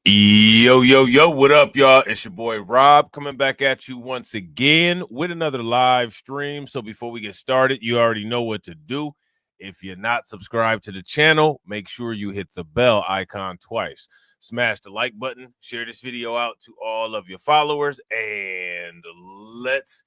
Yo, yo, yo, what up, y'all? It's your boy Rob coming back at you once again with another live stream. So before we get started, you already know what to do. If you're not subscribed to the channel, make sure you hit the bell icon twice. Smash the like button, share this video out to all of your followers, and let's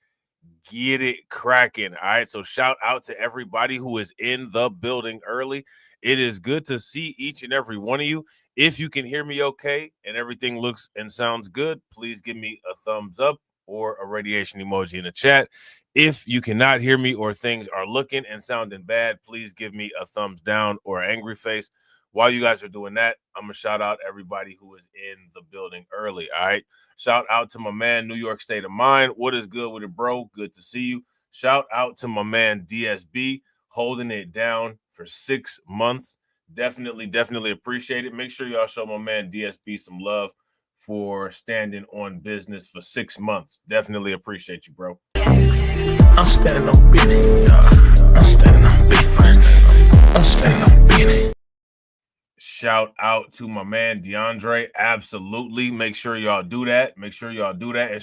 get it cracking. All right. So shout out to everybody who is in the building early. It is good to see each and every one of you. If you can hear me okay and everything looks and sounds good, please give me a thumbs up or a radiation emoji in the chat. If you cannot hear me or things are looking and sounding bad, please give me a thumbs down or angry face. While you guys are doing that, I'm going to shout out everybody who is in the building early. All right. Shout out to my man, New York State of Mind. What is good with it, bro? Good to see you. Shout out to my man, DSB, holding it down for 6 months. Definitely appreciate it. Make sure y'all show my man DSB some love for standing on business for 6 months. Definitely appreciate you, bro. I'm standing on business. I'm standing on business. I'm standing on business. Shout out to my man DeAndre. Absolutely. Make sure y'all do that. And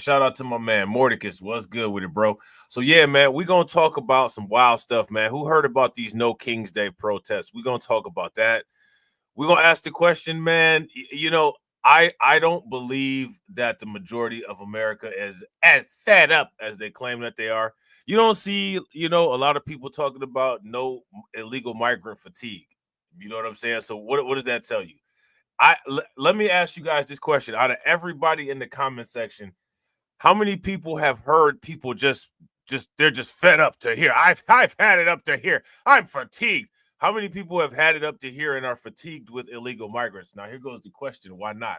shout out to my man Mordecus. What's good with it, bro? So, yeah, man, we're going to talk about some wild stuff, man. Who heard about these No King's Day protests? We're going to talk about that. We're going to ask the question, man. You know, I don't believe that the majority of America is as fed up as they claim that they are. You don't see, a lot of people talking about no illegal migrant fatigue. You know what I'm saying? So what does that tell you? Let me ask you guys this question. Out of everybody in the comment section, how many people have heard people just they're just fed up to here? I've had it up to here. I'm fatigued. How many people have had it up to here and are fatigued with illegal migrants? Now here goes the question: why not?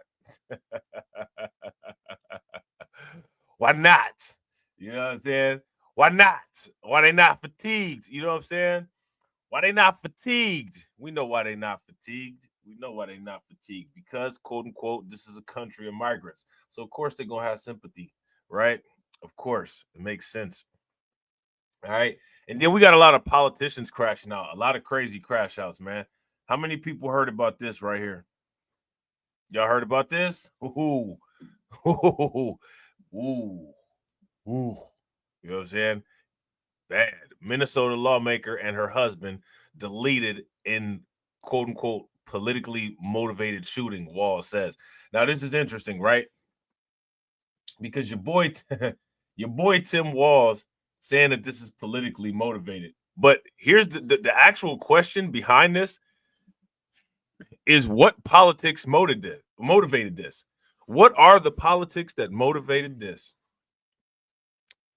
Why not? You know what I'm saying? Why not? Why they not fatigued? You know what I'm saying? Why they not fatigued? We know why they not fatigued. Because, quote unquote, this is a country of migrants. So, of course, they're going to have sympathy, right? Of course. It makes sense. All right. And then we got a lot of politicians crashing out, a lot of crazy crash outs, man. How many people heard about this right here? Y'all heard about this? Ooh. Ooh. Ooh. Ooh. You know what I'm saying? Bad. Minnesota lawmaker and her husband deleted in quote unquote politically motivated shooting, Wall says. Now this is interesting, right? Because your boy Tim Walz saying that this is politically motivated. But here's the actual question behind this is what politics motivated this? What are the politics that motivated this?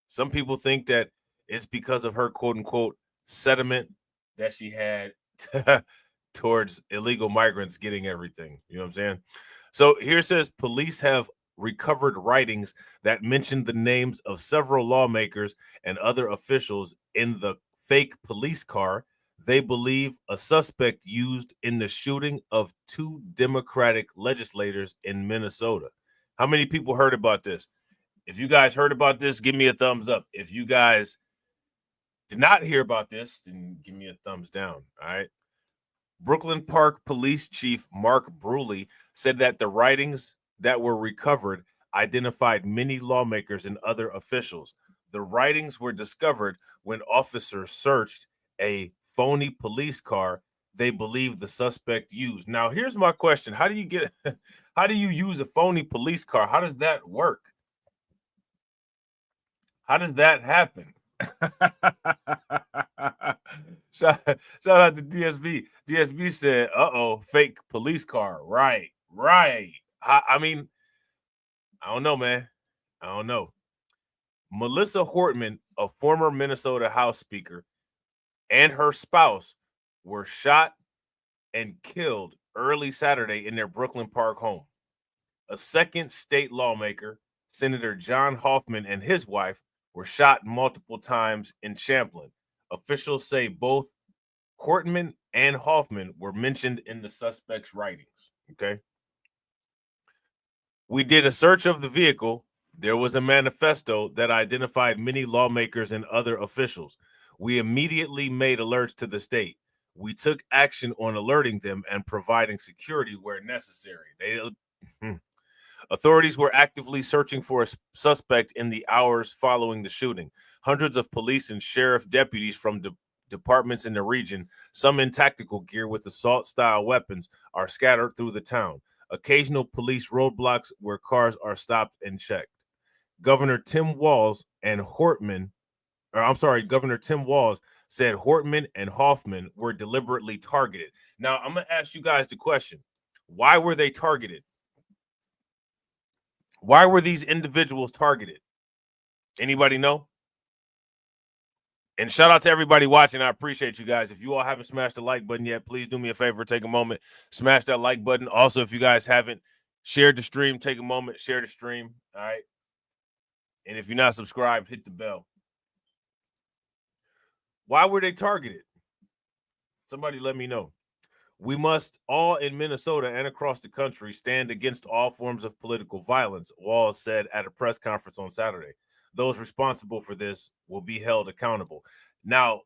Some people think that it's because of her quote unquote sentiment that she had towards illegal migrants getting everything. You know what I'm saying? So here it says police have recovered writings that mention the names of several lawmakers and other officials in the fake police car they believe a suspect used in the shooting of 2 Democratic legislators in Minnesota. How many people heard about this? If you guys heard about this, give me a thumbs up. If you guys did not hear about this, then give me a thumbs down. All right. Brooklyn Park Police Chief Mark Bruley said that the writings that were recovered identified many lawmakers and other officials. The writings were discovered when officers searched a phony police car they believe the suspect used. Now, here's my question. How do you use a phony police car? How does that work? How does that happen? shout out to DSB. DSB said, fake police car. Right. I mean, I don't know, man. I don't know. Melissa Hortman, a former Minnesota House Speaker, and her spouse were shot and killed early Saturday in their Brooklyn Park home. A second state lawmaker, Senator John Hoffman, and his wife were shot multiple times in Champlin. Officials say both Hortman and Hoffman were mentioned in the suspect's writings. Okay. We did a search of the vehicle. There was a manifesto that identified many lawmakers and other officials. We immediately made alerts to the state. We took action on alerting them and providing security where necessary. Authorities were actively searching for a suspect in the hours following the shooting. Hundreds of police and sheriff deputies from departments in the region, some in tactical gear with assault-style weapons, are scattered through the town. Occasional police roadblocks where cars are stopped and checked. Governor Tim Walz said Hortman and Hoffman were deliberately targeted. Now, I'm going to ask you guys the question. Why were they targeted? Why were these individuals targeted? Anybody know? And shout out to everybody watching. I appreciate you guys. If you all haven't smashed the like button yet, please do me a favor. Take a moment, smash that like button. Also, if you guys haven't shared the stream, take a moment, share the stream. All right. And if you're not subscribed, hit the bell. Why were they targeted? Somebody let me know. We must all in Minnesota and across the country stand against all forms of political violence, Walz said at a press conference on Saturday. Those responsible for this will be held accountable. Now,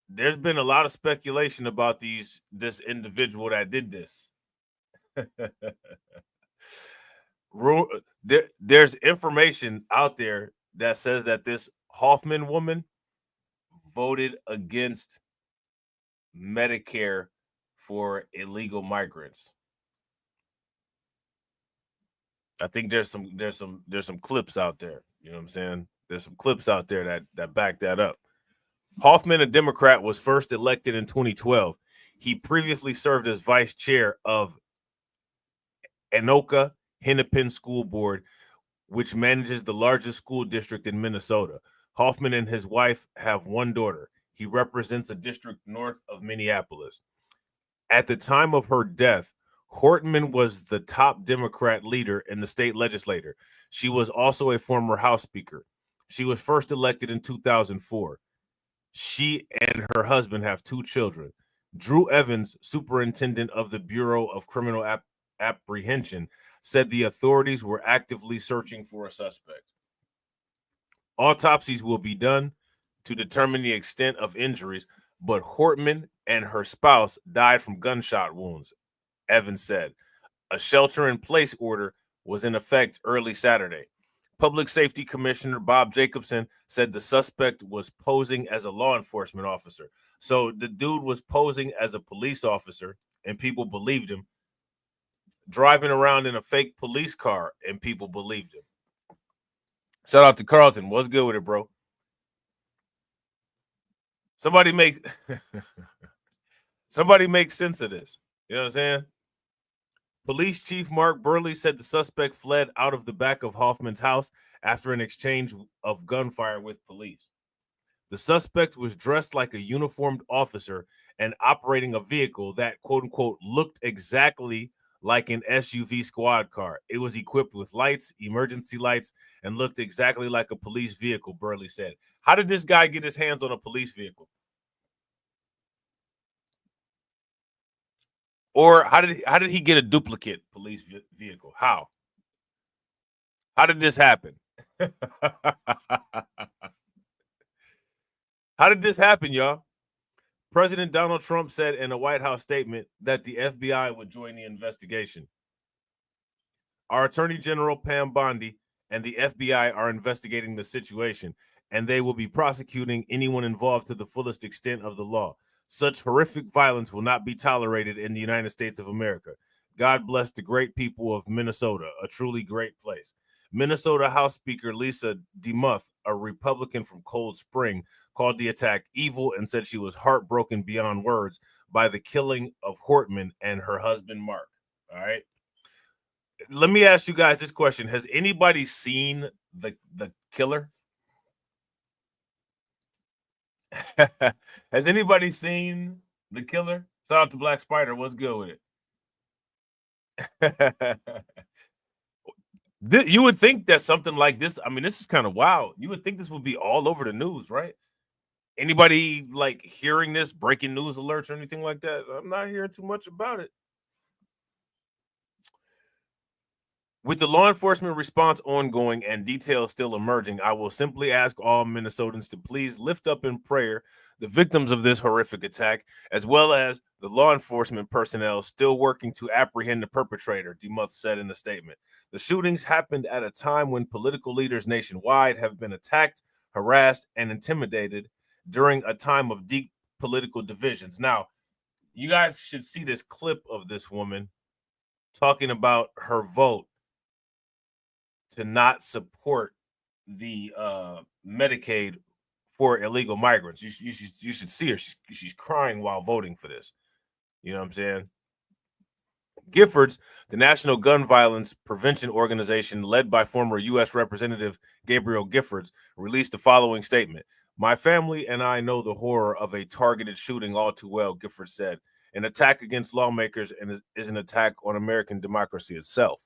there's been a lot of speculation about this individual that did this. There's information out there that says that this Hoffman woman voted against Medicare for illegal migrants. I think there's some clips out there. You know what I'm saying? There's some clips out there that back that up. Hoffman, a Democrat, was first elected in 2012. He previously served as vice chair of Anoka Hennepin School Board, which manages the largest school district in Minnesota. Hoffman and his wife have one daughter. He represents a district north of Minneapolis. At the time of her death, Hortman was the top Democrat leader in the state legislature. She was also a former House Speaker. She was first elected in 2004. She and her husband have two children. Drew Evans, superintendent of the Bureau of Criminal Apprehension, said the authorities were actively searching for a suspect. Autopsies will be done to determine the extent of injuries, but Hortman and her spouse died from gunshot wounds, Evans said. A shelter-in-place order was in effect early Saturday. Public Safety Commissioner Bob Jacobson said the suspect was posing as a law enforcement officer. So the dude was posing as a police officer, and people believed him. Driving around in a fake police car, and people believed him. Shout out to Carlton. What's good with it, bro? Somebody make sense of this. You know what I'm saying? Police Chief Mark Burley said the suspect fled out of the back of Hoffman's house after an exchange of gunfire with police. The suspect was dressed like a uniformed officer and operating a vehicle that, quote unquote, looked exactly like an SUV squad car. It was equipped with lights, emergency lights, and looked exactly like a police vehicle, Burley said. How did this guy get his hands on a police vehicle? Or how did he get a duplicate police vehicle? How did this happen? How did this happen, y'all? President Donald Trump said in a White House statement that the FBI would join the investigation. Our Attorney General Pam Bondi and the FBI are investigating the situation, and they will be prosecuting anyone involved to the fullest extent of the law. Such horrific violence will not be tolerated in the United States of America. God bless the great people of Minnesota, a truly great place. Minnesota House Speaker Lisa DeMuth, a Republican from Cold Spring, called the attack evil and said she was heartbroken beyond words by the killing of Hortman and her husband, Mark. All right. Let me ask you guys this question. Has anybody seen the killer? Has anybody seen the killer? Shout out to Black Spider. What's good with it? You would think that something like this, I mean, this is kind of wild. You would think this would be all over the news, right? Anybody like hearing this, breaking news alerts or anything like that? I'm not hearing too much about it. With the law enforcement response ongoing and details still emerging, I will simply ask all Minnesotans to please lift up in prayer the victims of this horrific attack, as well as the law enforcement personnel still working to apprehend the perpetrator, DeMuth said in the statement. The shootings happened at a time when political leaders nationwide have been attacked, harassed, and intimidated during a time of deep political divisions. Now, you guys should see this clip of this woman talking about her vote to not support the Medicaid for illegal migrants. You should see her. She's crying while voting for this. You know what I'm saying? Giffords, the National Gun Violence Prevention Organization led by former U.S. Representative Gabriel Giffords, released the following statement. My family and I know the horror of a targeted shooting all too well, Giffords said. An attack against lawmakers is an attack on American democracy itself.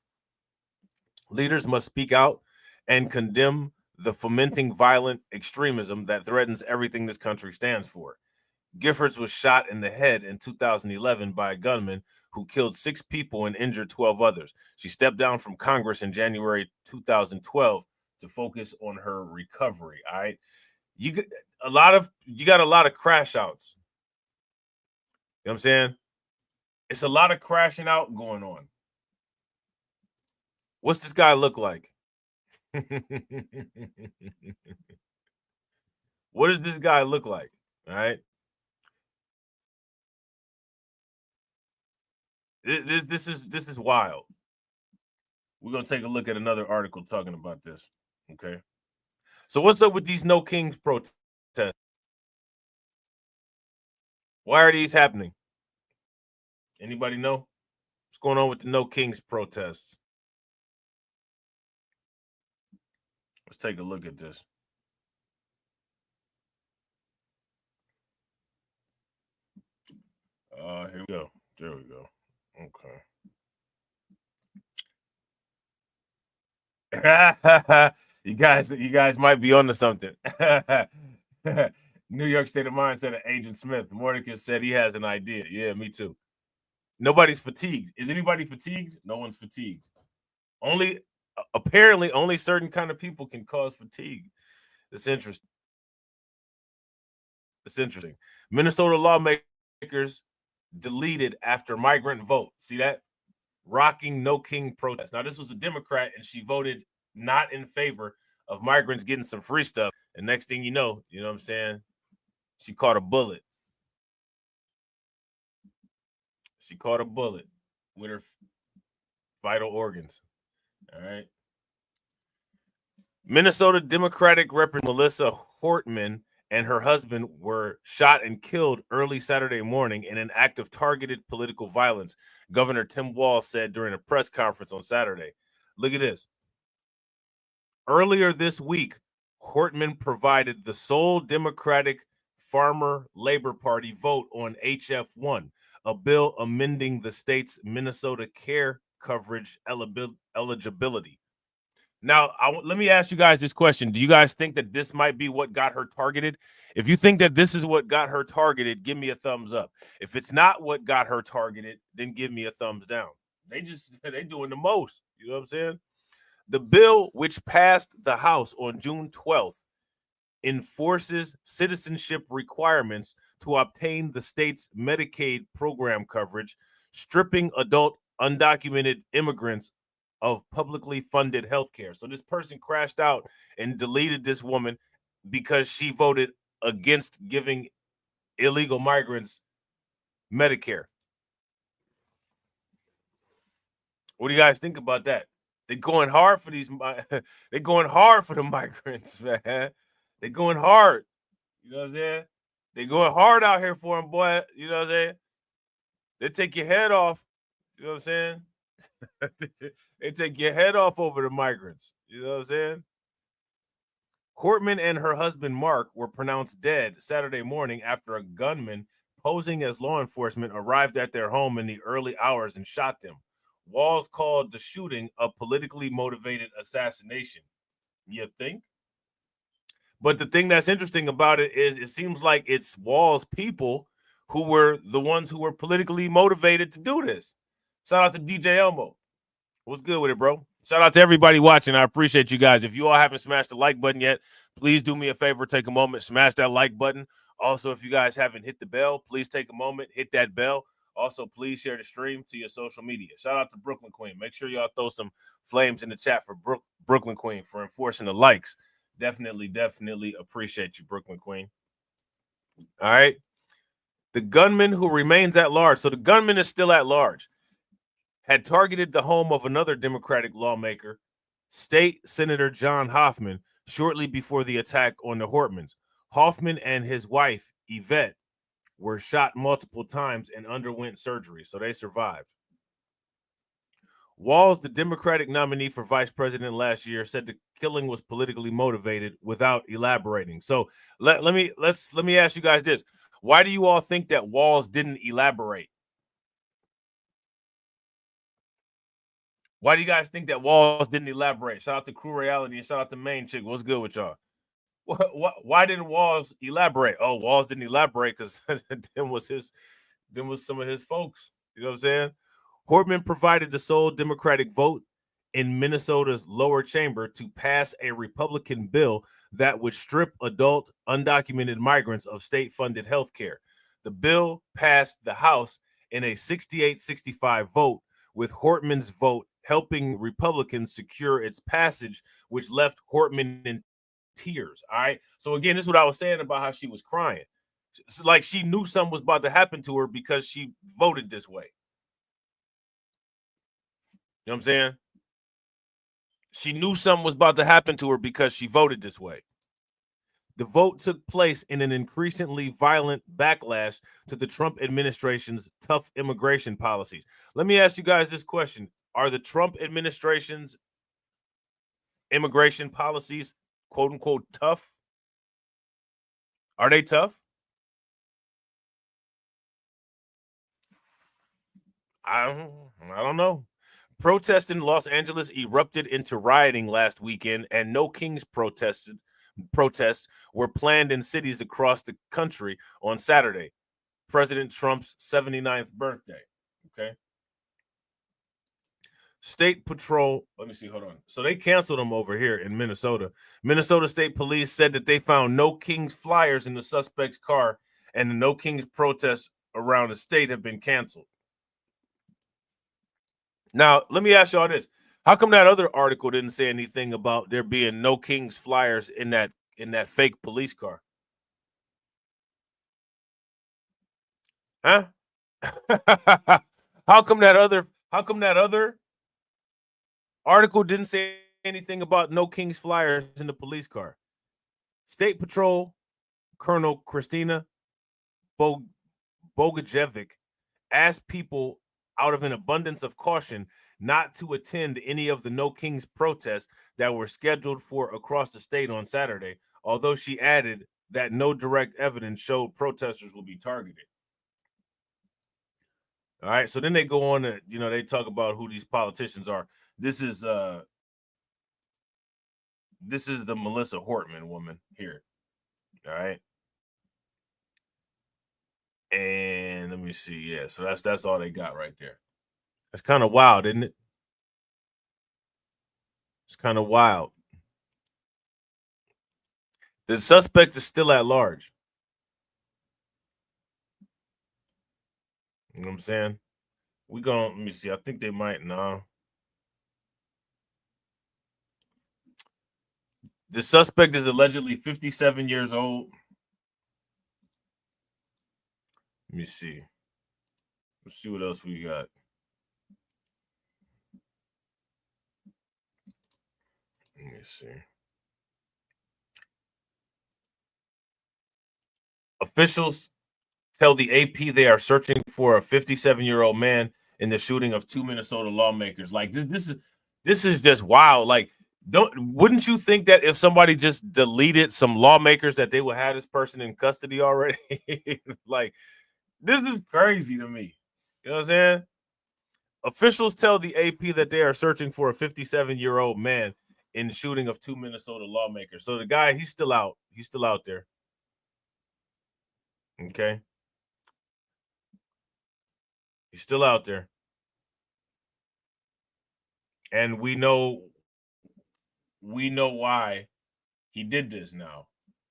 Leaders must speak out and condemn the fomenting violent extremism that threatens everything this country stands for. Giffords was shot in the head in 2011 by a gunman who killed 6 people and injured 12 others. She stepped down from Congress in January 2012 to focus on her recovery. All right. You got a lot of crash outs. You know what I'm saying? It's a lot of crashing out going on. What's this guy look like? What does this guy look like? All right. This is wild. We're gonna take a look at another article talking about this. Okay. So what's up with these No Kings protests? Why are these happening? Anybody know? What's going on with the No Kings protests? Let's take a look at this. Here we go. There we go. Okay. you guys might be onto something. New York State of Mind said Agent Smith. Mordecai said he has an idea. Yeah, me too. Nobody's fatigued. Is anybody fatigued? No one's fatigued. Apparently only certain kind of people can cause fatigue. It's interesting. Minnesota lawmakers deleted after migrant vote. See that? Rocking No King protest. Now, this was a Democrat, and she voted not in favor of migrants getting some free stuff. And next thing you know what I'm saying? She caught a bullet. She caught a bullet with her vital organs. All right. Minnesota Democratic Representative Melissa Hortman and her husband were shot and killed early Saturday morning in an act of targeted political violence, Governor Tim Walz said during a press conference on Saturday. Look at this. Earlier this week, Hortman provided the sole Democratic Farmer Labor Party vote on HF1, a bill amending the state's Minnesota care coverage eligibility. Now, let me ask you guys this question. Do you guys think that this might be what got her targeted? If you think that this is what got her targeted, give me a thumbs up. If it's not what got her targeted, then give me a thumbs down. They doing the most. You know what I'm saying? The bill, which passed the House on June 12th, enforces citizenship requirements to obtain the state's Medicaid program coverage, stripping adult undocumented immigrants of publicly funded health care. So this person crashed out and deleted this woman because she voted against giving illegal migrants Medicare. What do you guys think about that? They're going hard for they're going hard for the migrants, man. They're going hard. You know what I'm saying? They're going hard out here for them, boy. You know what I'm saying? They take your head off. You know what I'm saying? They take your head off over the migrants. You know what I'm saying? Hortman and her husband, Mark, were pronounced dead Saturday morning after a gunman posing as law enforcement arrived at their home in the early hours and shot them. Walz called the shooting a politically motivated assassination. You think? But the thing that's interesting about it is it seems like it's Walz people who were the ones who were politically motivated to do this. Shout out to DJ Elmo. What's good with it, bro? Shout out to everybody watching. I appreciate you guys. If you all haven't smashed the like button yet, please do me a favor. Take a moment, smash that like button. Also, if you guys haven't hit the bell, please take a moment, hit that bell. Also, please share the stream to your social media. Shout out to Brooklyn Queen. Make sure y'all throw some flames in the chat for Brooklyn Queen for enforcing the likes. Definitely appreciate you, Brooklyn Queen. All right. The gunman who remains at large. So the gunman is still at large. Had targeted the home of another Democratic lawmaker, State Senator John Hoffman, shortly before the attack on the Hortmans. Hoffman and his wife, Yvette, were shot multiple times and underwent surgery, so they survived. Walz, the Democratic nominee for vice president last year, said the killing was politically motivated without elaborating. So let me ask you guys this. Why do you all think that Walz didn't elaborate? Why do you guys think that Walz didn't elaborate? Shout out to Crew Reality and shout out to Main Chick. What's good with y'all? Why didn't Walz elaborate? Oh, Walz didn't elaborate because them was some of his folks. You know what I'm saying? Hortman provided the sole Democratic vote in Minnesota's lower chamber to pass a Republican bill that would strip adult undocumented migrants of state-funded health care. The bill passed the House in a 68-65 vote, with Hortman's vote helping Republicans secure its passage, which left Hortman in tears. All right. So again, this is what I was saying about how she was crying. It's like she knew something was about to happen to her because she voted this way. You know what I'm saying? She knew something was about to happen to her because she voted this way. The vote took place in an increasingly violent backlash to the Trump administration's tough immigration policies. Let me ask you guys this question. Are the Trump administration's immigration policies, quote unquote, tough? Are they tough? I don't know. Protests in Los Angeles erupted into rioting last weekend, and No Kings protests were planned in cities across the country on Saturday, President Trump's 79th birthday. Okay. State Patrol, let me see, hold on. So they canceled them over here in Minnesota. Minnesota State Police said that they found No Kings flyers in the suspect's car, and the No Kings protests around the state have been canceled. Now, let me ask y'all this. How come that other article didn't say anything about there being No Kings flyers in that fake police car? Huh? How come that other article didn't say anything about No Kings flyers in the police car? State Patrol Colonel Christina Bogajevic asked people out of an abundance of caution not to attend any of the No Kings protests that were scheduled for across the state on Saturday, although she added that no direct evidence showed protesters will be targeted. All right, so then they go on to, they talk about who these politicians are. This is the Melissa Hortman woman here. All right. And let me see. Yeah, so that's all they got right there. That's kind of wild, isn't it? It's kind of wild. The suspect is still at large. You know what I'm saying? Let me see. I think they might now. The suspect is allegedly 57 years old. Let me see. Let's see what else we got. Let me see. Officials tell the AP they are searching for a 57-year-old man in the shooting of two Minnesota lawmakers. Like this is just wild. Like, wouldn't you think that if somebody just deleted some lawmakers that they would have this person in custody already? Like, this is crazy to me. You know what I'm saying? Officials tell the AP that they are searching for a 57-year-old man in the shooting of two Minnesota lawmakers. So the guy, he's still out. He's still out there. Okay. He's still out there. And we know why he did this now,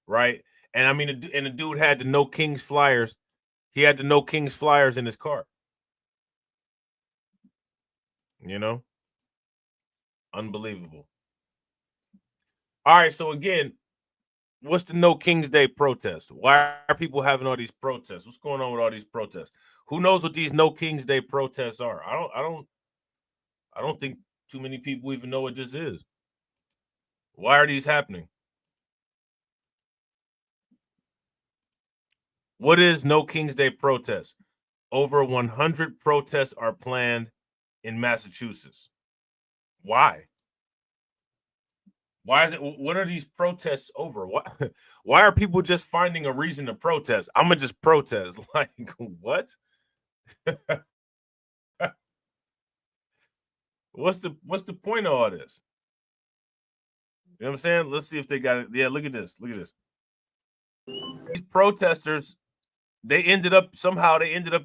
right? And I mean, and the dude had the No Kings flyers. He had the No Kings flyers in his car. You know, unbelievable. All right, so again, what's the No Kings Day protest? Why are people having all these protests? What's going on with all these protests? Who knows what these No Kings Day protests are? I don't think too many people even know what this is. Why are these happening? What is No Kings Day protest? Over 100 protests are planned in Massachusetts. Why? Why is it? What are these protests over? Why are people just finding a reason to protest? I'm gonna just protest. Like what? What's the point of all this? You know what I'm saying? Let's see if they got it. Yeah, look at this. Look at this. These protesters, they ended up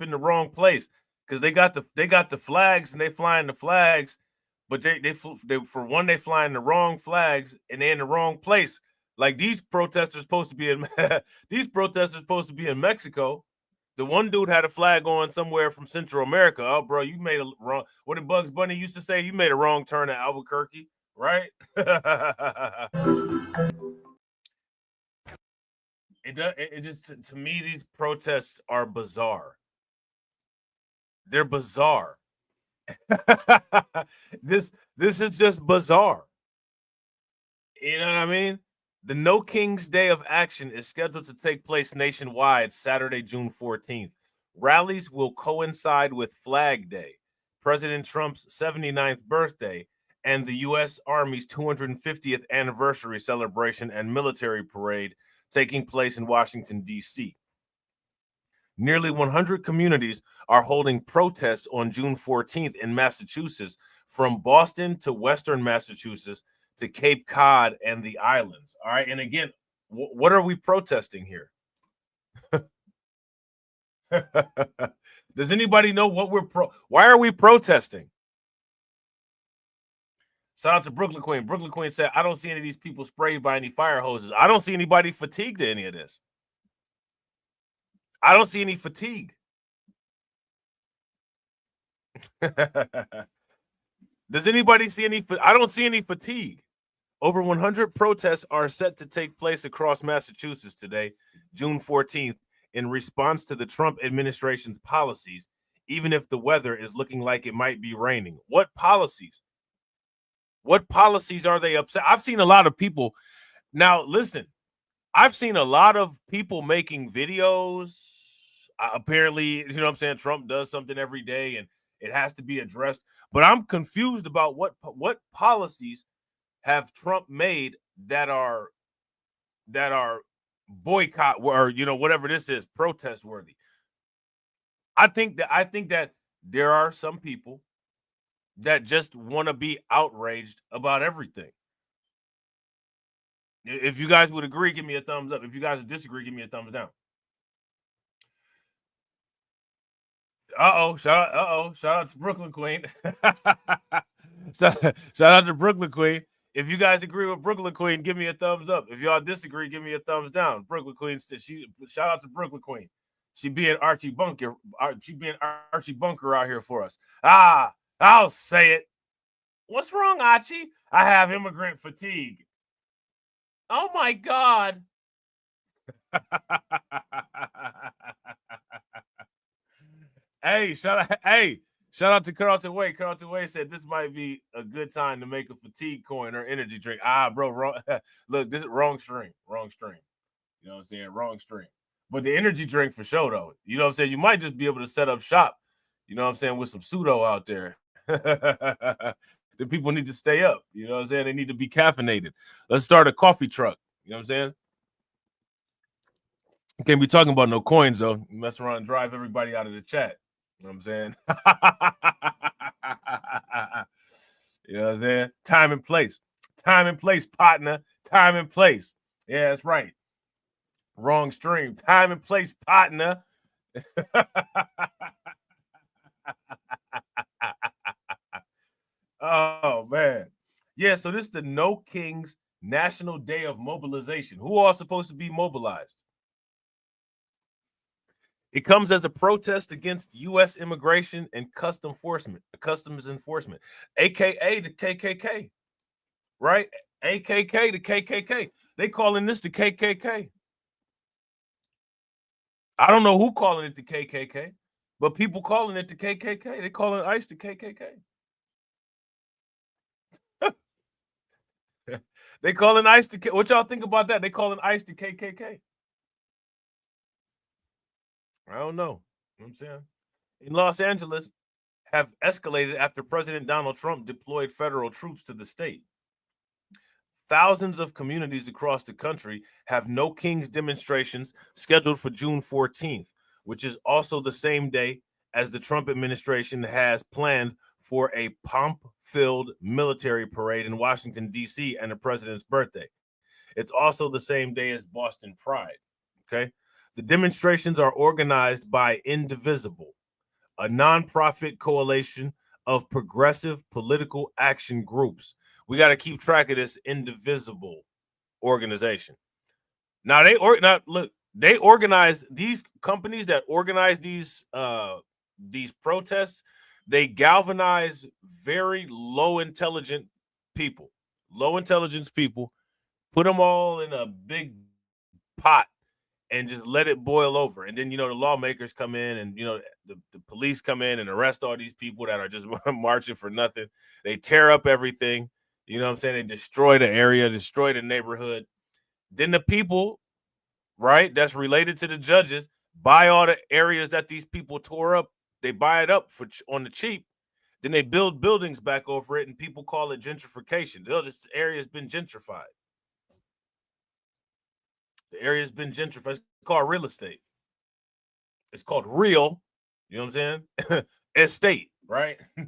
in the wrong place because they got the flags and they flying the flags, but they for one they flying the wrong flags and they're in the wrong place. Like these protesters supposed to be in Mexico. The one dude had a flag on somewhere from Central America. Oh, bro, you made a wrong. What did Bugs Bunny used to say? You made a wrong turn at Albuquerque, right? It just to me these protests are bizarre. They're bizarre. this is just bizarre. You know what I mean? The No Kings Day of Action is scheduled to take place nationwide Saturday, June 14th. Rallies will coincide with Flag Day, President Trump's 79th birthday, and the U.S. Army's 250th anniversary celebration and military parade taking place in Washington, D.C. Nearly 100 communities are holding protests on June 14th in Massachusetts, from Boston to Western Massachusetts to Cape Cod and the islands. All right. And again, what are we protesting here? Does anybody know what why are we protesting? Shout out to Brooklyn Queen. Brooklyn Queen said, I don't see any of these people sprayed by any fire hoses. I don't see anybody fatigued to any of this. I don't see any fatigue. Does anybody see any? I don't see any fatigue. Over 100 protests are set to take place across Massachusetts today, June 14th, in response to the Trump administration's policies, even if the weather is looking like it might be raining. What policies? What policies are they upset? I've seen a lot of people. Now, listen, I've seen a lot of people making videos. Apparently, you know what I'm saying? Trump does something every day and it has to be addressed. But I'm confused about what policies have Trump made that are boycott or whatever this is, protest worthy. I think that there are some people that just want to be outraged about everything. If you guys would agree, give me a thumbs up. If you guys would disagree, give me a thumbs down. Shout out to Brooklyn Queen. shout out to Brooklyn Queen. If you guys agree with Brooklyn Queen, give me a thumbs up. If y'all disagree, give me a thumbs down. Brooklyn Queen, shout out to Brooklyn Queen. She being Archie Bunker. She being Archie Bunker out here for us. I'll say it. What's wrong, Archie? I have immigrant fatigue. Oh my God. Hey, shout out to Carlton Way. Carlton Way said this might be a good time to make a fatigue coin or energy drink. Bro, wrong. Look, this is wrong stream. Wrong stream. You know what I'm saying? Wrong stream. But the energy drink for sure, though. You know what I'm saying? You might just be able to set up shop, you know what I'm saying, with some pseudo out there. The people need to stay up. You know what I'm saying? They need to be caffeinated. Let's start a coffee truck. You know what I'm saying? Can't be talking about no coins, though. You mess around and drive everybody out of the chat. You know what I'm saying? You know what I'm saying? Time and place. Time and place, partner. Time and place. Yeah, that's right. Wrong stream. Time and place, partner. Oh, Yeah, so this is the No Kings National Day of Mobilization. Who all supposed to be mobilized? It comes as a protest against U.S. immigration and customs enforcement, aka the KKK, right? AKK, the KKK. They calling this the KKK. I don't know who calling it the KKK, but people calling it the KKK. They calling ICE the KKK. They calling ICE the What y'all think about that? They calling ICE the KKK. I don't know. You know what I'm saying? In Los Angeles, have escalated after President Donald Trump deployed federal troops to the state. Thousands of communities across the country have No Kings demonstrations scheduled for June 14th, which is also the same day as the Trump administration has planned for a pomp-filled military parade in Washington, D.C. and the president's birthday. It's also the same day as Boston Pride, okay? The demonstrations are organized by Indivisible, a nonprofit coalition of progressive political action groups. We got to keep track of this Indivisible organization. Now they organize these companies that organize these protests. They galvanize very low intelligence people, put them all in a big pot and just let it boil over. And then, the lawmakers come in and, the police come in and arrest all these people that are just marching for nothing. They tear up everything. You know what I'm saying? They destroy the area, destroy the neighborhood. Then the people, right, that's related to the judges, buy all the areas that these people tore up. They buy it up on the cheap. Then they build buildings back over it, and people call it gentrification. This area's been gentrified. The area's been gentrified. It's called real estate. It's called real, you know what I'm saying? Estate, right? You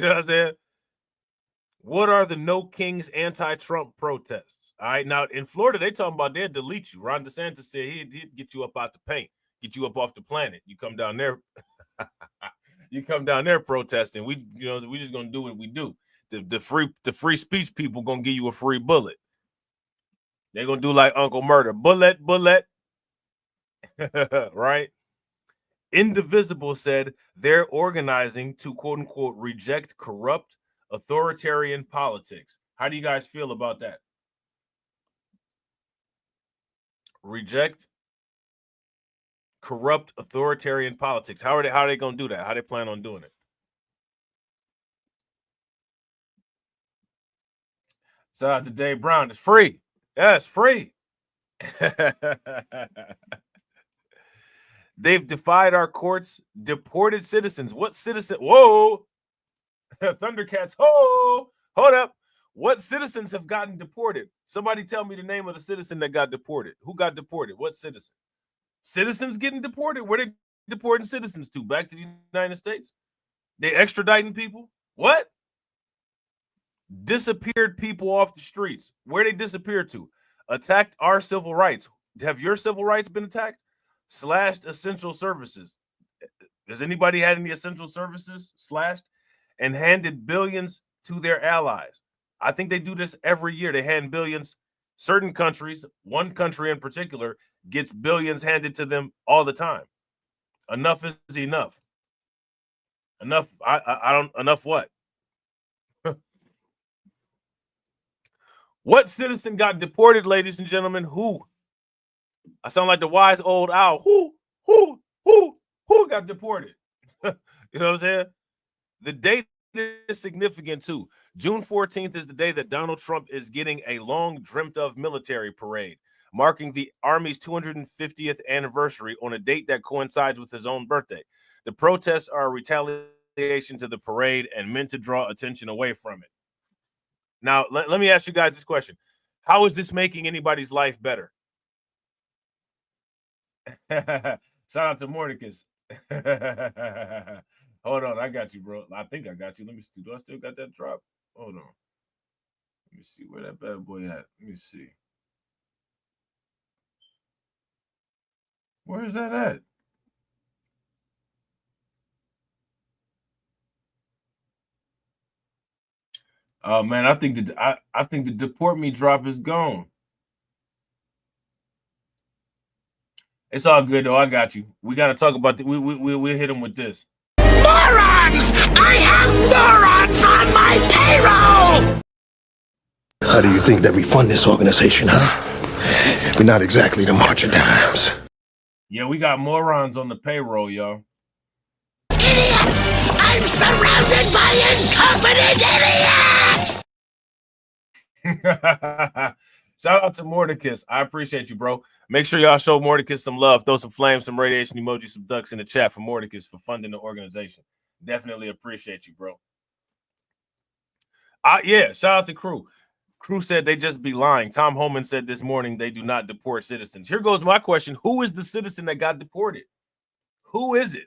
know what I'm saying? What are the No Kings anti-Trump protests? All right, now in Florida, they talking about they'll delete you. Ron DeSantis said he'd get you up out the paint, get you up off the planet. You come down there, protesting. We just gonna do what we do. The free speech people gonna give you a free bullet. They're gonna do like Uncle Murder, bullet, right? Indivisible said they're organizing to quote unquote reject corrupt authoritarian politics. How do you guys feel about that? Reject corrupt authoritarian politics. How are they going to do that? How they plan on doing it? Shout out to Dave Brown. It's free. Yeah, it's free. They've defied our courts, deported citizens. What citizen? Whoa. Thundercats. Oh, hold up. What citizens have gotten deported? Somebody tell me the name of the citizen that got deported. Who got deported? What citizen? Citizens getting deported? Where they deporting citizens to? Back to the United States? They extraditing people? What? Disappeared people off the streets. Where they disappeared to? Attacked our civil rights. Have your civil rights been attacked? Slashed essential services. Has anybody had any essential services slashed? And handed billions to their allies. I think they do this every year. They hand billions. Certain countries, one country in particular, gets billions handed to them all the time. Enough is enough. Enough. I don't. Enough what? What citizen got deported, ladies and gentlemen? Who? I sound like the wise old owl. Who got deported? You know what I'm saying? The date is significant too. June 14th is the day that Donald Trump is getting a long dreamt of military parade, marking the Army's 250th anniversary on a date that coincides with his own birthday. The protests are a retaliation to the parade and meant to draw attention away from it. Now, let me ask you guys this question. How is this making anybody's life better? Shout out to Mordecus. Hold on, I got you, bro. I think I got you. Let me see. Do I still got that drop? Hold on. Let me see where that bad boy at. Let me see. Where is that at? Oh man, I think the deport me drop is gone. It's all good though. I got you. We got to talk about the. We hit him with this. Morons! I have morons on my payroll! How do you think that we fund this organization, huh? We're not exactly the March of Dimes. Yeah, we got morons on the payroll, y'all. Idiots! I'm surrounded by incompetent idiots! Shout out to Mordecus. I appreciate you, bro. Make sure y'all show Mordecus some love. Throw some flames, some radiation emojis, some ducks in the chat for Mordecus for funding the organization. Definitely appreciate you, bro. Yeah, shout out to Crew. Crew said they just be lying. Tom Homan said this morning they do not deport citizens. Here goes my question. Who is the citizen that got deported? Who is it?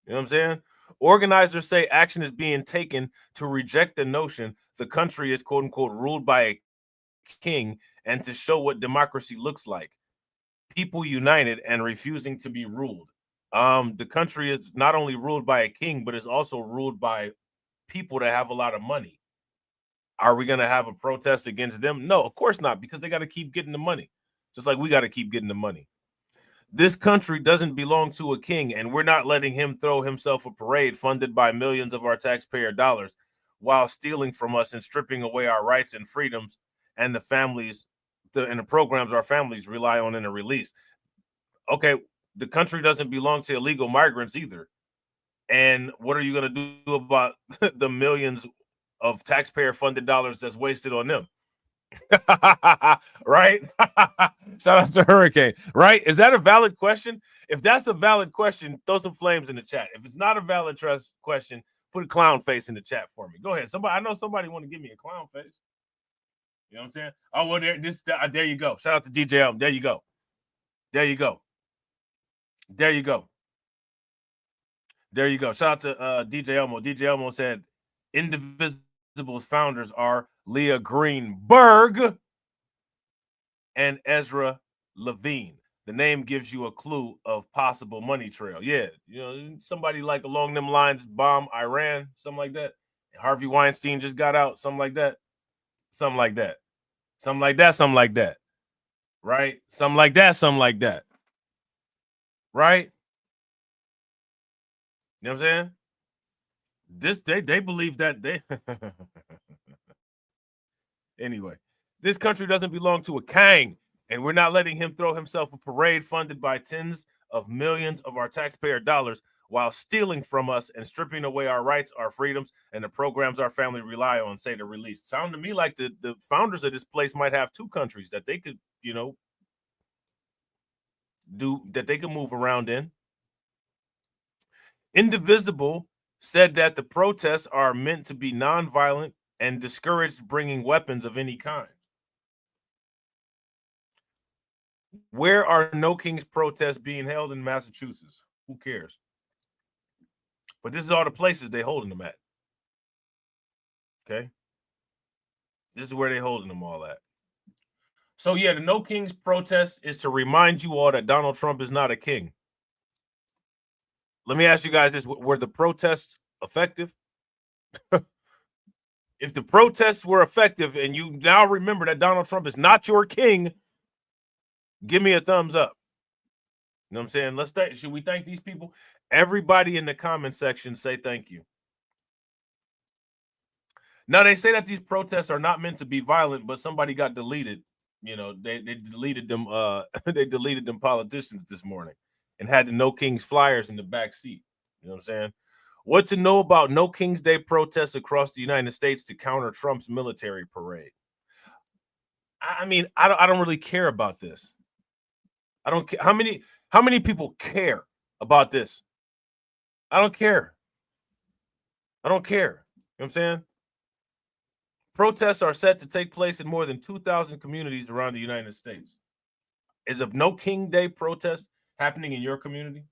You know what I'm saying? Organizers say action is being taken to reject the notion the country is quote unquote ruled by a king and to show what democracy looks like. People united and refusing to be ruled. The country is not only ruled by a king, but is also ruled by people that have a lot of money. Are we going to have a protest against them? No, of course not, because they got to keep getting the money, just like we got to keep getting the money. This country doesn't belong to a king, and we're not letting him throw himself a parade funded by millions of our taxpayer dollars while stealing from us and stripping away our rights and freedoms and the families and the programs our families rely on and are released. Okay, the country doesn't belong to illegal migrants either. And what are you going to do about the millions of taxpayer funded dollars that's wasted on them? Right? Shout out to Hurricane. Right? Is that a valid question? If that's a valid question, throw some flames in the chat. If it's not a valid question, put a clown face in the chat for me. Go ahead. I know somebody want to give me a clown face. You know what I'm saying? Oh, well, there you go. Shout out to DJ Elm. There you go. There you go. There you go. There you go. Shout out to DJ Elmo. DJ Elmo said Indivisible's founders are Leah Greenberg and Ezra Levine. The name gives you a clue of possible money trail. Yeah, you know, somebody like along them lines bomb Iran, something like that. Harvey Weinstein just got out, something like that. Something like that. Something like that, something like that. Right? Something like that, something like that. Right? You know what I'm saying? They believe that they anyway. This country doesn't belong to a king, and we're not letting him throw himself a parade funded by tens of millions of our taxpayer dollars while stealing from us and stripping away our rights, our freedoms, and the programs our family rely on, say the release. Sound to me like the founders of this place might have two countries that they could, you know, that they could move around in. Indivisible said that the protests are meant to be nonviolent and discouraged bringing weapons of any kind. Where are No Kings protests being held in Massachusetts? Who cares? But this is all the places they're holding them at. Okay? This is where they're holding them all at. So yeah, the No Kings protest is to remind you all that Donald Trump is not a king. Let me ask you guys this. Were the protests effective? If the protests were effective and you now remember that Donald Trump is not your king, give me a thumbs up. You know what I'm saying? Should we thank these people? Everybody in the comment section say thank you. Now, they say that these protests are not meant to be violent, but somebody got deleted. You know, they deleted them. They deleted them politicians this morning and had the No Kings flyers in the back seat. You know what I'm saying? What to know about No Kings Day protests across the United States to counter Trump's military parade? I mean, I don't really care about this. I don't care. How many people care about this? I don't care. I don't care. You know what I'm saying? Protests are set to take place in more than 2,000 communities around the United States. Is a No King Day protest happening in your community?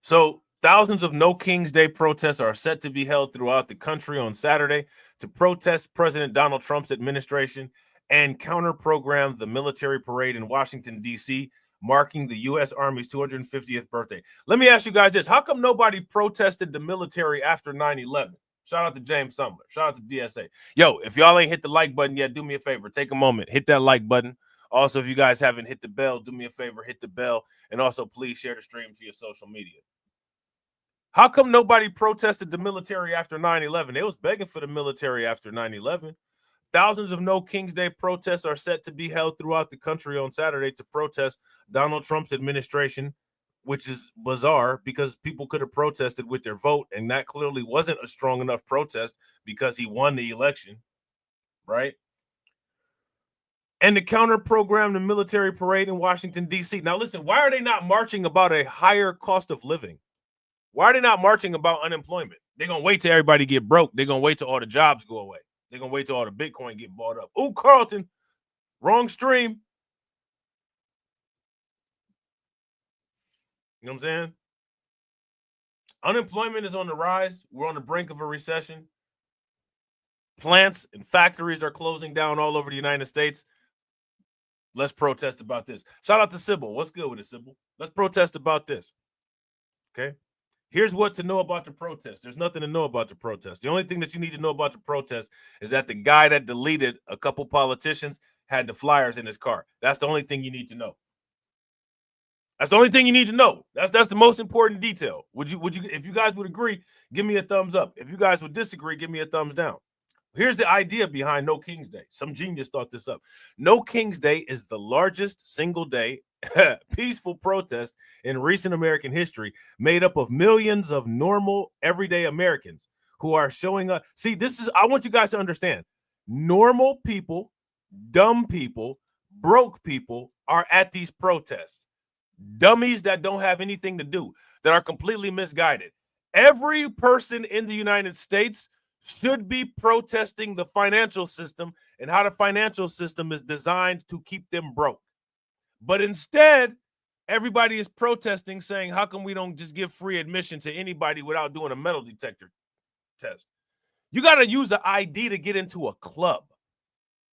So thousands of No King's Day protests are set to be held throughout the country on Saturday to protest President Donald Trump's administration and counter-program the military parade in Washington, D.C., marking the U.S. Army's 250th birthday. Let me ask you guys this. How come nobody protested the military after 9/11? Shout out to James Sumler. Shout out to DSA. Yo, if y'all ain't hit the like button yet, do me a favor. Take a moment. Hit that like button. Also, if you guys haven't hit the bell, do me a favor. Hit the bell. And also, please share the stream to your social media. How come nobody protested the military after 9/11? They was begging for the military after 9/11. Thousands of No King's Day protests are set to be held throughout the country on Saturday to protest Donald Trump's administration, which is bizarre because people could have protested with their vote, and that clearly wasn't a strong enough protest because he won the election, right? And to counter-program the military parade in Washington, D.C. Now, listen, why are they not marching about a higher cost of living? Why are they not marching about unemployment? They're going to wait till everybody get broke. They're going to wait till all the jobs go away. They're going to wait till all the Bitcoin get bought up. Ooh, Carlton, wrong stream. You know what I'm saying? Unemployment is on the rise. We're on the brink of a recession. Plants and factories are closing down all over the United States. Let's protest about this. Shout out to Sybil. What's good with it, Sybil? Let's protest about this. Okay? Here's what to know about the protest. There's nothing to know about the protest. The only thing that you need to know about the protest is that the guy that deleted a couple politicians had the flyers in his car. That's the only thing you need to know. That's the only thing you need to know. That's the most important detail. Would you if you guys would agree, give me a thumbs up. If you guys would disagree, give me a thumbs down. Here's the idea behind No King's Day. Some genius thought this up. No King's Day is the largest single day peaceful protest in recent American history, made up of millions of normal, everyday Americans who are showing up. See, I want you guys to understand. Normal people, dumb people, broke people are at these protests. Dummies that don't have anything to do, that are completely misguided. Every person in the United States should be protesting the financial system and how the financial system is designed to keep them broke. But instead, everybody is protesting, saying, how come we don't just give free admission to anybody without doing a metal detector test? You got to use an ID to get into a club.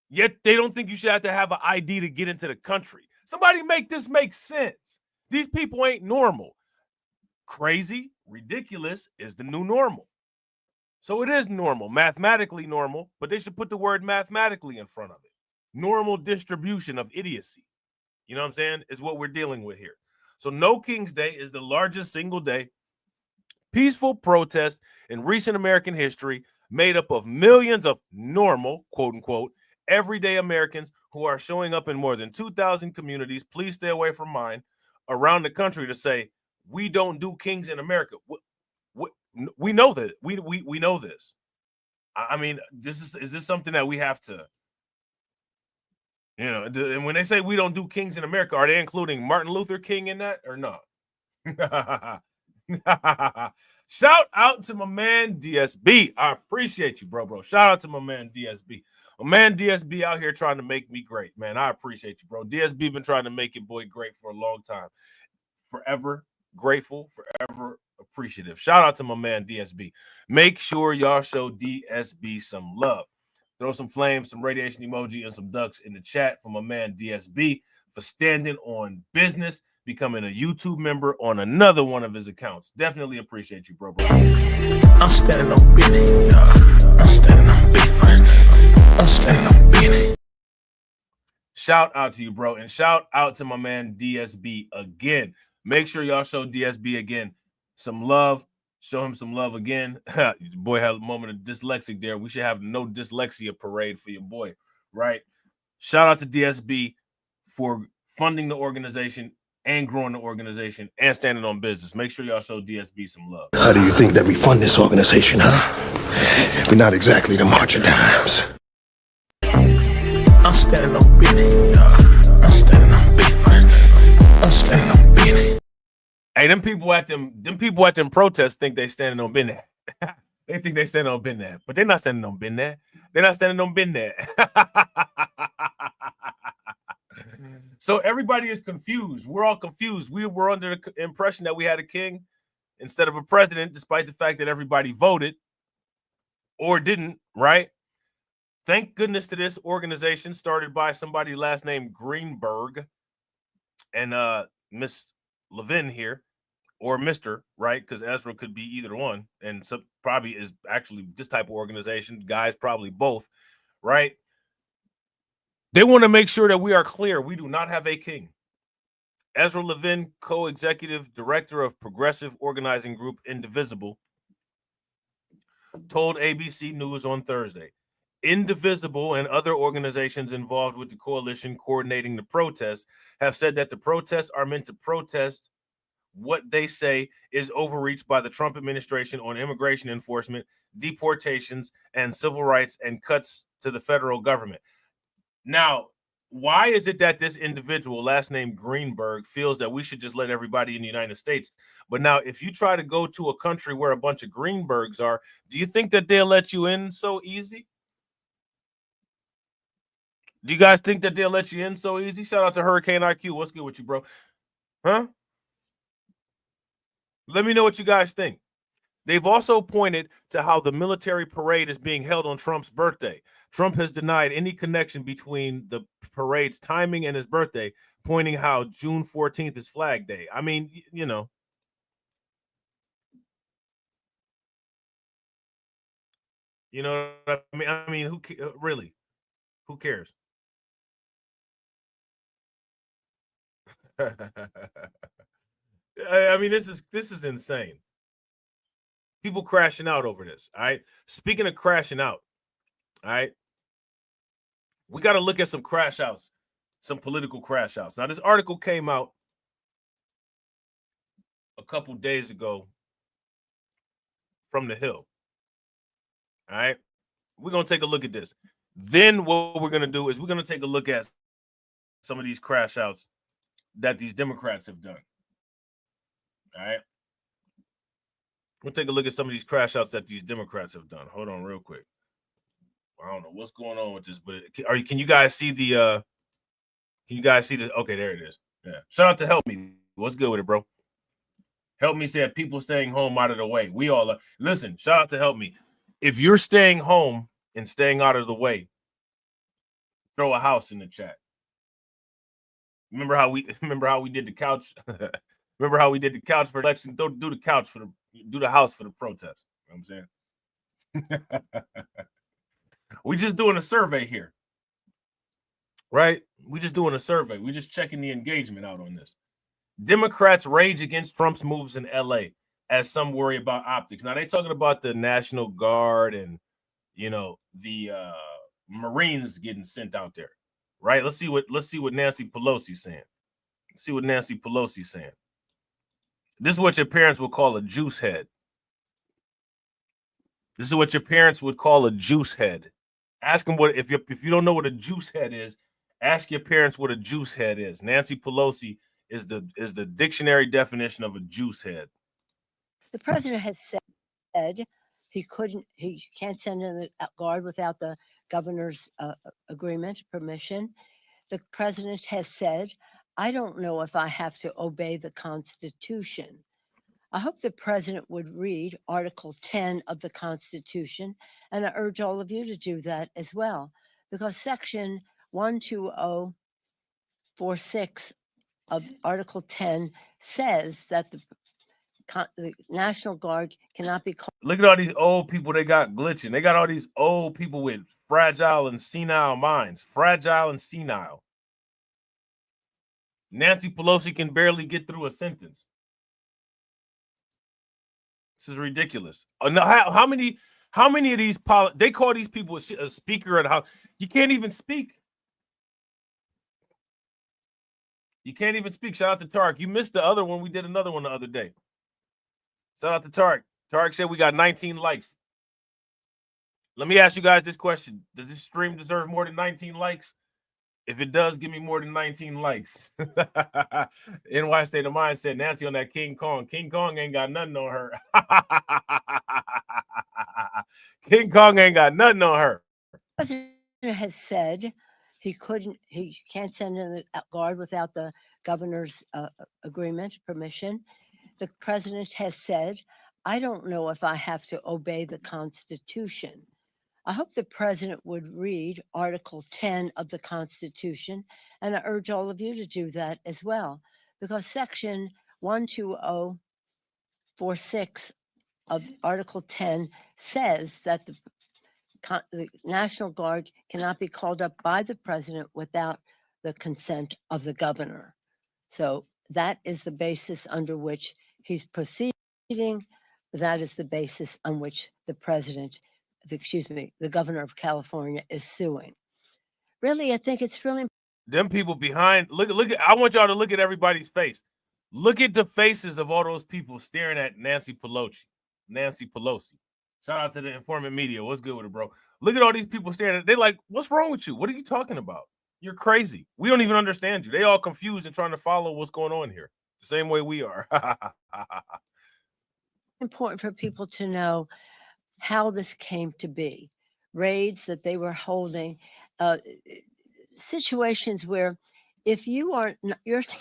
Yet they don't think you should have to have an ID to get into the country. Somebody make this make sense. These people ain't normal. Crazy, ridiculous is the new normal. So it is normal, mathematically normal, but they should put the word mathematically in front of it. Normal distribution of idiocy. You know what I'm saying? Is what we're dealing with here. So No King's Day is the largest single day peaceful protest in recent American history, made up of millions of normal, quote unquote, everyday Americans who are showing up in more than 2,000 communities. Please stay away from mine around the country to say, we don't do kings in America. We know that. We know this. I mean, is this something that we have to, and when they say we don't do kings in America, are they including Martin Luther King in that or not? Shout out to my man DSB. I appreciate you, bro. Shout out to my man DSB. My man DSB out here trying to make me great, man. I appreciate you, bro. DSB been trying to make your boy great for a long time. Forever grateful, forever appreciative. Shout out to my man DSB. Make sure y'all show DSB some love. Throw some flames, some radiation emoji, and some ducks in the chat for my man DSB for standing on business, becoming a YouTube member on another one of his accounts. Definitely appreciate you, bro. I'm standing on business. I'm standing on business. I'm standing on business. Shout out to you, bro. And shout out to my man DSB again. Make sure y'all show DSB again some love. Show him some love again. Your boy had a moment of dyslexic there. We should have no dyslexia parade for your boy, right? Shout out to DSB for funding the organization and growing the organization and standing on business. Make sure y'all show DSB some love. How do you think that we fund this organization, huh? We're not exactly the March of Dimes. I'm standing on business. I'm standing on business. I'm standing on business. Hey, them people at them protests think they standing on business. They think they standing on business, but they're not standing on business. They're not standing on business. So everybody is confused. We're all confused. We were under the impression that we had a king instead of a president, despite the fact that everybody voted or didn't, right? Thank goodness to this organization started by somebody last name Greenberg. And Miss Levin here, or Mr., right? Because Ezra could be either one, and some probably is actually this type of organization. Guys, probably both, right? They want to make sure that we are clear. We do not have a king. Ezra Levin, co-executive director of progressive organizing group Indivisible, told ABC News on Thursday, Indivisible and other organizations involved with the coalition coordinating the protests have said that the protests are meant to protest what they say is overreach by the Trump administration on immigration enforcement, deportations, and civil rights, and cuts to the federal government. Now, why is it that this individual, last name Greenberg, feels that we should just let everybody in the United States? But now, if you try to go to a country where a bunch of Greenbergs are, do you think that they'll let you in so easy? Do you guys think that they'll let you in so easy? Shout out to Hurricane IQ. What's good with you, bro? Huh? Let me know what you guys think. They've also pointed to how the military parade is being held on Trump's birthday. Trump has denied any connection between the parade's timing and his birthday, pointing how June 14th is Flag Day. I mean, you know. You know what I mean? Who really? Who cares? I mean, this is insane. People crashing out over this. All right. Speaking of crashing out, all right, we got to look at some crash outs, some political crash outs. Now, this article came out a couple days ago from The Hill. All right. We're going to take a look at this. Then what we're going to do is we're going to take a look at some of these crash outs that these Democrats have done. All right. We'll take a look at some of these crash outs that these Democrats have done. Hold on real quick. I don't know what's going on with this, but can you guys see the okay, there it is. Yeah. Shout out to Help Me. What's good with it, bro? Help Me said people staying home out of the way. We all are. Listen, shout out to Help Me. If you're staying home and staying out of the way, throw a house in the chat. Remember how we did the couch? Remember how we did the couch for election? Do the couch do the house for the protest. You know what I'm saying? We just doing a survey here. Right? We just doing a survey. We just checking the engagement out on this. Democrats rage against Trump's moves in LA as some worry about optics. Now, they're talking about the National Guard and, the Marines getting sent out there. Right? Let's see what Nancy Pelosi's saying. Let's see what Nancy Pelosi's saying. This is what your parents would call a juice head. This is what your parents would call a juice head. Ask them what if you don't know what a juice head is, ask your parents what a juice head is. Nancy Pelosi is the dictionary definition of a juice head. The president has said he can't send in the guard without the governor's agreement, permission. The president has said, I don't know if I have to obey the Constitution. I hope the president would read Article 10 of the Constitution, and I urge all of you to do that as well, because Section 12046 of Article 10 says that the National Guard cannot be called. Look at all these old people they got glitching. They got all these old people with fragile and senile minds. Fragile and senile. Nancy Pelosi can barely get through a sentence. This is ridiculous. How many of these they call these people a speaker at house? You can't even speak. You can't even speak. Shout out to Tark. You missed the other one. We did another one the other day. Shout out to Tark. Tark said we got 19 likes. Let me ask you guys this question. Does this stream deserve more than 19 likes? If it does, give me more than 19 likes. NY State of Mind said Nancy on that King Kong. King Kong ain't got nothing on her. King Kong ain't got nothing on her. The president has said he can't send in the guard without the governor's agreement, permission. The president has said, I don't know if I have to obey the Constitution. I hope the president would read Article 10 of the Constitution, and I urge all of you to do that as well, because Section 12046 of Article 10 says that the National Guard cannot be called up by the president without the consent of the governor. So that is the basis under which he's proceeding. That is the basis on which the the governor of California is suing. Really, I think it's really them people behind. Look at. I want y'all to look at everybody's face. Look at the faces of all those people staring at Nancy Pelosi. Shout out to the informant media. What's good with it, bro? Look at all these people staring at. They're like, "What's wrong with you? What are you talking about? You're crazy. We don't even understand you." They all confused and trying to follow what's going on here, the same way we are. important for people to know how this came to be. Raids that they were holding, situations where if your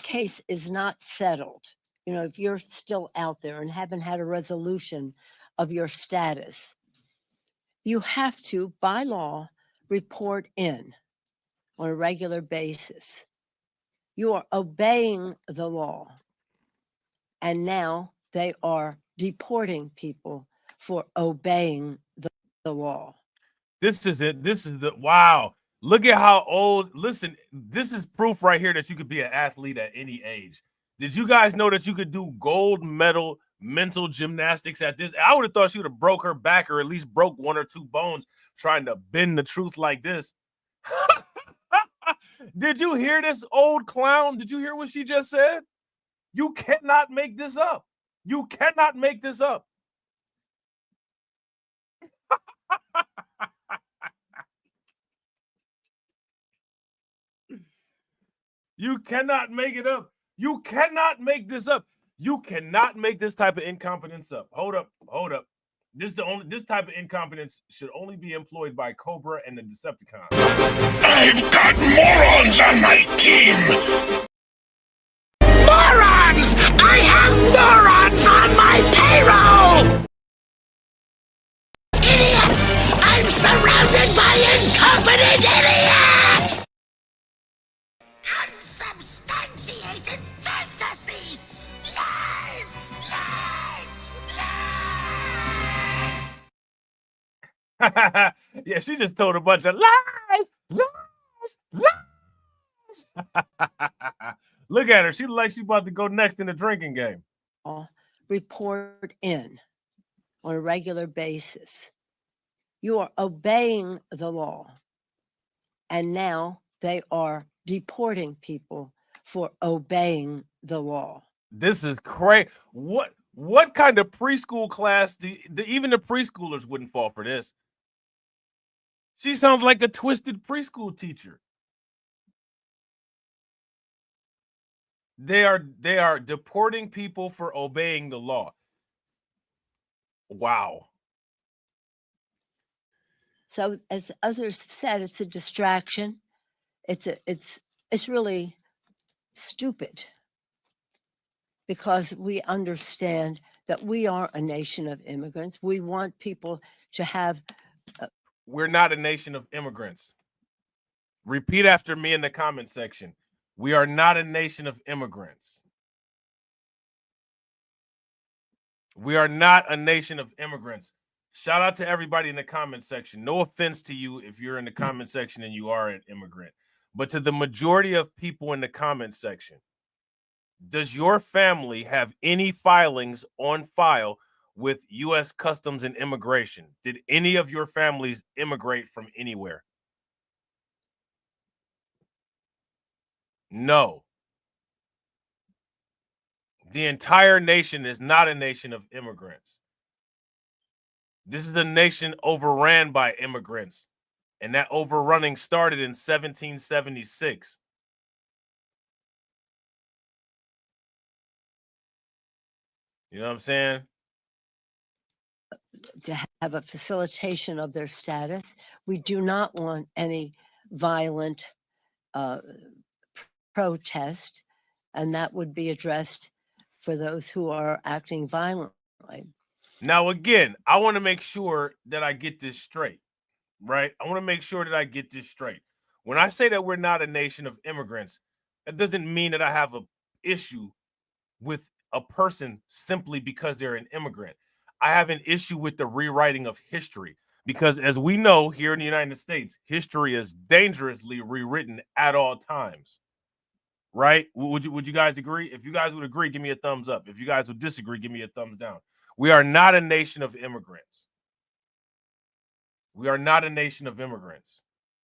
case is not settled, if you're still out there and haven't had a resolution of your status, you have to, by law, report in on a regular basis. You are obeying the law. And now they are deporting people for obeying the law. This is it. This is the wow. Look at how old. Listen, this is proof right here that you could be an athlete at any age. Did you guys know that you could do gold medal mental gymnastics at this? I would have thought she would have broke her back or at least broke 1 or 2 bones trying to bend the truth like this. Did you hear this old clown? Did you hear what she just said? You cannot make this up. You cannot make this up. You cannot make it up. You cannot make this up. You cannot make this type of incompetence up. Hold up. This type of incompetence should only be employed by Cobra and the Decepticons. I've got morons on my team! Morons! I have morons on my payroll! Idiots! I'm surrounded by incompetent idiots! Unsubstantiated fantasy! Lies! Yeah, she just told a bunch of lies. Look at her. She looks like she's about to go next in the drinking game. Report in on a regular basis. You are obeying the law. And now they are deporting people for obeying the law. This is crazy. What kind of preschool class even the preschoolers wouldn't fall for this? She sounds like a twisted preschool teacher. They are deporting people for obeying the law. Wow. So as others said, it's a distraction. It's really stupid, because we understand that we are a nation of immigrants. We want people to have. We're not a nation of immigrants. Repeat after me in the comment section. We are not a nation of immigrants. We are not a nation of immigrants. Shout out to everybody in the comment section. No offense to you if you're in the comment section and you are an immigrant. But to the majority of people in the comment section, does your family have any filings on file with U.S. Customs and Immigration? Did any of your families immigrate from anywhere? No. The entire nation is not a nation of immigrants. This is a nation overran by immigrants, and that overrunning started in 1776. You know what I'm saying? To have a facilitation of their status. We do not want any violent protest, and that would be addressed for those who are acting violently. Now, again, I want to make sure that I get this straight. right? I want to make sure that I get this straight. When I say that we're not a nation of immigrants, that doesn't mean that I have an issue with a person simply because they're an immigrant. I have an issue with the rewriting of history because, as we know here in the United States, history is dangerously rewritten at all times. Right? Would you guys agree? If you guys would agree, give me a thumbs up. If you guys would disagree, give me a thumbs down. We are not a nation of immigrants. We are not a nation of immigrants.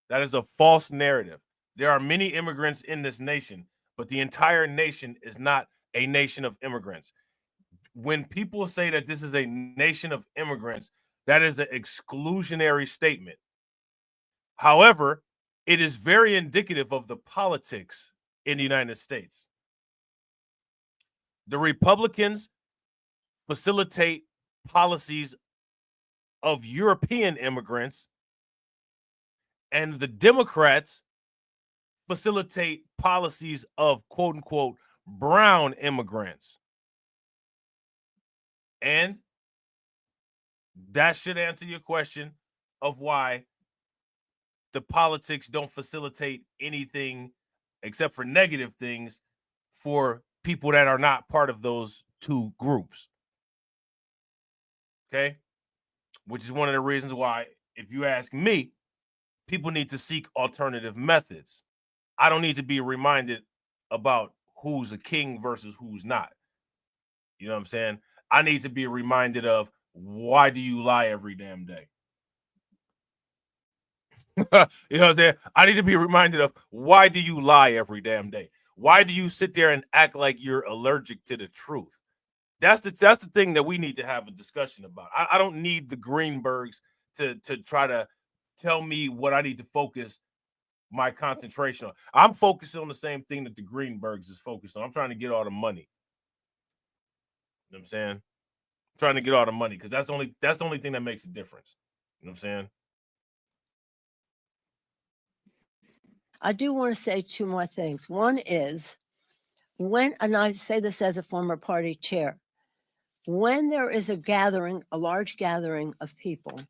That is a false narrative. There are many immigrants in this nation, but the entire nation is not a nation of immigrants. When people say that this is a nation of immigrants, that is an exclusionary statement. However, it is very indicative of the politics in the United States. The Republicans facilitate policies of European immigrants, and the Democrats facilitate policies of quote unquote brown immigrants. And that should answer your question of why the politics don't facilitate anything except for negative things for people that are not part of those two groups. Okay? Which is one of the reasons why, if you ask me, people need to seek alternative methods. I don't need to be reminded about who's a king versus who's not. You know what I'm saying? I need to be reminded of, why do you lie every damn day? You know what I'm saying? I need to be reminded of, why do you lie every damn day? Why do you sit there and act like you're allergic to the truth? That's the thing that we need to have a discussion about. I don't need the Greenbergs to try to tell me what I need to focus my concentration on. I'm focusing on the same thing that the Greenbergs is focused on. I'm trying to get all the money. You know what I'm saying? I'm trying to get all the money because that's the only thing that makes a difference. You know what I'm saying? I do want to say two more things. One is, and I say this as a former party chair, when there is a large gathering of people,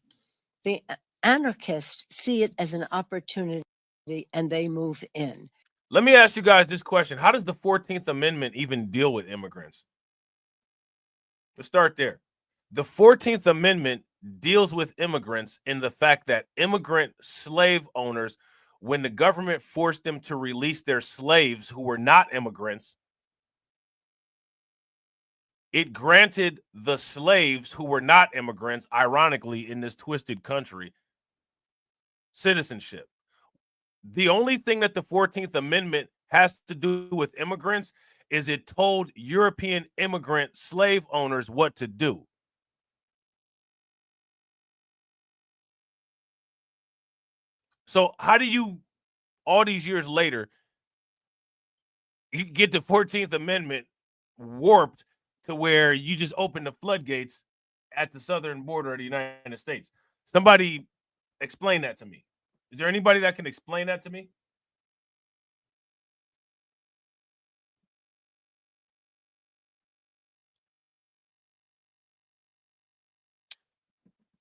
the anarchists see it as an opportunity and they move in. Let me ask you guys this question. How does the 14th Amendment even deal with immigrants? Let's start there. The 14th Amendment deals with immigrants in the fact that immigrant slave owners, when the government forced them to release their slaves who were not immigrants, it granted the slaves who were not immigrants, ironically, in this twisted country, citizenship. The only thing that the 14th Amendment has to do with immigrants is it told European immigrant slave owners what to do. So how do you, all these years later, you get the 14th Amendment warped to where you just open the floodgates at the southern border of the United States? Somebody explain that to me. Is there anybody that can explain that to me?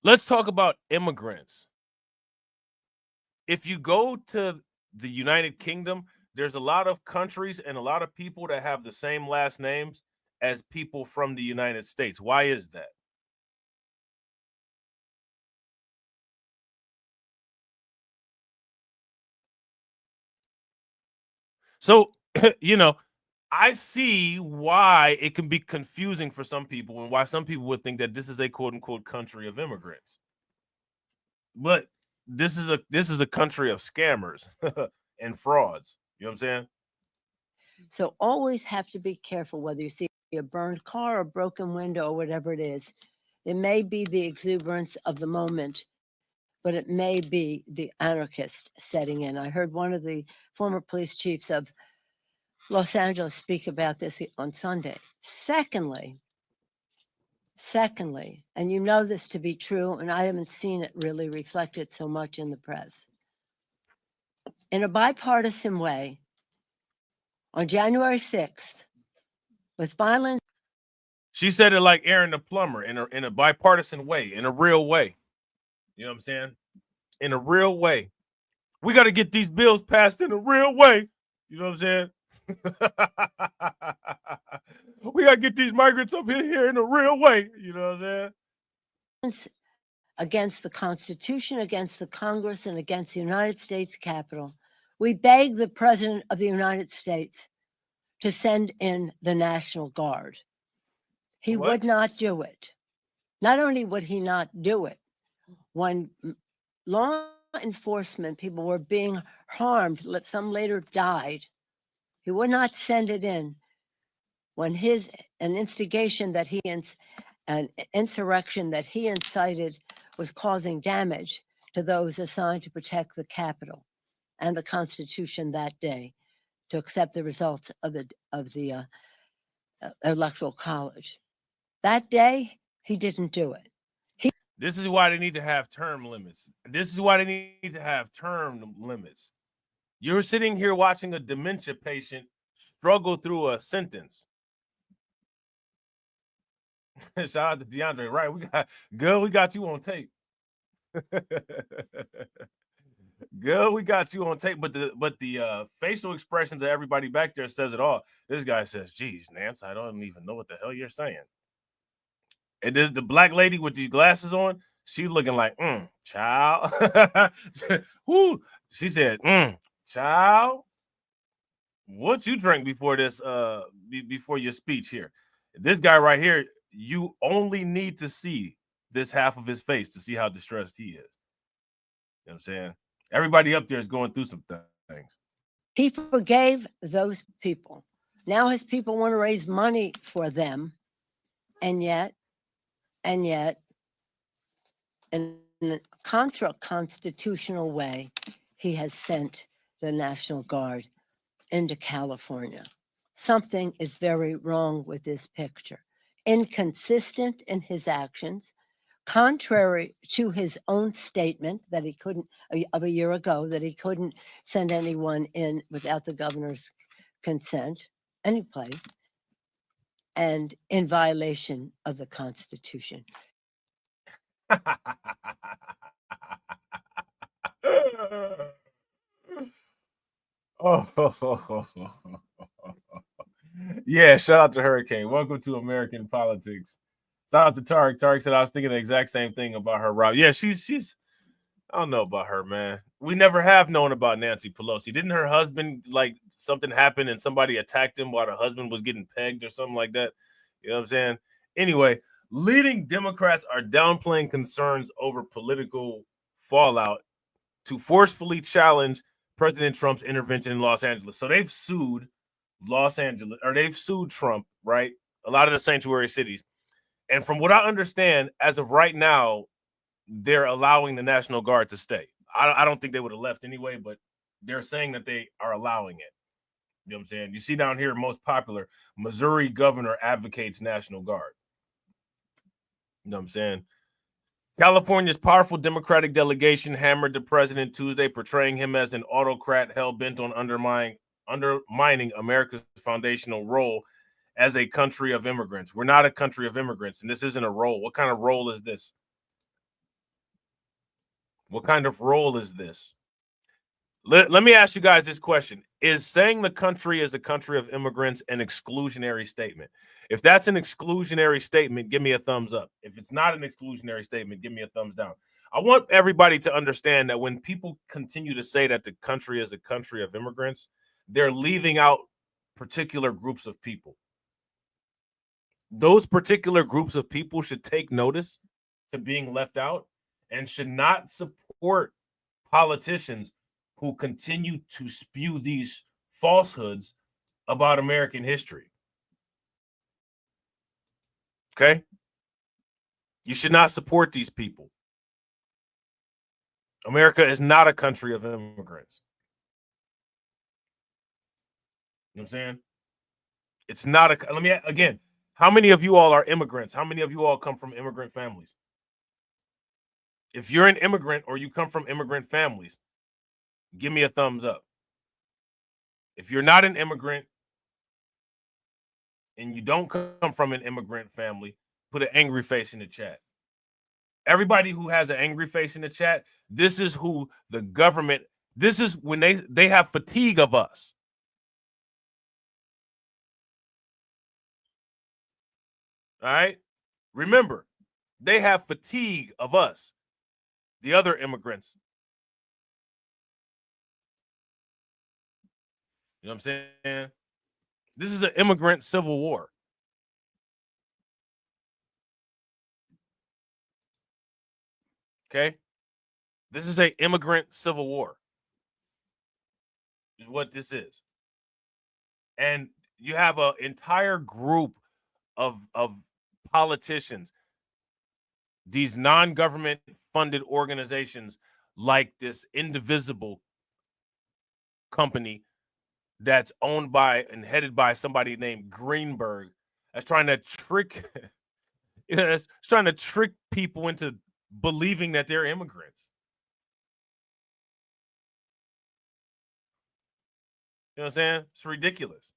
Let's talk about immigrants. If you go to the United Kingdom, there's a lot of countries and a lot of people that have the same last names as people from the United States. Why is that? So, you know, I see why it can be confusing for some people and why some people would think that this is a quote unquote country of immigrants. But this is a country of scammers and frauds. You know what I'm saying? So always have to be careful whether you see a burned car or broken window or whatever it is. It may be the exuberance of the moment, but it may be the anarchist setting in. I heard one of the former police chiefs of Los Angeles speak about this on Sunday. Secondly, and you know this to be true, and I haven't seen it really reflected so much in the press. In a bipartisan way, on January 6th, with violence. She said it like Aaron the plumber, in a bipartisan way, in a real way. You know what I'm saying? in a real way. We got to get these bills passed in a real way. You know what I'm saying? We got to get these migrants up here in a real way. You know what I'm saying? Against the Constitution, against the Congress, and against the United States Capitol. We beg the President of the United States to send in the National Guard. He would not do it. Not only would he not do it, when law enforcement people were being harmed, some later died, he would not send it in. When an instigation that an insurrection that he incited was causing damage to those assigned to protect the Capitol and the Constitution that day, to accept the results of the Electoral College. That day, he didn't do it. This is why they need to have term limits. This is why they need to have term limits. You're sitting here watching a dementia patient struggle through a sentence. Shout out to DeAndre. Right, we got you on tape. Good, we got you on tape. But the facial expressions of everybody back there says it all. This guy says, "Geez, Nance, I don't even know what the hell you're saying." And the black lady with these glasses on, she's looking like, child. Whoo. She said, child, what you drank before this, before your speech here? This guy right here, you only need to see this half of his face to see how distressed he is. You know what I'm saying? Everybody up there is going through some things. He forgave those people. Now his people want to raise money for them. And yet, in a contra-constitutional way, he has sent the National Guard into California. Something is very wrong with this picture. Inconsistent in his actions, contrary to his own statement that he couldn't, of a year ago, that he couldn't send anyone in without the governor's consent, any place, and in violation of the Constitution. Yeah, shout out to Hurricane. Welcome to American politics. Shout out to Tarek. Tarek said I was thinking the exact same thing about her, Rob. Yeah, she's I don't know about her, man. We never have known about Nancy Pelosi. Didn't her husband, like, something happened and somebody attacked him while her husband was getting pegged or something like that? You know what I'm saying? Anyway, leading Democrats are downplaying concerns over political fallout to forcefully challenge President Trump's intervention in Los Angeles. So they've sued Los Angeles, or they've sued Trump, right? A lot of the sanctuary cities. And from what I understand, as of right now, they're allowing the National Guard to stay. I don't think they would have left anyway, but they're saying that they are allowing it. You know what I'm saying? You see down here, most popular, Missouri governor advocates National Guard. You know what I'm saying? California's powerful Democratic delegation hammered the president Tuesday, portraying him as an autocrat hell-bent on undermining America's foundational role as a country of immigrants. We're not a country of immigrants, and this isn't a role. What kind of role is this? What kind of role is this? Let me ask you guys this question. Is saying the country is a country of immigrants an exclusionary statement? If that's an exclusionary statement, give me a thumbs up. If it's not an exclusionary statement, give me a thumbs down. I want everybody to understand that when people continue to say that the country is a country of immigrants, they're leaving out particular groups of people. Those particular groups of people should take notice to being left out and should not support politicians who continue to spew these falsehoods about American history. Okay? You should not support these people. America is not a country of immigrants. You know what I'm saying? It's not a, let me, again, how many of you all are immigrants? How many of you all come from immigrant families? If you're an immigrant or you come from immigrant families, give me a thumbs up. If you're not an immigrant and you don't come from an immigrant family, put an angry face in the chat. Everybody who has an angry face in the chat, this is who the government, this is when they have fatigue of us. All right? Remember, they have fatigue of us, the other immigrants. You know what I'm saying? This is an immigrant civil war. Okay? This is an immigrant civil war. Is what this is. And you have an entire group of politicians, these non-government funded organizations like this Indivisible company that's owned by and headed by somebody named Greenberg, that's trying to trick that's trying to trick people into believing that they're immigrants. You know what I'm saying? It's ridiculous.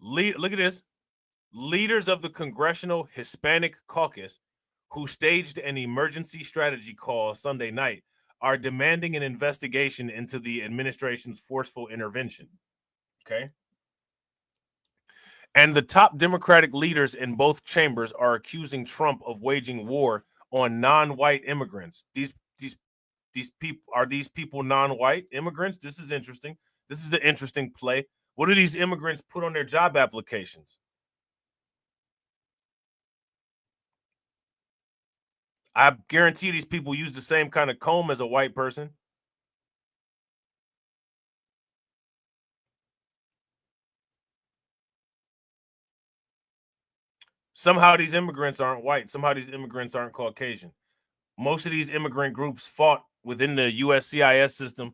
Look at this. Leaders of the Congressional Hispanic Caucus, who staged an emergency strategy call Sunday night, are demanding an investigation into the administration's forceful intervention. Okay. And the top Democratic leaders in both chambers are accusing Trump of waging war on non-white immigrants. These people non-white immigrants? This is interesting. This is the interesting play. What do these immigrants put on their job applications? I guarantee these people use the same kind of comb as a white person. Somehow these immigrants aren't white. Somehow these immigrants aren't Caucasian. Most of these immigrant groups fought within the USCIS system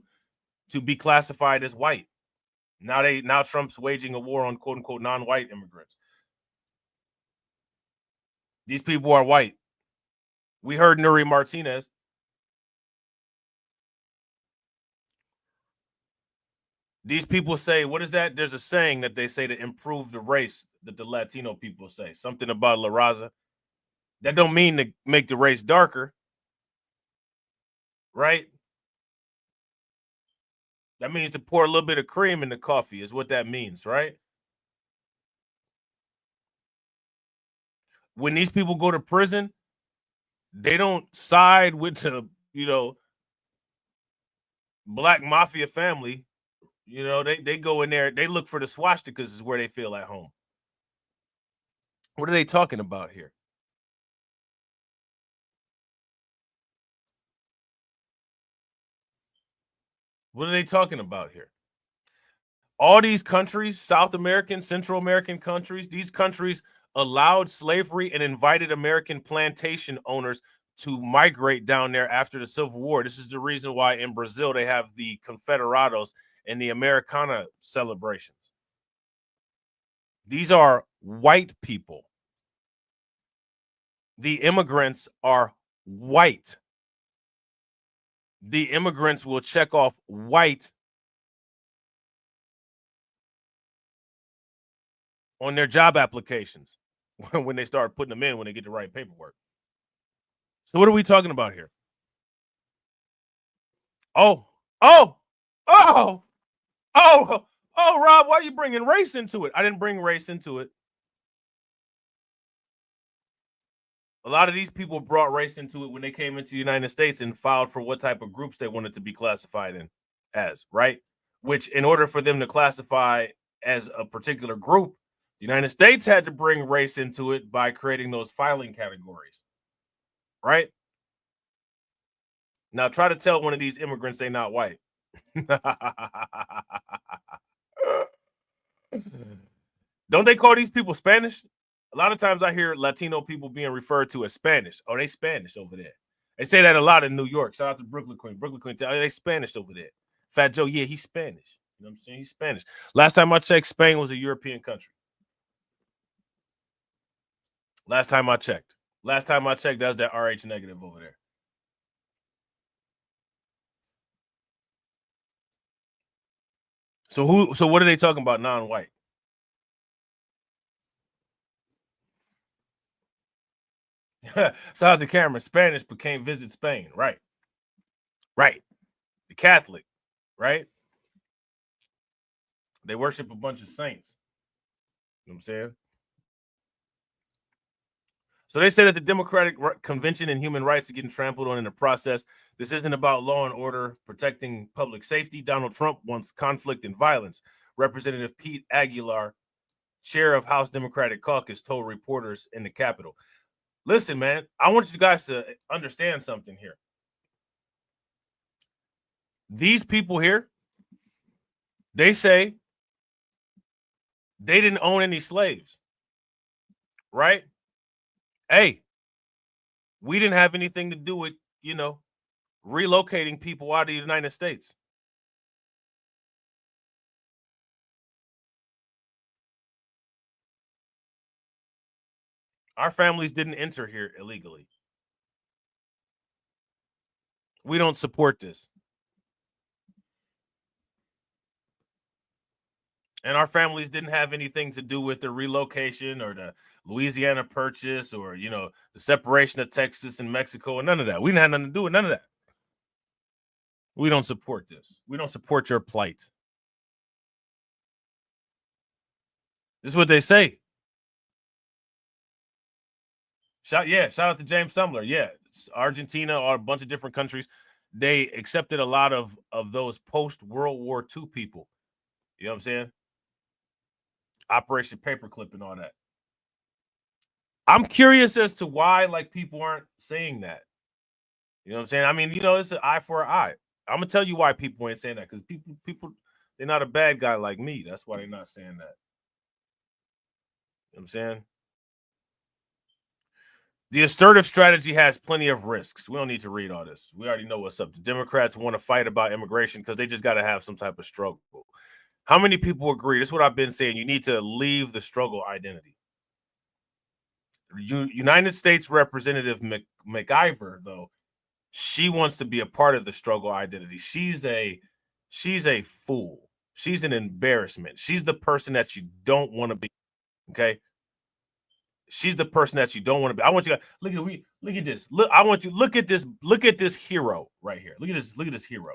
to be classified as white. Now Trump's waging a war on quote unquote non-white immigrants. These people are white. We heard Nuri Martinez. These people say, what is that? There's a saying that they say to improve the race that the Latino people say. Something about La Raza. That don't mean to make the race darker. Right? That means to pour a little bit of cream in the coffee is what that means, right? When these people go to prison, they don't side with the, black mafia family. They go in there, they look for the swastikas is where they feel at home. What are they talking about here? What are they talking about here? All these countries, South American, Central American countries, these countries allowed slavery and invited American plantation owners to migrate down there after the Civil War. This is the reason why in Brazil they have the Confederados and the Americana celebrations. These are white people. The immigrants are white. The immigrants will check off white on their job applications when they start putting them in, when they get the right paperwork. So what are we talking about here? Oh, Robb, why are you bringing race into it? I didn't bring race into it. A lot of these people brought race into it when they came into the United States and filed for what type of groups they wanted to be classified in as, right? Which in order for them to classify as a particular group, the United States had to bring race into it by creating those filing categories, right? Now try to tell one of these immigrants they're not white. Don't they call these people Spanish? A lot of times I hear Latino people being referred to as Spanish. Oh, they Spanish over there. They say that a lot in New York. Shout out to Brooklyn Queen. Brooklyn Queen, they Spanish over there. Fat Joe, yeah, he's Spanish. You know what I'm saying? He's Spanish. Last time I checked, Spain was a European country. Last time I checked, that's that RH negative over there. So what are they talking about non-white? So out the camera, Spanish became Visit Spain. Right. Right. The Catholic. Right. They worship a bunch of saints. You know what I'm saying? So they say that the Democratic Convention and human rights are getting trampled on in the process. This isn't about law and order, protecting public safety. Donald Trump wants conflict and violence. Representative Pete Aguilar, chair of House Democratic Caucus, told reporters in the Capitol. Listen, man, I want you guys to understand something here. These people here, they say they didn't own any slaves, right? Hey, we didn't have anything to do with, relocating people out of the United States. Our families didn't enter here illegally. We don't support this. And our families didn't have anything to do with the relocation or the Louisiana Purchase or, the separation of Texas and Mexico and none of that. We didn't have nothing to do with none of that. We don't support this. We don't support your plight. This is what they say. Shout out to James Sumler. Yeah, Argentina or a bunch of different countries. They accepted a lot of those post-World War II people. You know what I'm saying? Operation Paperclip and all that. I'm curious as to why people aren't saying that. You know what I'm saying? I mean, it's an eye for an eye. I'm gonna tell you why people ain't saying that, because people, they're not a bad guy like me. That's why they're not saying that. You know what I'm saying? The assertive strategy has plenty of risks. We don't need to read all this. We already know what's up. The Democrats want to fight about immigration because they just got to have some type of struggle. How many people agree? This is what I've been saying. You need to leave the struggle identity. United States Representative McIver, though, she wants to be a part of the struggle identity. She's a fool. She's an embarrassment. She's the person that you don't want to be. Okay. She's the person that you don't want to be. I want you to look at this. Look, I want you look at this hero right here. Look at this hero.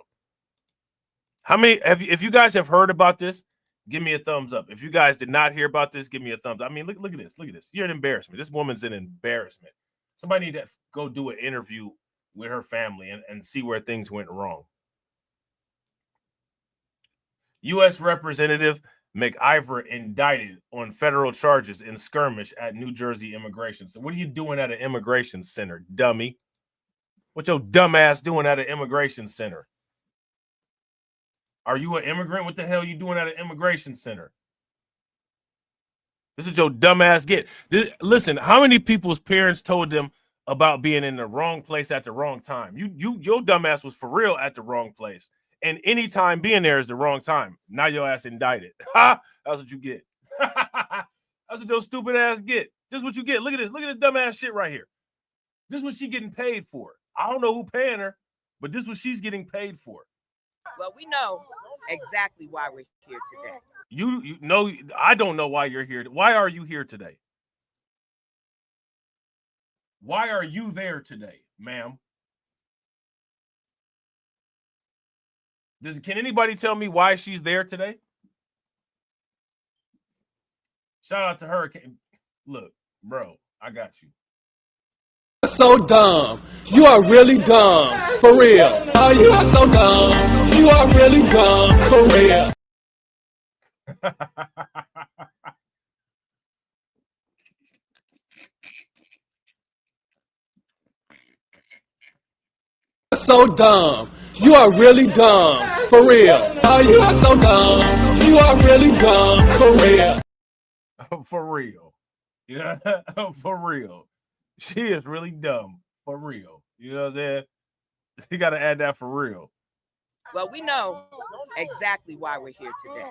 How many if you guys have heard about this, give me a thumbs up. If you guys did not hear about this, give me a thumbs up. I mean, look at this. Look at this. You're an embarrassment. This woman's an embarrassment. Somebody need to go do an interview with her family and see where things went wrong. U.S. Representative McIver indicted on federal charges in skirmish at New Jersey immigration. So what are you doing at an immigration center, dummy? What your dumb ass doing at an immigration center? Are you an immigrant? What the hell are you doing at an immigration center? This is your dumb ass get. Listen, how many people's parents told them about being in the wrong place at the wrong time? Your dumb ass was for real at the wrong place. And any time being there is the wrong time. Now your ass indicted. Ha! That's what you get. That's what those stupid ass get. This is what you get. Look at this. Look at this dumb ass shit right here. This is what she's getting paid for. I don't know who paying her, but this is what she's getting paid for. Well, we know exactly why we're here today. You know, I don't know why you're here. Why are you here today? Why are you there today, ma'am? Can anybody tell me why she's there today? Shout out to Hurricane. Look, bro, I got you. So dumb. You are really dumb. For real. Oh, you are so dumb. You are really dumb. For real. So dumb. You are really dumb. For real. Oh, you are so dumb. You are really dumb. For real. For real. Yeah, for real. She is really dumb. For real. You know what I'm saying? You got to add that for real. Well, we know exactly why we're here today.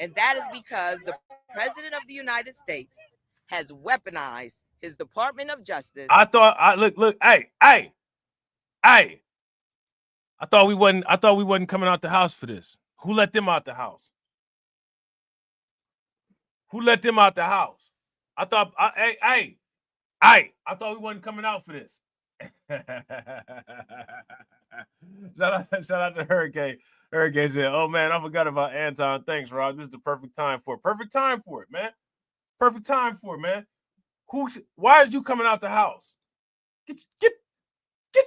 And that is because the President of the United States has weaponized his Department of Justice. Look, hey. I thought we wasn't coming out the house for this. Who let them out the house? Who let them out the house? Hey, I thought we wasn't coming out for this. shout out to Hurricane. Hurricane said, "Oh man, I forgot about Anton. Thanks, Rob. This is the perfect time for it. Perfect time for it, man. Perfect time for it, man. Why is you coming out the house? Get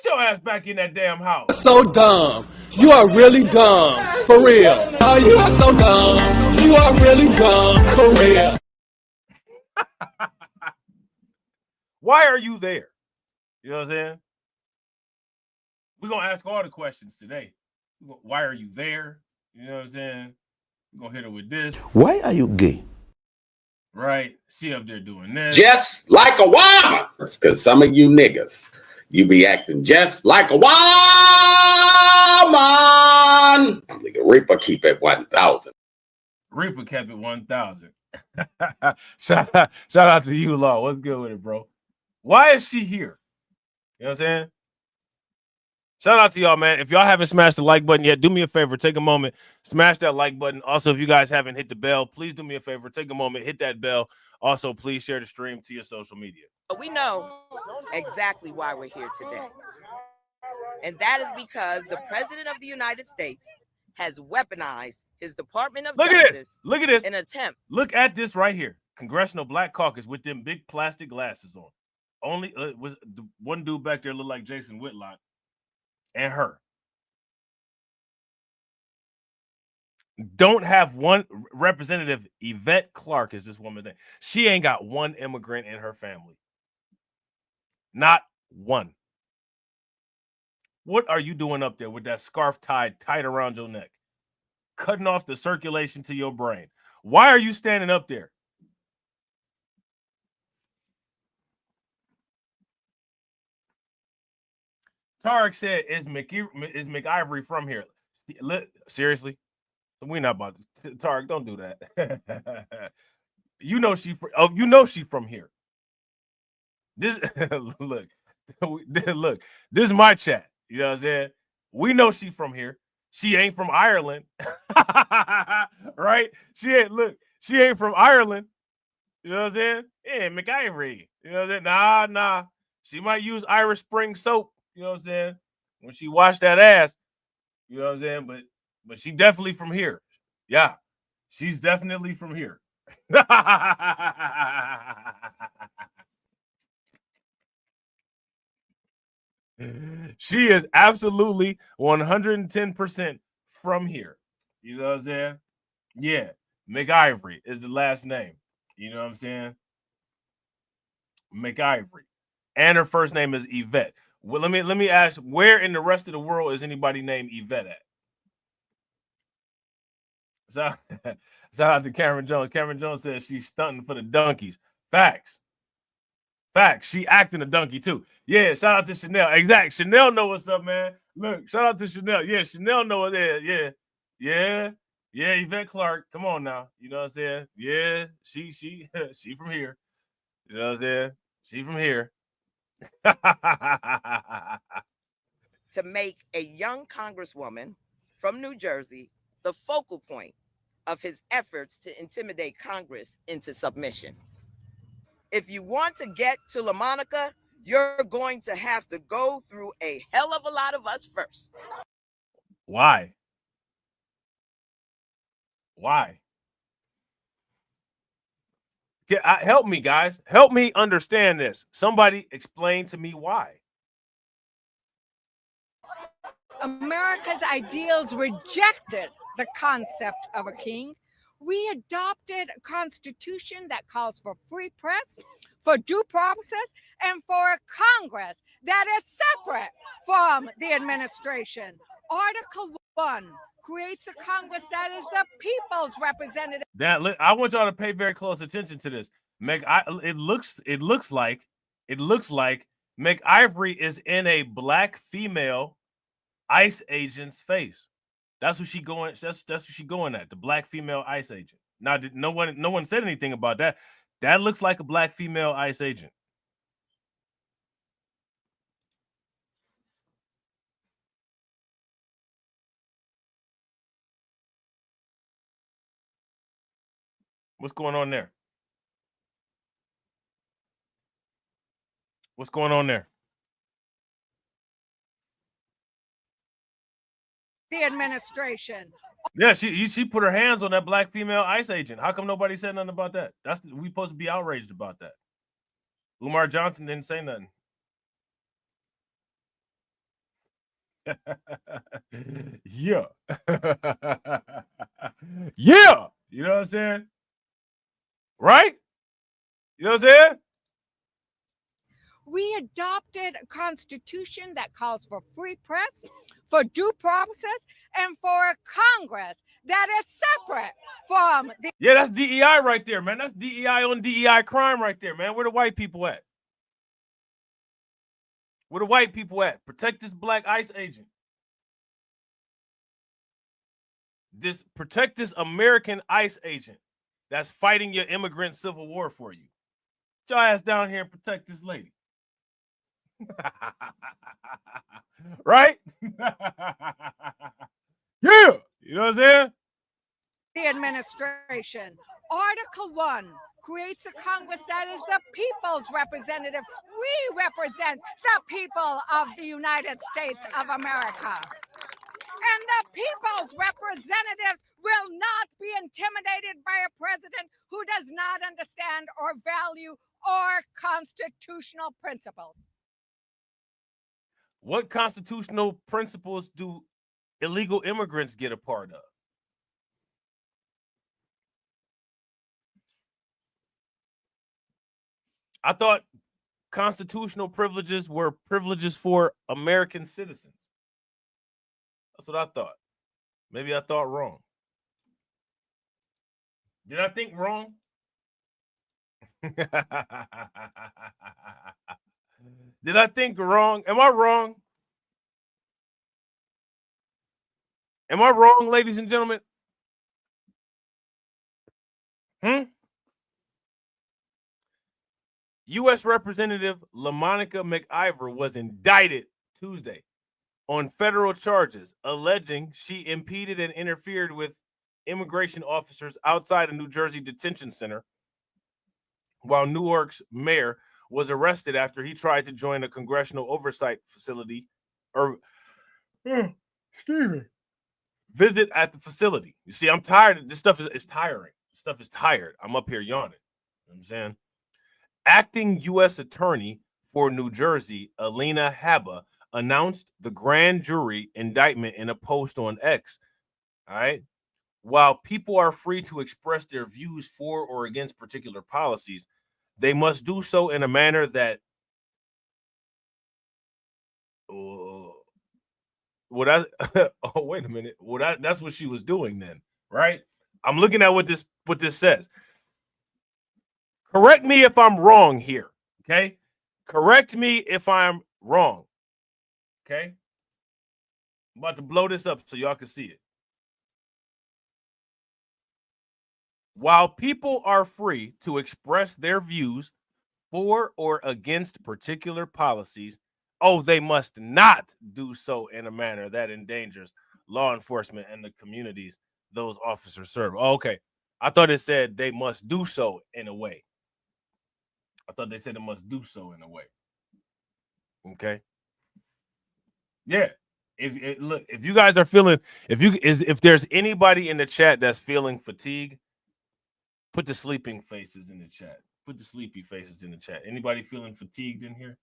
your ass back in that damn house." So dumb. You are really dumb. For real. Oh, you are so dumb. You are really dumb. For real. Why are you there? You know what I'm saying? We're going to ask all the questions today. Why are you there? You know what I'm saying? We're going to hit her with this. Why are you gay? Right? She up there doing this. Just like a woman. That's because some of you niggas, you be acting just like a woman. Nigga, Reaper keep it 1,000. Reaper kept it 1,000. shout out to you, Law. What's good with it, bro? Why is she here? You know what I'm saying? Shout out to y'all, man. If y'all haven't smashed the like button yet, do me a favor. Take a moment, smash that like button. Also, if you guys haven't hit the bell, please do me a favor. Take a moment, hit that bell. Also, please share the stream to your social media. We know exactly why we're here today. And that is because the President of the United States has weaponized his Department of Justice. Look at this. An attempt. Look at this right here. Congressional Black Caucus with them big plastic glasses on. Only was the one dude back there looked like Jason Whitlock and her. Don't have one representative. Yvette Clarke is this woman's name. She ain't got one immigrant in her family. Not one. What are you doing up there with that scarf tied tight around your neck? Cutting off the circulation to your brain. Why are you standing up there? Tarek said, is McIvory from here? Seriously? We're not about to. Tarek, don't do that. You know she from here. This look, this is my chat. You know what I'm saying? We know she from here. She ain't from Ireland. Right? She ain't from Ireland. You know what I'm saying? Yeah, McIvory. You know what I'm saying? Nah. She might use Irish Spring soap. You know what I'm saying? When she washed that ass. You know what I'm saying? But she definitely from here. Yeah. She's definitely from here. She is absolutely 110% from here. You know what I'm saying? Yeah. McIvory is the last name. You know what I'm saying? McIvory. And her first name is Yvette. Well, let me ask, where in the rest of the world is anybody named Yvette at? Shout out to Cameron Jones. Cameron Jones says she's stunting for the donkeys. Facts. She acting a donkey too. Yeah, shout out to Chanel. Exact. Chanel know what's up, man. Look, shout out to Chanel. Yeah, Chanel know what it is. Yeah, Yvette Clarke. Come on now. You know what I'm saying? Yeah, she from here. You know what I'm saying? She from here. To make a young congresswoman from New Jersey the focal point of his efforts to intimidate Congress into submission. If you want to get to LaMonica, you're going to have to go through a hell of a lot of us first. Why? Help me, guys. Help me understand this. Somebody explain to me why. America's ideals rejected the concept of a king. We adopted a constitution that calls for free press, for due process, and for a Congress that is separate from the administration. Article 1 creates a Congress that is the people's representative. I want y'all to pay very close attention to this. It looks like McIvory is in a black female ICE agent's face. That's what she going. That's what she going at. The black female ICE agent. Now, no one said anything about that. That looks like a black female ICE agent. What's going on there? What's going on there? The administration. Yeah, she put her hands on that black female ICE agent. How come nobody said nothing about that? We supposed to be outraged about that. Umar Johnson didn't say nothing. Yeah. Yeah. You know what I'm saying? Right? You know what I'm saying? We adopted a constitution that calls for free press, for due process, and for a Congress that is separate from the... Yeah, that's DEI right there, man. That's DEI on DEI crime right there, man. Where the white people at? Where the white people at? Protect this black ICE agent. Protect this American ICE agent that's fighting your immigrant civil war for you. Get your ass down here and protect this lady. Right? Yeah. You know what I'm saying? The administration. Article 1 creates a Congress that is the people's representative. We represent the people of the United States of America. And the people's representatives will not be intimidated by a president who does not understand or value our constitutional principles. What constitutional principles do illegal immigrants get a part of? I thought constitutional privileges were privileges for American citizens. That's what I thought. Maybe I thought wrong. Did I think wrong? Did I think wrong? Am I wrong? Am I wrong, ladies and gentlemen? U.S. Representative LaMonica McIver was indicted Tuesday on federal charges alleging she impeded and interfered with immigration officers outside a New Jersey detention center while Newark's mayor was arrested after he tried to join a congressional oversight facility or visit at the facility. You see, I'm tired. This stuff is tiring. This stuff is tired. I'm up here yawning. You know what I'm saying? Acting U.S. Attorney for New Jersey, Alina Habba, announced the grand jury indictment in a post on X. All right. While people are free to express their views for or against particular policies, they must do so in a manner that wait a minute. That's what she was doing then, right? I'm looking at what this says. Correct me if I'm wrong here, okay? Correct me if I'm wrong, okay? I'm about to blow this up so y'all can see it. While people are free to express their views for or against particular policies, they must not do so in a manner that endangers law enforcement and the communities those officers serve. Okay. I thought it said they must do so in a way. I thought they said it must do so in a way. Okay. Yeah. If you guys are feeling, if there's anybody in the chat that's feeling fatigue, put the sleeping faces in the chat. Put the sleepy faces in the chat. Anybody feeling fatigued in here?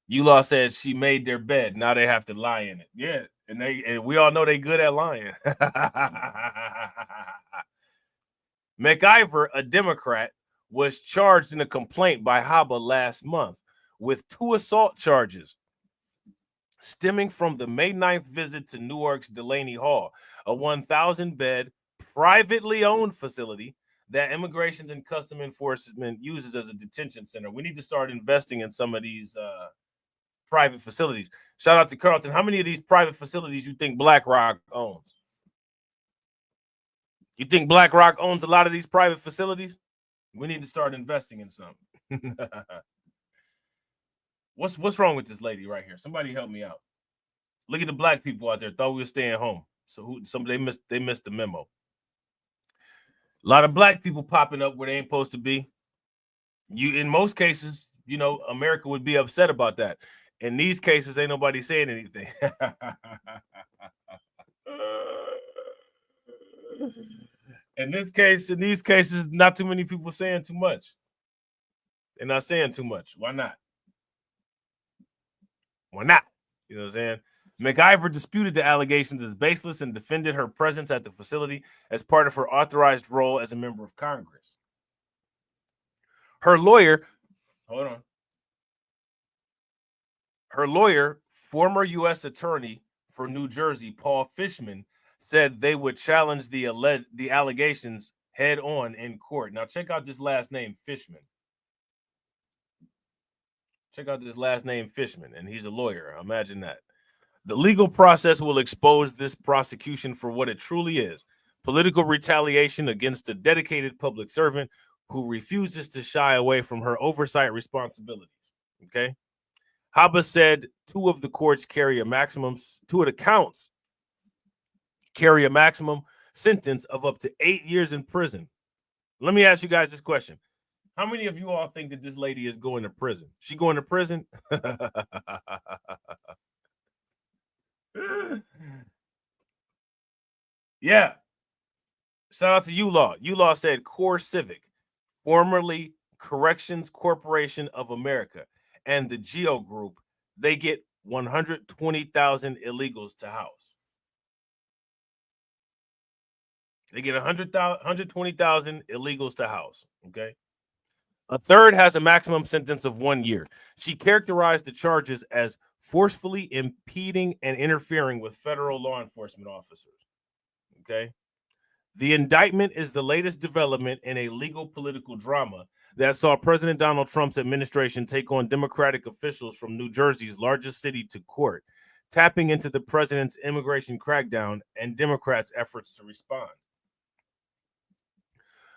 Eula said she made their bed. Now they have to lie in it. Yeah, and we all know they good at lying. McIver, a Democrat, was charged in a complaint by Habba last month with 2 assault charges stemming from the May 9th visit to Newark's Delaney Hall, a 1,000-bed privately owned facility that Immigration and Customs Enforcement uses as a detention center. We need to start investing in some of these private facilities. Shout out to Carlton. How many of these private facilities you think BlackRock owns? You think BlackRock owns a lot of these private facilities? We need to start investing in some. What's wrong with this lady right here? Somebody help me out. Look at the black people out there. Thought we were staying home. So they missed the memo. A lot of black people popping up where they ain't supposed to be. In most cases, you know, America would be upset about that. In these cases, ain't nobody saying anything. In these cases, not too many people saying too much. They're not saying too much. Why not? Why not? You know what I'm saying? MacIver disputed the allegations as baseless and defended her presence at the facility as part of her authorized role as a member of Congress. Her lawyer, hold on. Her lawyer, former U.S. Attorney for New Jersey, Paul Fishman, said they would challenge the allegations head on in court. Now, check out this last name, Fishman. Check out this last name, Fishman, and he's a lawyer. Imagine that. The legal process will expose this prosecution for what it truly is: political retaliation against a dedicated public servant who refuses to shy away from her oversight responsibilities. Okay. Haba said two of the counts carry a maximum sentence of up to 8 years in prison. Let me ask you guys this question. How many of you all think that this lady is going to prison? She going to prison? Yeah. Shout out to ULaw. ULaw said Core Civic, formerly Corrections Corporation of America, and the Geo Group, they get 120,000 illegals to house. They get 120,000 illegals to house. Okay. A third has a maximum sentence of 1 year. She characterized the charges as forcefully impeding and interfering with federal law enforcement officers. Okay. The indictment is the latest development in a legal political drama that saw President Donald Trump's administration take on Democratic officials from New Jersey's largest city to court, tapping into the president's immigration crackdown and Democrats' efforts to respond.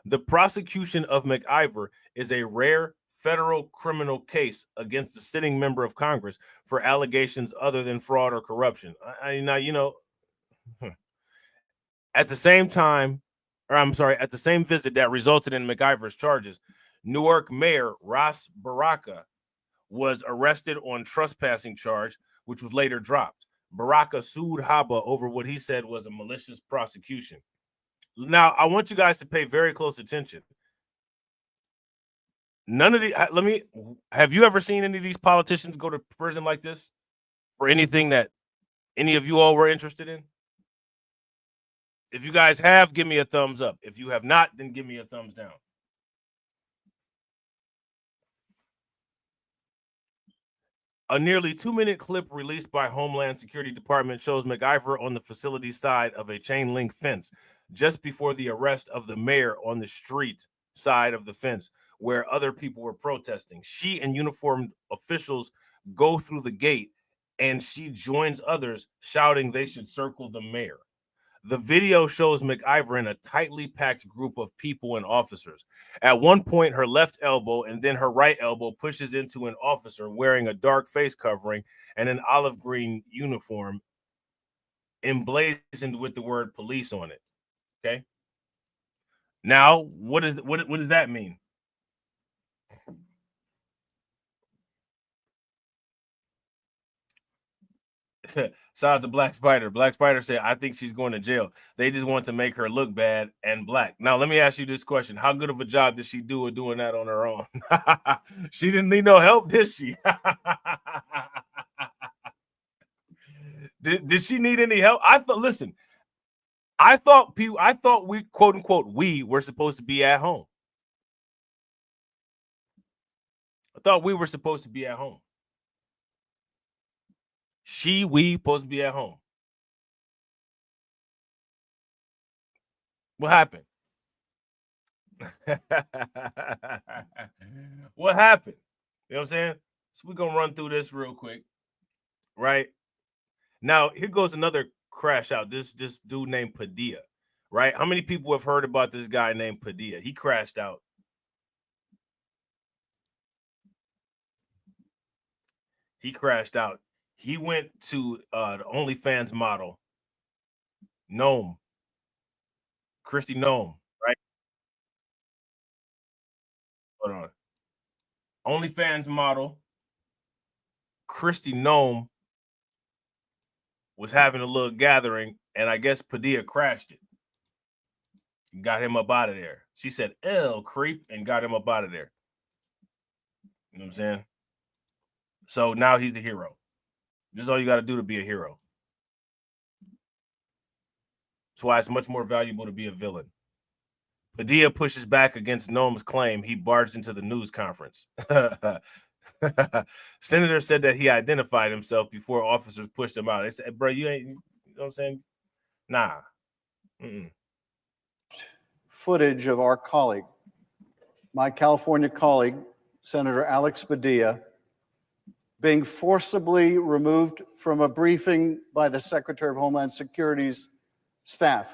The prosecution of MacIver is a rare federal criminal case against a sitting member of Congress for allegations other than fraud or corruption. Now, you know, at the same visit that resulted in MacIver's charges, Newark Mayor Ras Baraka was arrested on trespassing charge, which was later dropped. Baraka sued Haba over what he said was a malicious prosecution. Now, I want you guys to pay very close attention. Have you ever seen any of these politicians go to prison like this for anything that any of you all were interested in? If you guys have, give me a thumbs up. If you have not, then give me a thumbs down. A nearly 2-minute clip released by Homeland Security Department shows MacIver on the facility side of a chain link fence just before the arrest of the mayor on the street side of the fence where other people were protesting. She and uniformed officials go through the gate and she joins others shouting they should circle the mayor. The video shows MacIver in a tightly packed group of people and officers. At one point, her left elbow and then her right elbow pushes into an officer wearing a dark face covering and an olive green uniform emblazoned with the word police on it. Okay. Now, what does that mean? Shout out to Black Spider. Black Spider said, I think she's going to jail. They just want to make her look bad and black. Now, let me ask you this question. How good of a job did she do doing that on her own? She didn't need no help, did she? Did she need any help? I thought we, quote unquote, we were supposed to be at home. I thought we were supposed to be at home. We supposed to be at home. What happened? What happened? You know what I'm saying? So we're going to run through this real quick. Right? Now, here goes another crash out. This dude named Padilla. Right? How many people have heard about this guy named Padilla? He crashed out. He went to the OnlyFans model, Gnome, Christy Gnome, right? Hold OnlyFans model Christy Nome was having a little gathering, and I guess Padilla crashed it. Got him up out of there. She said, "Ew, creep," and got him up out of there. You know what I'm saying? So now he's the hero. This is all you got to do to be a hero. That's why it's much more valuable to be a villain. Padilla pushes back against Nome's claim he barged into the news conference. Senator said that he identified himself before officers pushed him out. They said, "Bro, you ain't," you know what I'm saying? Nah. Footage of our colleague, my California colleague, Senator Alex Padilla, being forcibly removed from a briefing by the Secretary of Homeland Security's staff.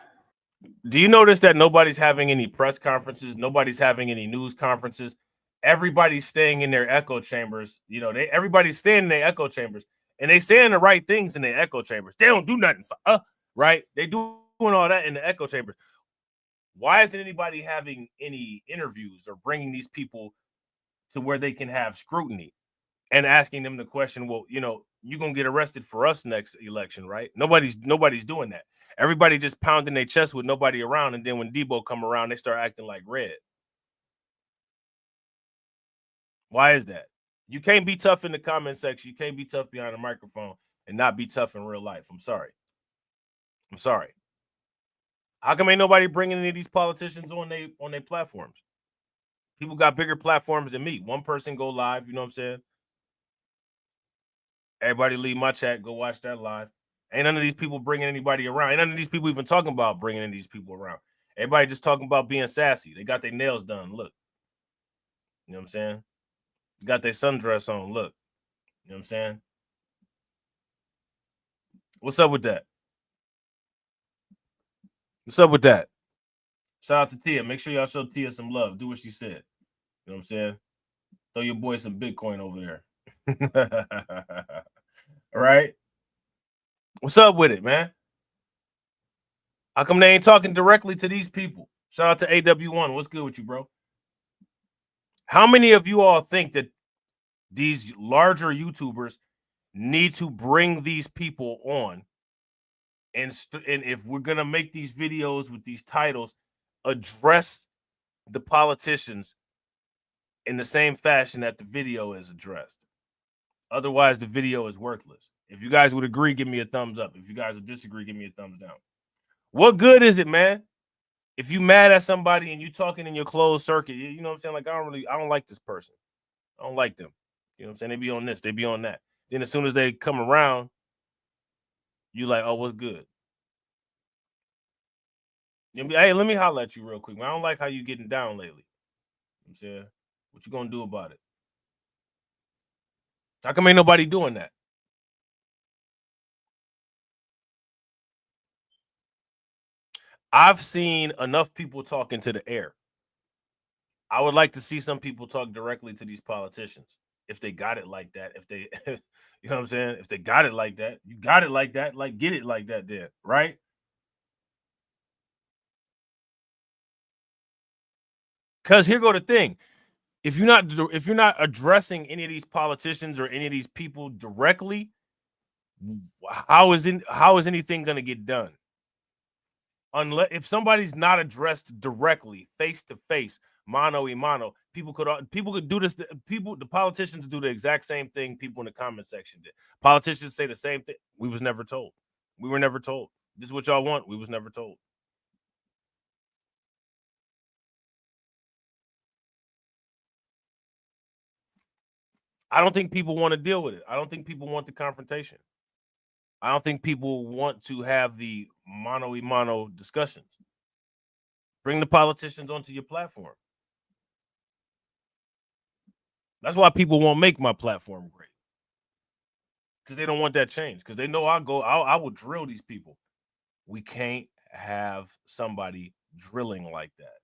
Do you notice that nobody's having any press conferences? Nobody's having any news conferences. Everybody's staying in their echo chambers. You know, everybody's staying in their echo chambers, and they saying the right things in their echo chambers. They don't do nothing for right? They doing all that in the echo chambers. Why isn't anybody having any interviews or bringing these people to where they can have scrutiny and asking them the question, well, you know, you're going to get arrested for us next election, right? Nobody's doing that. Everybody just pounding their chest with nobody around, and then when Debo come around, they start acting like red. Why is that? You can't be tough in the comment section. You can't be tough behind a microphone and not be tough in real life. I'm sorry. I'm sorry. How come ain't nobody bringing any of these politicians on their platforms? People got bigger platforms than me. One person go live, you know what I'm saying? Everybody leave my chat, go watch that live. Ain't none of these people bringing anybody around. Ain't none of these people even talking about bringing in these people around. Everybody just talking about being sassy. They got their nails done. Look. You know what I'm saying? Got their sundress on. Look. You know what I'm saying? What's up with that? What's up with that? Shout out to Tia. Make sure y'all show Tia some love. Do what she said. You know what I'm saying? Throw your boy some Bitcoin over there. All right? What's up with it, man? How come they ain't talking directly to these people? Shout out to AW1. What's good with you, bro? How many of you all think that these larger YouTubers need to bring these people on? And if we're going to make these videos with these titles, address the politicians in the same fashion that the video is addressed. Otherwise, the video is worthless. If you guys would agree, give me a thumbs up. If you guys would disagree, give me a thumbs down. What good is it, man? If you mad at somebody and you talking in your closed circuit, you know what I'm saying? Like, I don't like this person. I don't like them. You know what I'm saying? They be on this, they be on that. Then as soon as they come around, you like, oh, what's good? Hey, let me holler at you real quick, man. I don't like how you getting down lately. You know what I'm saying? What you gonna do about it? How come ain't nobody doing that? I've seen enough people talking to the air. I would like to see some people talk directly to these politicians. If they got it like that, if they, you know what I'm saying? If they got it like that, you got it like that, like get it like that then, right? Because here go the thing. If you're not addressing any of these politicians or any of these people directly, how is anything going to get done? Unless if somebody's not addressed directly, face to face, mano a mano, people could do this. The politicians do the exact same thing people in the comment section did. Politicians say the same thing. We was never told. We were never told. This is what y'all want. We was never told. I don't think people want to deal with it. I don't think people want the confrontation. I don't think people want to have the mano a mano discussions. Bring the politicians onto your platform. That's why people won't make my platform great. Because they don't want that change. Because they know I will drill these people. We can't have somebody drilling like that.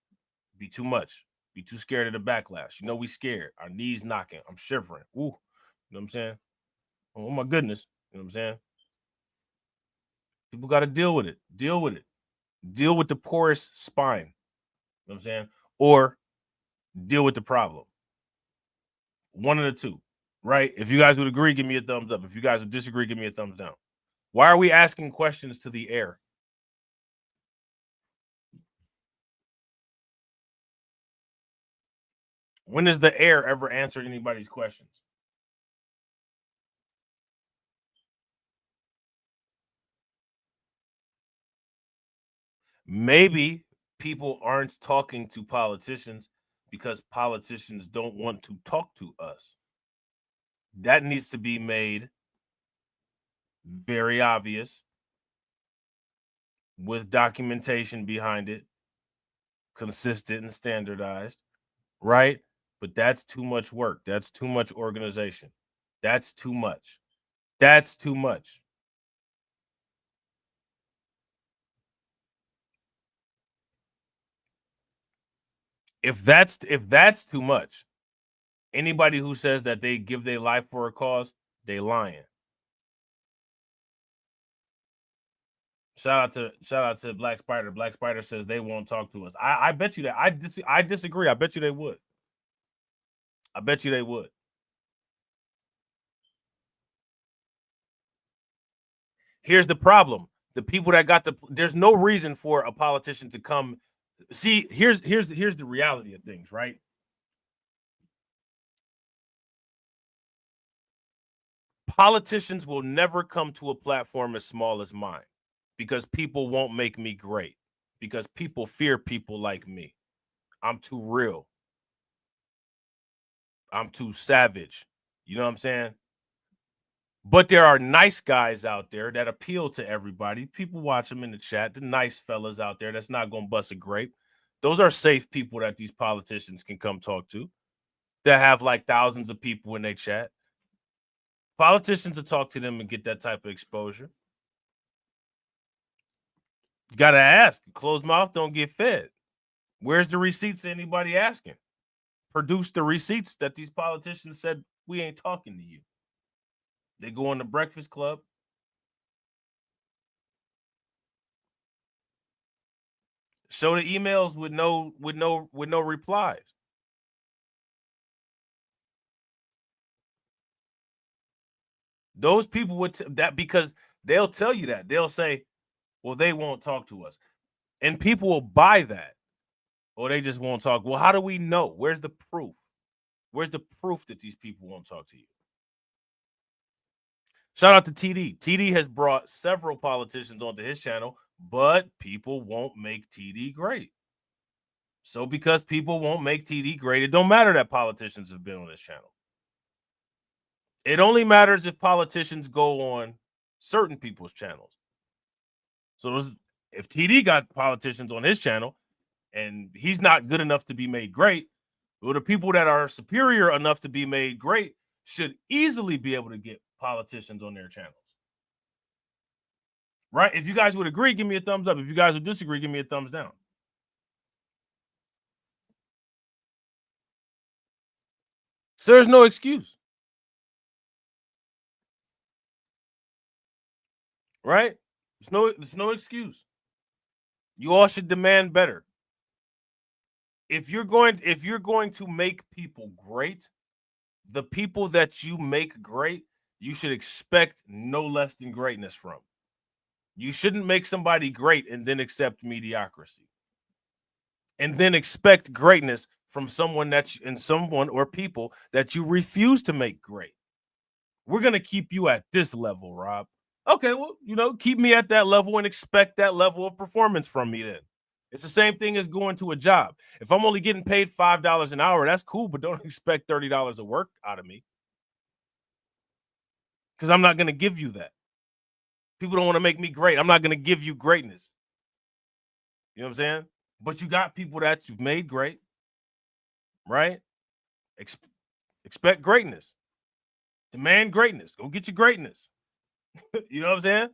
Be too much. Be too scared of the backlash. You know, we scared. Our knees knocking. I'm shivering. Ooh. You know what I'm saying? Oh my goodness. You know what I'm saying? People got to deal with it. Deal with it. Deal with the porous spine. You know what I'm saying? Or deal with the problem. One of the two, right? If you guys would agree, give me a thumbs up. If you guys would disagree, give me a thumbs down. Why are we asking questions to the air? When does the air ever answer anybody's questions? Maybe people aren't talking to politicians because politicians don't want to talk to us. That needs to be made very obvious with documentation behind it, consistent and standardized, right? But that's too much work. That's too much organization. That's too much. That's too much. If that's too much, anybody who says that they give their life for a cause, they lying. Shout out to Black Spider. Black Spider says they won't talk to us. I bet you that. I disagree. I bet you they would. I bet you they would. Here's the problem. The people that got there's no reason for a politician to come. See, here's the reality of things, right? Politicians will never come to a platform as small as mine because people won't make me great, because people fear people like me. I'm too real. I'm too savage. You know what I'm saying? But there are nice guys out there that appeal to everybody. People watch them in the chat. The nice fellas out there that's not going to bust a grape. Those are safe people that these politicians can come talk to, that have like thousands of people in their chat. Politicians will talk to them and get that type of exposure. You got to ask. Closed mouth don't get fed. Where's the receipts? Anybody asking? Produce the receipts that these politicians said, we ain't talking to you. They go on the Breakfast Club. Show the emails with no replies. Those people would that because they'll tell you that. They'll say, well, they won't talk to us. And people will buy that. Or they just won't talk. Well, how do we know? Where's the proof? Where's the proof that these people won't talk to you? Shout out to TD. TD has brought several politicians onto his channel, but people won't make TD great. So because people won't make TD great, it don't matter that politicians have been on this channel. It only matters if politicians go on certain people's channels. So if TD got politicians on his channel and he's not good enough to be made great, well, the people that are superior enough to be made great should easily be able to get politicians on their channels. Right? If you guys would agree, give me a thumbs up. If you guys would disagree, give me a thumbs down. So there's no excuse. Right? There's no excuse. You all should demand better. If you're going to make people great, the people that you make great, you should expect no less than greatness from. You shouldn't make somebody great and then accept mediocrity. And then expect greatness from someone or people that you refuse to make great. We're going to keep you at this level, Rob. Okay, well, keep me at that level and expect that level of performance from me then. It's the same thing as going to a job. If I'm only getting paid $5 an hour, that's cool, but don't expect $30 of work out of me. Because I'm not going to give you that. People don't want to make me great. I'm not going to give you greatness. You know what I'm saying? But you got people that you've made great, right? Expect greatness. Demand greatness. Go get your greatness. You know what I'm saying?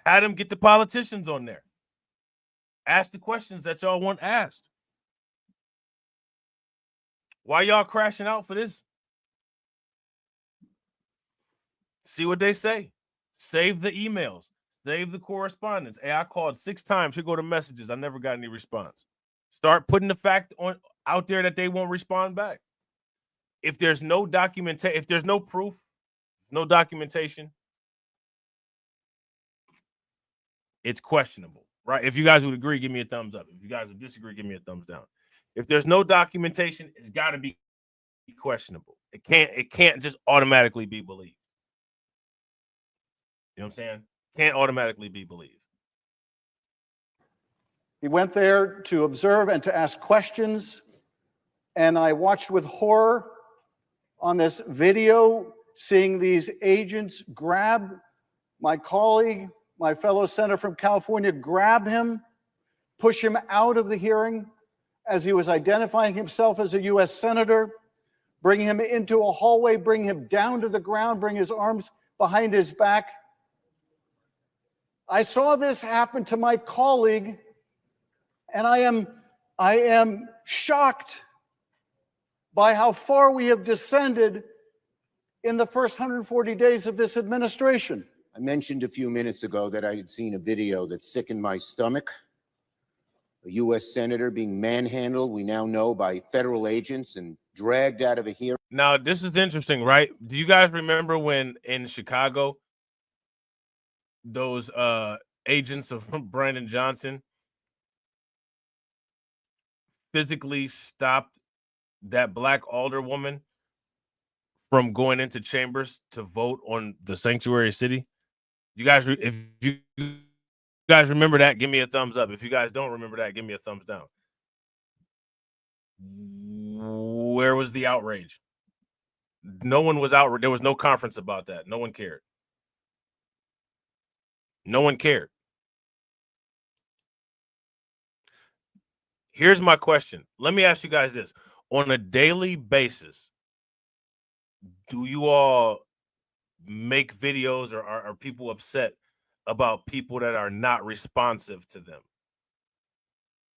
Have them get the politicians on there. Ask the questions that y'all want asked. Why y'all crashing out for this? See what they say. Save the emails. Save the correspondence. Hey, I called 6 times. Here go the messages. I never got any response. Start putting the fact out there that they won't respond back. if there's no documentation, if there's no proof, no documentation, it's questionable, right? If you guys would agree, give me a thumbs up. If you guys would disagree, give me a thumbs down. If there's no documentation, it's got to be questionable. It can't just automatically be believed. You know what I'm saying? Can't automatically be believed. He went there to observe and to ask questions, and I watched with horror on this video, seeing these agents grab my colleague, my fellow senator from California, grab him, push him out of the hearing as he was identifying himself as a U.S. senator, bring him into a hallway, bring him down to the ground, bring his arms behind his back. I saw this happen to my colleague, and I am shocked by how far we have descended in the first 140 days of this administration. I mentioned a few minutes ago that I had seen a video that sickened my stomach. A U.S. senator being manhandled, we now know, by federal agents and dragged out of a hearing. Now, this is interesting, right? Do you guys remember when in Chicago, those agents of Brandon Johnson physically stopped that black alderwoman from going into chambers to vote on the sanctuary city? You guys, if you guys remember that, give me a thumbs up. If you guys don't remember that, give me a thumbs down. Where was the outrage? No one was outraged. There was no conference about that. No one cared. No one cared. Here's my question. Let me ask you guys this. On a daily basis, do you all make videos, or are people upset about people that are not responsive to them?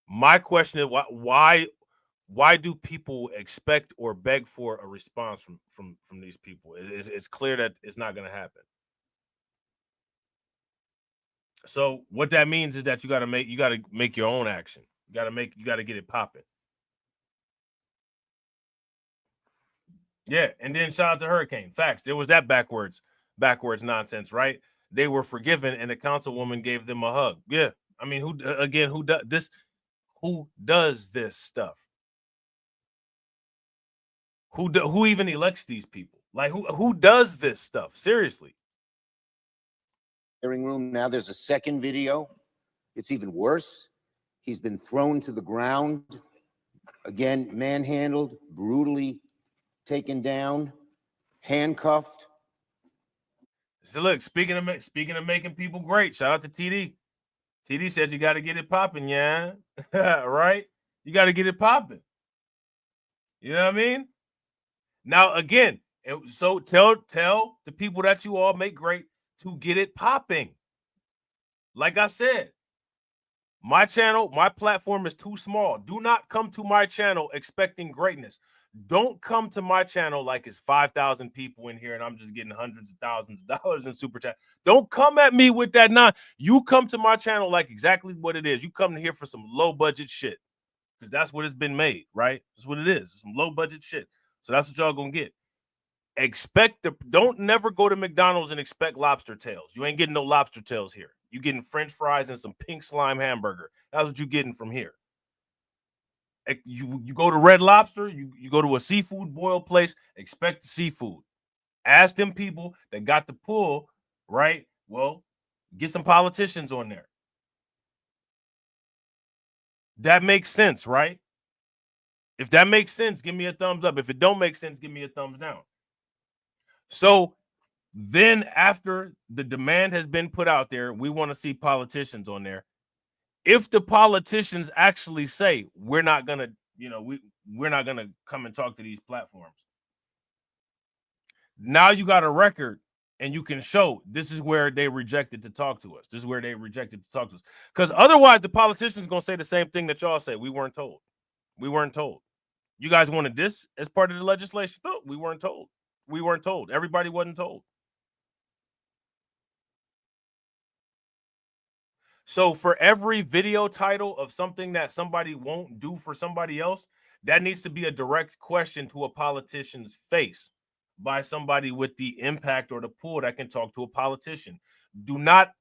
My question is, why do people expect or beg for a response from these people? It's clear that it's not going to happen. So what that means is that you got to make your own action. You got to get it popping. Yeah, and then shout out to Hurricane. Facts. There was that backwards nonsense, right? They were forgiven, and the councilwoman gave them a hug. Yeah, I mean, who does this? Who does this stuff? Who even elects these people? Like, who does this stuff? Seriously. Hearing room. Now there's a second video. It's even worse. He's been thrown to the ground, again, manhandled, brutally taken down, handcuffed. So look, speaking of making people great, shout out to TD. TD said you got to get it popping, yeah, right? You got to get it popping. You know what I mean? Now again, so tell the people that you all make great to get it popping. Like I said, my channel, my platform is too small. Do not come to my channel expecting greatness. Don't come to my channel like it's 5,000 people in here and I'm just getting hundreds of thousands of dollars in super chat. Don't come at me with that. You come to my channel like exactly what it is. You come here for some low budget shit, because that's what it's been made, right? That's what it is. Some low budget shit. So that's what y'all gonna get. Don't never go to McDonald's and expect lobster tails. You ain't getting no lobster tails here. You getting French fries and some pink slime hamburger. That's what you getting from here. You go to Red Lobster, you go to a seafood boil place, expect the seafood. Ask them people that got the pull, right? Well, get some politicians on there. That makes sense, right? If that makes sense, give me a thumbs up. If it don't make sense, give me a thumbs down. So then after the demand has been put out there, we want to see politicians on there. If the politicians actually say we're not gonna, we're not gonna come and talk to these platforms, now you got a record and you can show this is where they rejected to talk to us. This is where they rejected to talk to us. Because otherwise, the politicians gonna say the same thing that y'all say. We weren't told. We weren't told. You guys wanted this as part of the legislation? No, we weren't told. We weren't told. Everybody wasn't told. So for every video title of something that somebody won't do for somebody else, That needs to be a direct question to a politician's face by somebody with the impact or the pull that can talk to a politician. Do not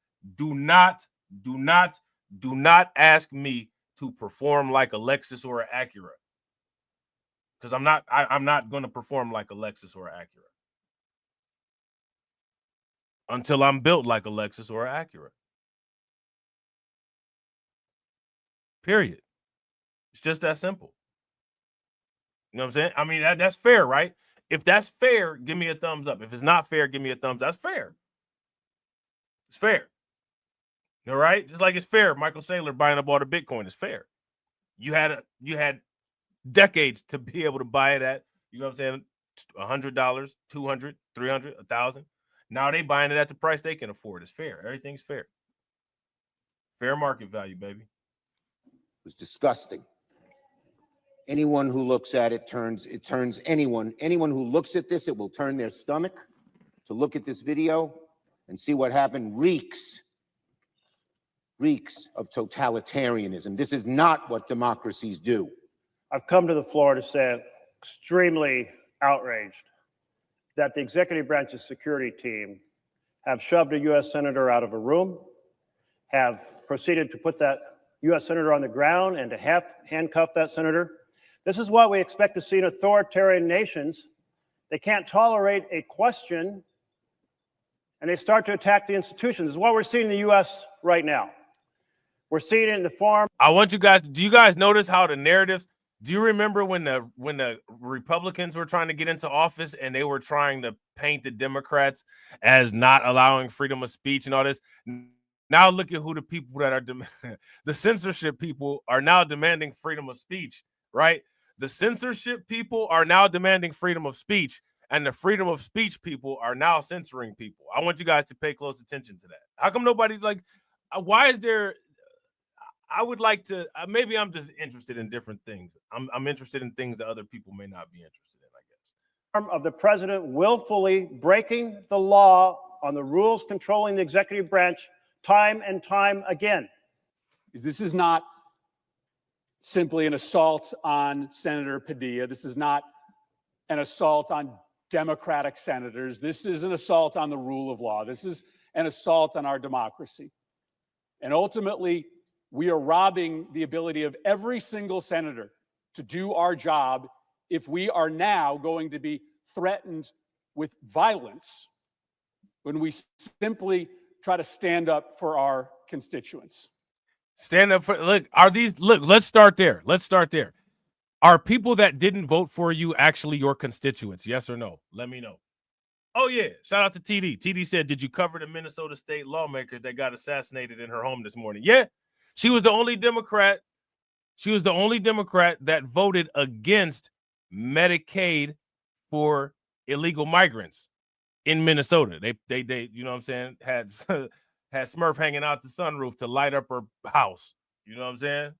ask me to perform like a Lexus or an Acura. Because I'm not going to perform like a Lexus or an Acura until I'm built like a Lexus or an Acura. Period. It's just that simple. You know what I'm saying? I mean, that's fair, right? If that's fair, give me a thumbs up. If it's not fair, give me a thumbs. That's fair. It's fair. All right? Just like it's fair. Michael Saylor buying up all the Bitcoin is fair. You had decades to be able to buy it at, you know what I'm saying, $100, $200, $300, $1,000. Now they buying it at the price they can afford. It's fair. Everything's fair. Fair market value, baby. It was disgusting. Anyone who looks at it turns anyone who looks at this, it will turn their stomach to look at this video and see what happened. Reeks of totalitarianism. This is not what democracies do. I've come to the floor to say I'm extremely outraged that the executive branch's security team have shoved a U.S. senator out of a room, have proceeded to put that U.S. senator on the ground and to handcuff that senator. This is what we expect to see in authoritarian nations. They can't tolerate a question, and they start to attack the institutions. This is what we're seeing in the U.S. right now. We're seeing it in the form. I want you guys, do you guys notice how the narratives, do you remember when the Republicans were trying to get into office and they were trying to paint the Democrats as not allowing freedom of speech and all this? Now look at who the people that are, the censorship people are now demanding freedom of speech, right? The censorship people are now demanding freedom of speech, and the freedom of speech people are now censoring people. I want you guys to pay close attention to that. How come nobody's like, why is there, I would like to, maybe I'm just interested in different things. I'm interested in things that other people may not be interested in, I guess. Of the president willfully breaking the law on the rules controlling the executive branch time and time again. This is not simply an assault on Senator Padilla. This is not an assault on Democratic senators. This is an assault on the rule of law. This is an assault on our democracy. And ultimately, we are robbing the ability of every single senator to do our job if we are now going to be threatened with violence when we simply try to stand up for our constituents. Stand up for, look, let's start there. Let's start there. Are people that didn't vote for you actually your constituents? Yes or no? Let me know. Oh, yeah. Shout out to TD. TD said, did you cover the Minnesota state lawmaker that got assassinated in her home this morning? Yeah. She was the only Democrat. She was the only Democrat that voted against Medicaid for illegal migrants in Minnesota. They you know what I'm saying, had Smurf hanging out the sunroof to light up her house. You know what I'm saying?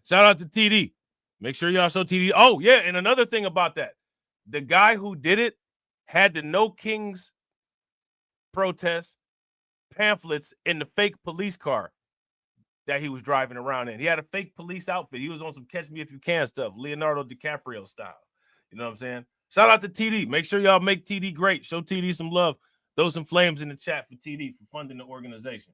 Shout out to TD. Make sure y'all show TD. Oh, yeah, and another thing about that, the guy who did it had the No Kings protest pamphlets in the fake police car that he was driving around in. He had a fake police outfit. He was on some Catch Me If You Can stuff, Leonardo DiCaprio style. You know what I'm saying? Shout out to TD. Make sure y'all make TD great. Show TD some love. Throw some flames in the chat for TD for funding the organization.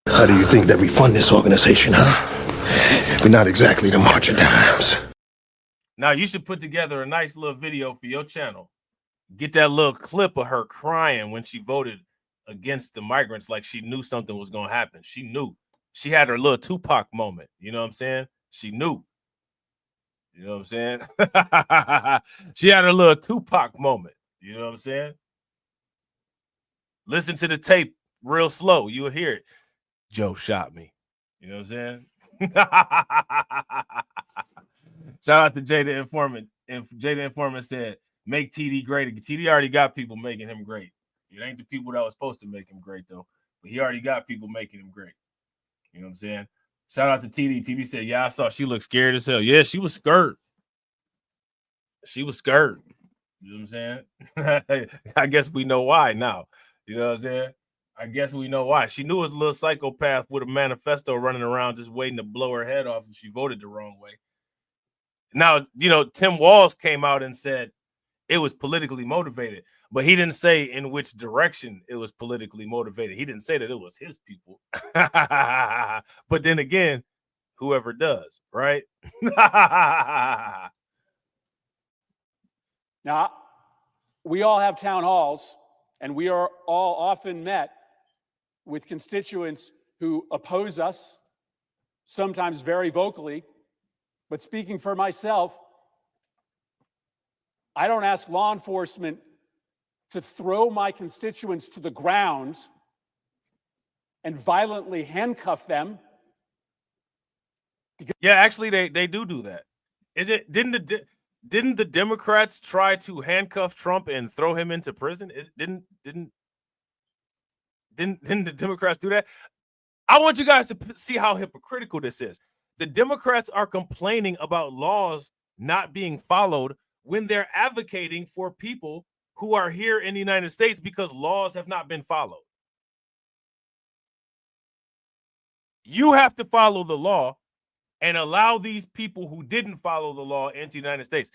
How do you think that we fund this organization, huh? We're not exactly the march of dimes. Now, you should put together a nice little video for your channel. Get that little clip of her crying when she voted against the migrants like she knew something was going to happen. She knew. She had her little Tupac moment. You know what I'm saying? She knew. You know what I'm saying? She had her little Tupac moment. You know what I'm saying? Listen to the tape real slow. You'll hear it. Joe shot me. You know what I'm saying? Shout out to Jada Informant. And Jada Informant said, make TD great. TD already got people making him great. It ain't the people that was supposed to make him great, though. But he already got people making him great. You know what I'm saying? Shout out to TD. TD said, yeah, I saw she looked scared as hell. Yeah, she was scared. She was scared. You know what I'm saying? I guess we know why now. You know what I'm saying? I guess we know why. She knew it was a little psychopath with a manifesto running around just waiting to blow her head off if she voted the wrong way. Now, you know, Tim Walz came out and said it was politically motivated, but he didn't say in which direction it was politically motivated. He didn't say that it was his people. But then again, whoever does, right? Now, we all have town halls, and we are all often met with constituents who oppose us, sometimes very vocally. But speaking for myself, I don't ask law enforcement to throw my constituents to the ground and violently handcuff them. Yeah, actually, they do that. Is it didn't the Democrats try to handcuff Trump and throw him into prison? Didn't the Democrats do that? I want you guys to see how hypocritical this is. The Democrats are complaining about laws not being followed when they're advocating for people who are here in the United States because laws have not been followed. You have to follow the law and allow these people who didn't follow the law into the United States.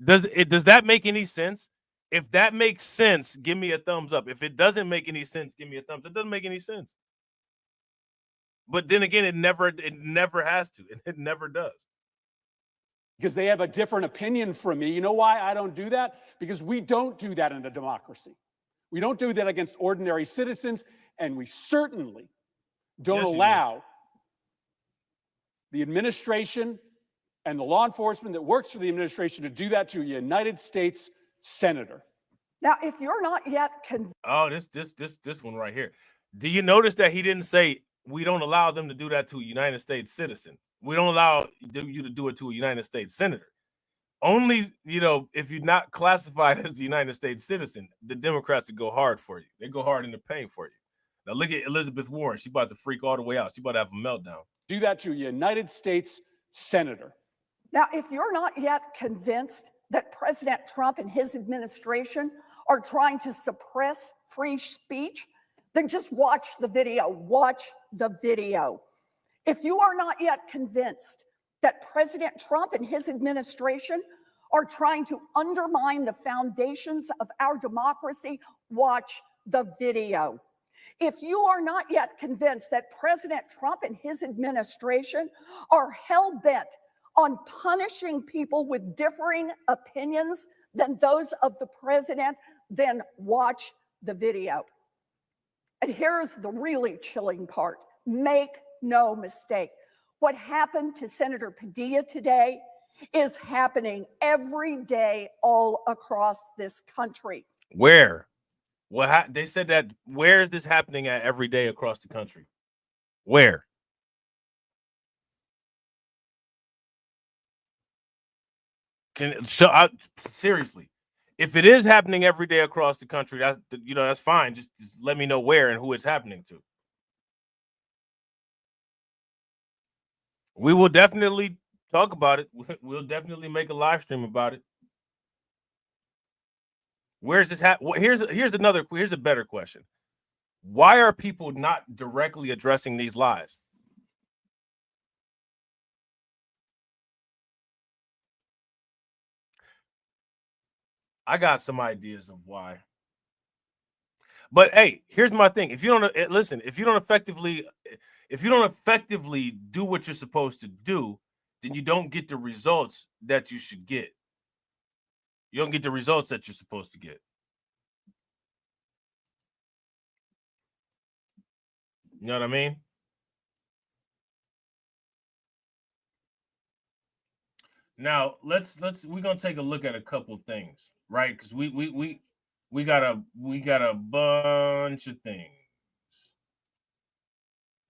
Does that make any sense? If that makes sense, give me a thumbs up. If it doesn't make any sense, give me a thumbs up. It doesn't make any sense. But then again, it never has to. It never does. Because they have a different opinion from me. You know why I don't do that? Because we don't do that in a democracy. We don't do that against ordinary citizens, and we certainly don't allow the administration and the law enforcement that works for the administration to do that to a United States senator. Now, if you're not yet convinced. Oh, this one right here. Do you notice that he didn't say we don't allow them to do that to a United States citizen? We don't allow you to do it to a United States senator. Only, you know, if you're not classified as the United States citizen, the Democrats would go hard for you. They go hard in the paint for you. Now look at Elizabeth Warren. She's about to freak all the way out. She's about to have a meltdown. Do that to a United States senator. Now, if you're not yet convinced that President Trump and his administration are trying to suppress free speech, then just watch the video. Watch the video. If you are not yet convinced that President Trump and his administration are trying to undermine the foundations of our democracy, watch the video. If you are not yet convinced that President Trump and his administration are hell-bent on punishing people with differing opinions than those of the president, then watch the video. And here's the really chilling part. Make no mistake. What happened to Senator Padilla today is happening every day all across this country. Where? Well, they said that. Where is this happening at every day across the country? Where? Seriously, if it is happening every day across the country, that's fine. Just let me know where and who it's happening to. We will definitely talk about it. We'll definitely make a live stream about it. Where's this? Here's a better question. Why are people not directly addressing these lies? I got some ideas of why. But hey, here's my thing. If you don't listen, if you don't effectively do what you're supposed to do, then you don't get the results that you should get. You don't get the results that you're supposed to get. You know what I mean? Now we're gonna take a look at a couple things, right? Because we got a bunch of things.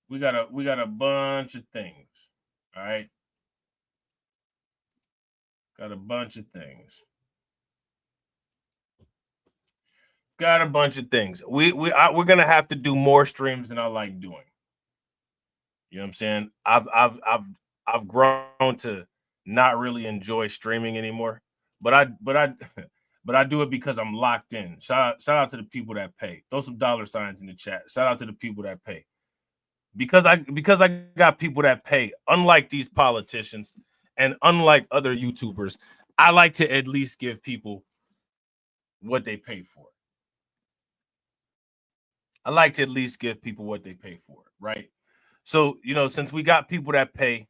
We got a bunch of things. All right. Got a bunch of things. Got a bunch of things. We're gonna have to do more streams than I like doing. You know what I'm saying? I've grown to not really enjoy streaming anymore. But but I do it because I'm locked in. Shout out to the people that pay. Throw some dollar signs in the chat. Shout out to the people that pay. Because I got people that pay, unlike these politicians and unlike other YouTubers, I like to at least give people what they pay for. I like to at least give people what they pay for, right? So, you know, since we got people that pay,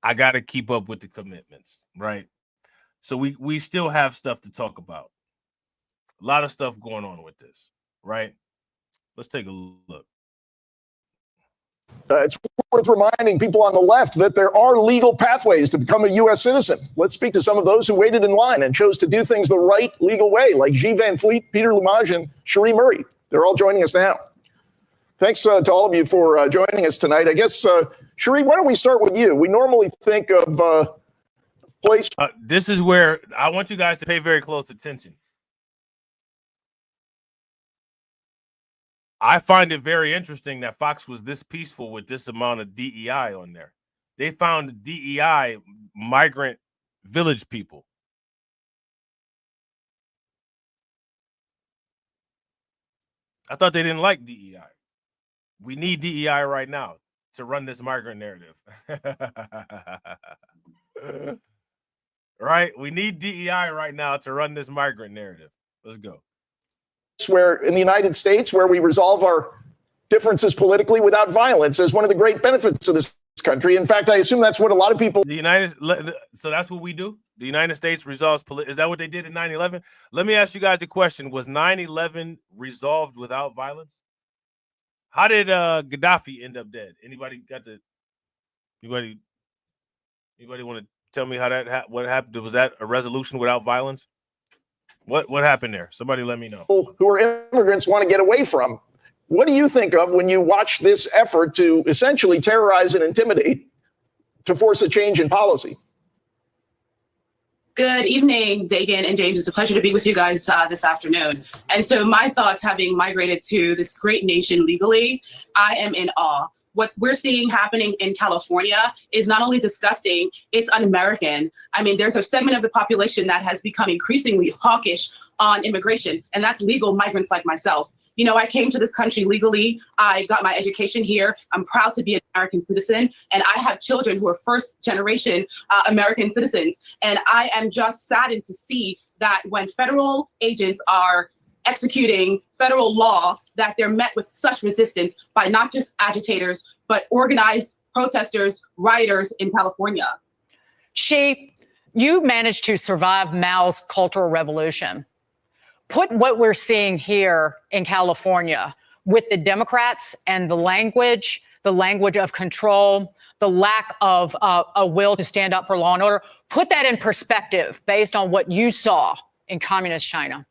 I got to keep up with the commitments, right? So we still have stuff to talk about. A lot of stuff going on with this, right? Let's take a look. It's worth reminding people on the left that there are legal pathways to become a U.S. citizen. Let's speak to some of those who waited in line and chose to do things the right legal way, like G. Van Fleet, Peter Lumage, and Cherie Murray. They're all joining us now. Thanks to all of you for joining us tonight. I guess, Cherie, why don't we start with you? We normally think of place. This is where I want you guys to pay very close attention. I find it very interesting that Fox was this peaceful with this amount of DEI on there. They found DEI migrant village people. I thought they didn't like DEI. We need DEI right now to run this migrant narrative. Right? We need DEI right now to run this migrant narrative. Let's go. Where in the United States, where we resolve our differences politically without violence as one of the great benefits of this country. In fact, I assume that's what a lot of people. So that's what we do. The United States resolves. Is that what they did in 9/11? Let me ask you guys a question. Was 9/11 resolved without violence? How did Gaddafi end up dead? Anybody want to tell me how that what happened? Was that a resolution without violence? What happened there? Somebody let me know. Who are immigrants want to get away from. What do you think of when you watch this effort to essentially terrorize and intimidate to force a change in policy? Good evening, Dagan and James. It's a pleasure to be with you guys this afternoon. And so my thoughts, having migrated to this great nation legally, I am in awe. What we're seeing happening in California is not only disgusting, it's un-American. I mean, there's a segment of the population that has become increasingly hawkish on immigration, and that's legal migrants like myself. You know, I came to this country legally. I got my education here. I'm proud to be an American citizen, and I have children who are first generation American citizens. And I am just saddened to see that when federal agents are executing federal law, that they're met with such resistance by not just agitators, but organized protesters, rioters in California. You managed to survive Mao's Cultural Revolution. Put what we're seeing here in California with the Democrats and the language of control, the lack of a will to stand up for law and order, put that in perspective based on what you saw in communist China.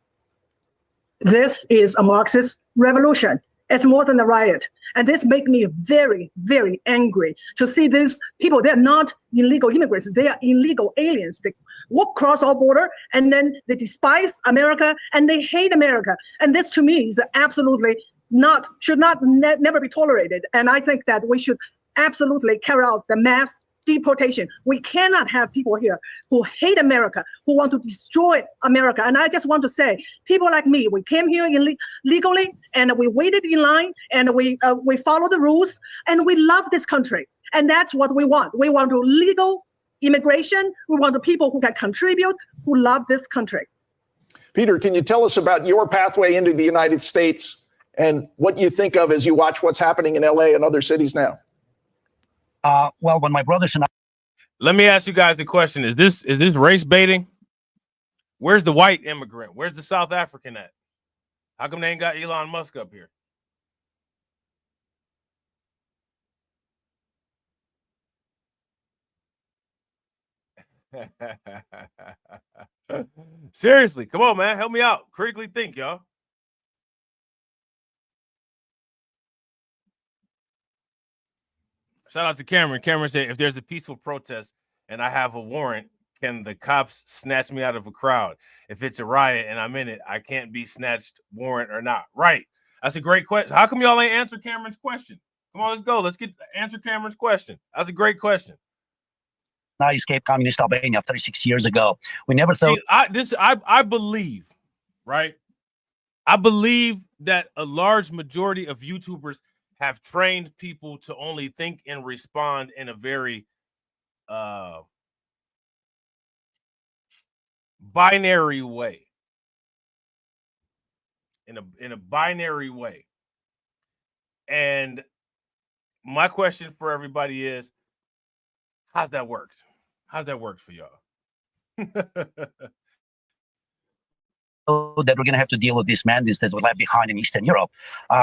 This is a Marxist revolution. It's more than a riot. And this makes me very, very angry to see these people. They're not illegal immigrants. They are illegal aliens. They walk across our border and then they despise America and they hate America. And this to me is absolutely never be tolerated. And I think that we should absolutely carry out the mass deportation. We cannot have people here who hate America, who want to destroy America. And I just want to say, people like me, we came here legally, and we waited in line, and we follow the rules, and we love this country. And that's what we want. We want legal immigration. We want the people who can contribute, who love this country. Peter, can you tell us about your pathway into the United States and what you think of as you watch what's happening in LA and other cities now? Well, when my brothers and I. Let me ask you guys the question: Is this race baiting? Where's the white immigrant? Where's the South African at? How come they ain't got Elon Musk up here? Seriously, come on, man, help me out. Critically think, y'all. Shout out to Cameron. Cameron said, if there's a peaceful protest and I have a warrant, can the cops snatch me out of a crowd? If it's a riot and I'm in it, I can't be snatched, warrant or not. Right. That's a great question. How come y'all ain't answer Cameron's question? Come on, let's go. Let's answer Cameron's question. That's a great question. I escaped communist Albania 36 years ago. We never thought. I believe, right? I believe that a large majority of YouTubers have trained people to only think and respond in a very binary way. In a binary way. And my question for everybody is, how's that worked? How's that worked for y'all? That we're going to have to deal with this madness that was left behind in Eastern Europe.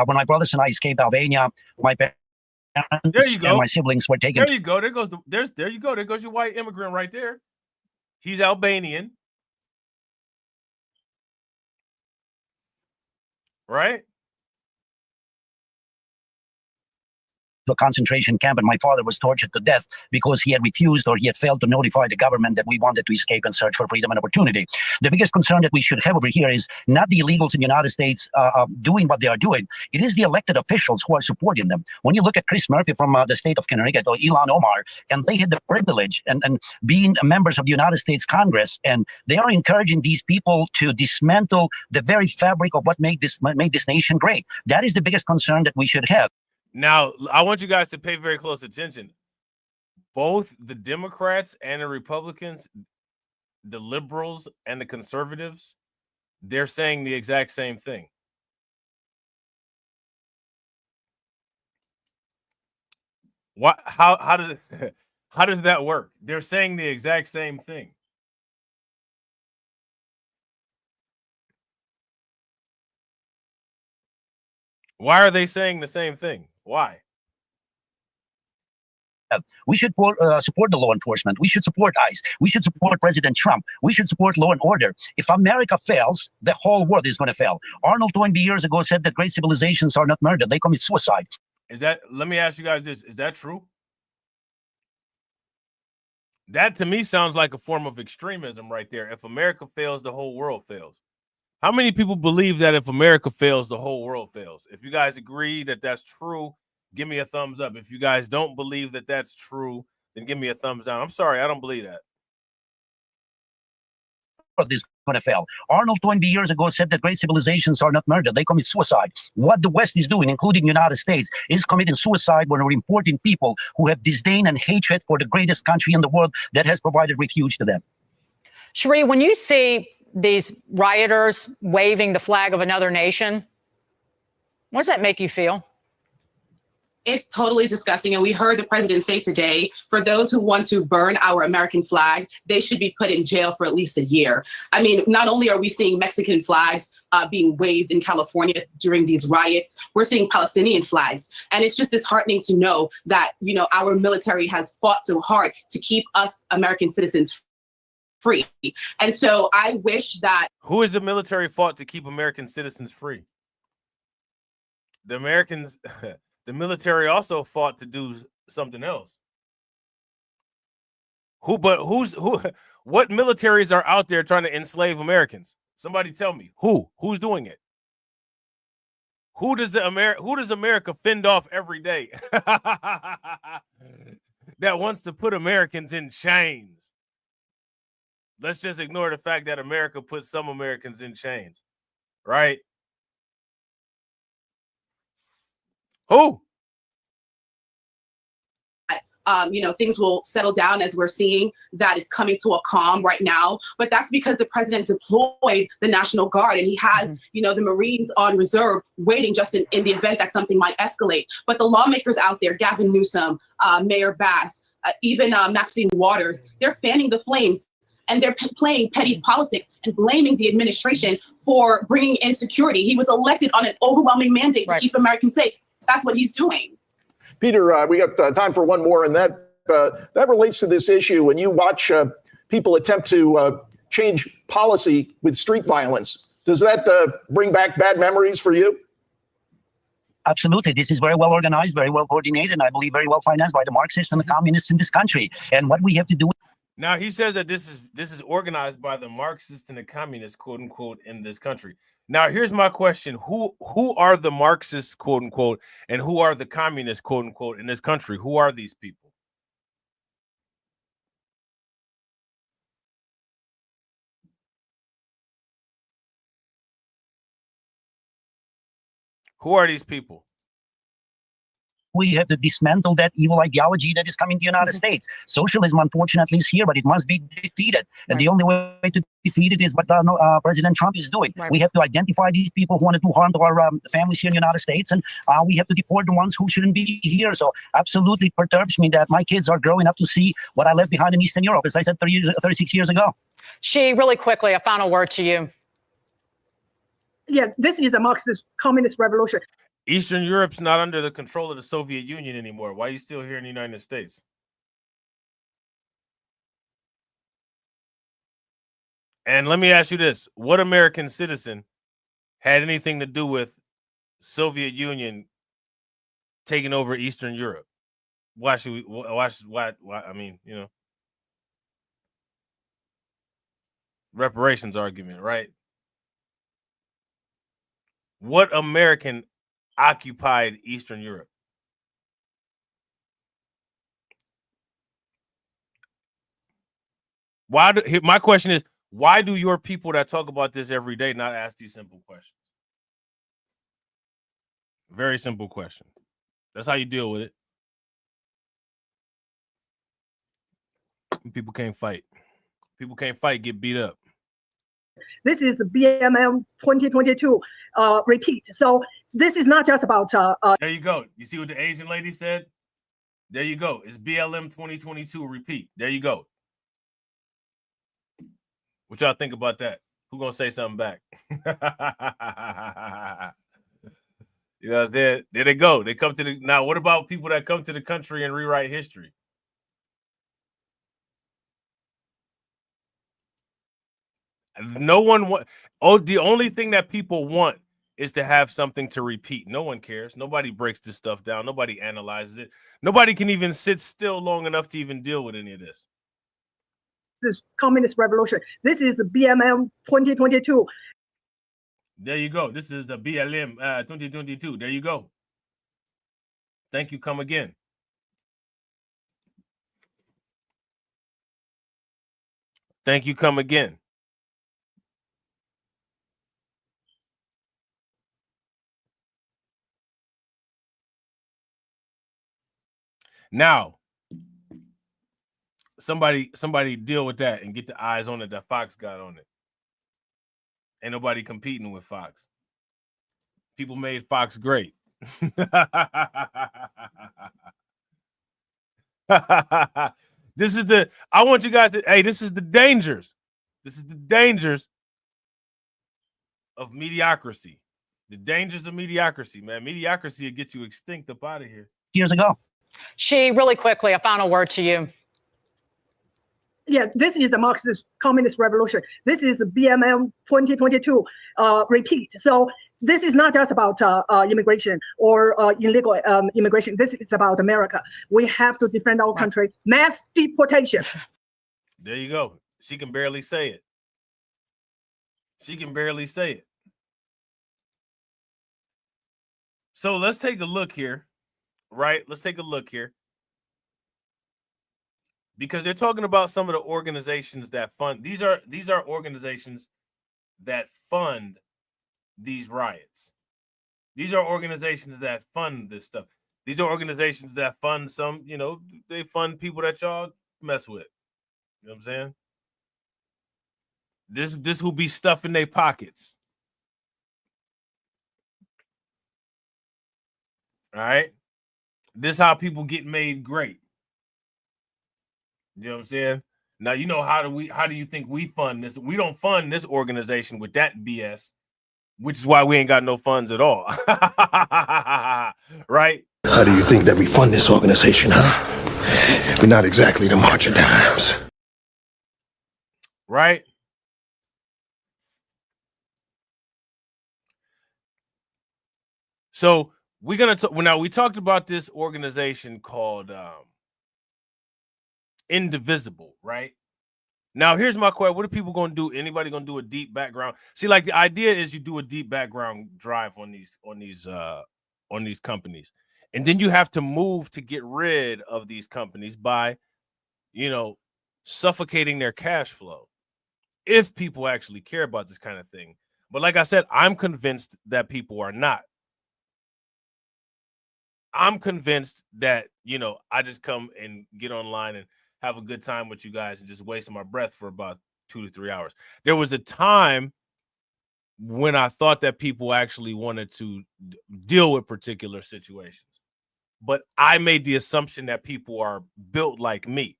When my brothers and I escaped Albania, my parents and my siblings were taken. There you go. There you go. There goes your white immigrant right there. He's Albanian. Right? To a concentration camp, and my father was tortured to death because he had refused or he had failed to notify the government that we wanted to escape and search for freedom and opportunity. The biggest concern that we should have over here is not the illegals in the United States doing what they are doing. It is the elected officials who are supporting them. When you look at Chris Murphy from the state of Connecticut or Ilhan Omar, and they had the privilege and being members of the United States Congress, and they are encouraging these people to dismantle the very fabric of what made this nation great. That is the biggest concern that we should have. Now, I want you guys to pay very close attention. Both the Democrats and the Republicans, the liberals and the conservatives, they're saying the exact same thing. What? How does that work? They're saying the exact same thing. Why are they saying the same thing? Why? We should support the law enforcement. We should support ICE. We should support President Trump. We should support law and order. If America fails, the whole world is going to fail. Arnold Toynbee years ago said that great civilizations are not murdered. They commit suicide. Let me ask you guys this. Is that true? That to me sounds like a form of extremism right there. If America fails, the whole world fails. How many people believe that if America fails, the whole world fails? If you guys agree that that's true, give me a thumbs up. If you guys don't believe that that's true, then give me a thumbs down. I'm sorry, I don't believe that. This is going to fail. Arnold Toynbee years ago said that great civilizations are not murdered. They commit suicide. What the West is doing, including the United States, is committing suicide when we're importing people who have disdain and hatred for the greatest country in the world that has provided refuge to them. Sheree, when you see these rioters waving the flag of another nation, what does that make you feel? It's totally disgusting. And we heard the president say today, for those who want to burn our American flag, they should be put in jail for at least a year. I mean, not only are we seeing Mexican flags being waved in California during these riots, we're seeing Palestinian flags. And it's just disheartening to know that, you know, our military has fought so hard to keep us American citizens free. And so I wish that... Who is the military fought to keep American citizens free? The Americans... The military also fought to do something else. What militaries are out there trying to enslave Americans? Somebody tell me. Who's doing it? Who does America fend off every day that wants to put Americans in chains? Let's just ignore the fact that America puts some Americans in chains, right? Who? You know, things will settle down as we're seeing that it's coming to a calm right now. But that's because the president deployed the National Guard and he has, you know, the Marines on reserve waiting just in the event that something might escalate. But the lawmakers out there, Gavin Newsom, Mayor Bass, even Maxine Waters, they're fanning the flames and they're playing petty politics and blaming the administration for bringing insecurity. He was elected on an overwhelming mandate to keep Americans safe. That's what he's doing. Peter, we got time for one more, and that relates to this issue. When you watch people attempt to change policy with street violence, does that bring back bad memories for you? Absolutely. This is very well organized, very well coordinated, and I believe very well financed by the Marxists and the communists in this country. And what we have to do... Now, he says that this is organized by the Marxists and the communists, quote unquote, in this country. Now, here's my question. Who are the Marxists, quote unquote, and who are the communists, quote unquote, in this country? Who are these people? Who are these people? We have to dismantle that evil ideology that is coming to the United States. Socialism, unfortunately, is here, but it must be defeated. And the only way to defeat it is what President Trump is doing. We have to identify these people who want to do harm to our families here in the United States, and we have to deport the ones who shouldn't be here. So absolutely perturbs me that my kids are growing up to see what I left behind in Eastern Europe, as I said 36 years ago. She, really quickly, a final word to you. Yeah, this is a Marxist communist revolution. Eastern Europe's not under the control of the Soviet Union anymore. Why are you still here in the United States? And let me ask you this. What American citizen had anything to do with Soviet Union taking over Eastern Europe? Why should we, why, I mean, you know, reparations argument, right? What American occupied Eastern Europe? Why do, my question is, why do your people that talk about this every day not ask these simple questions? Very simple question. That's how you deal with it. People can't fight. People can't fight, get beat up. This is BLM 2022 repeat. So this is not just about. There you go. You see what the Asian lady said? There you go. It's BLM 2022 repeat. There you go. What y'all think about that? Who gonna say something back? You know, there they go. They come to the now. What about people that come to the country and rewrite history? No one want. Oh, the only thing that people want is to have something to repeat. No one cares. Nobody breaks this stuff down. Nobody analyzes it. Nobody can even sit still long enough to even deal with any of this. This communist revolution. This is BLM 2022. There you go. This is the BLM 2022. There you go. Thank you. Come again. Thank you. Come again. Now, somebody deal with that and get the eyes on it that Fox got on it. Ain't nobody competing with Fox. People made Fox great. This is the, I want you guys to, hey, this is the dangers. This is the dangers of mediocrity. The dangers of mediocrity, man. Mediocrity will get you extinct up out of here. Years ago. She, really quickly, a final word to you. Yeah, this is a Marxist communist revolution. This is BLM 2022 repeat. So this is not just about immigration or illegal immigration. This is about America. We have to defend our country. Mass deportation. There you go. She can barely say it. She can barely say it. So let's take a look here, right? Let's take a look here. Because they're talking about some of the organizations that fund. These are organizations that fund these riots. These are organizations that fund this stuff. These are organizations that fund some, you know, they fund people that y'all mess with. You know what I'm saying? This will be stuff in their pockets. All right. This is how people get made great. You know what I'm saying? Now, you know, how do you think we fund this? We don't fund this organization with that BS, which is why we ain't got no funds at all. Right? How do you think that we fund this organization, huh? We're not exactly the March of Dimes. Right? So we're gonna talk now. We talked about this organization called Indivisible, right? Now, here's my question. What are people going to do? Anybody going to do a deep background? See, like, the idea is you do a deep background drive on these companies. And then you have to move to get rid of these companies by, you know, suffocating their cash flow. If people actually care about this kind of thing. But like I said, I'm convinced that people are not. I'm convinced that, you know, I just come and get online and have a good time with you guys and just wasting my breath for about 2 to 3 hours. There was a time when I thought that people actually wanted to deal with particular situations, but I made the assumption that people are built like me.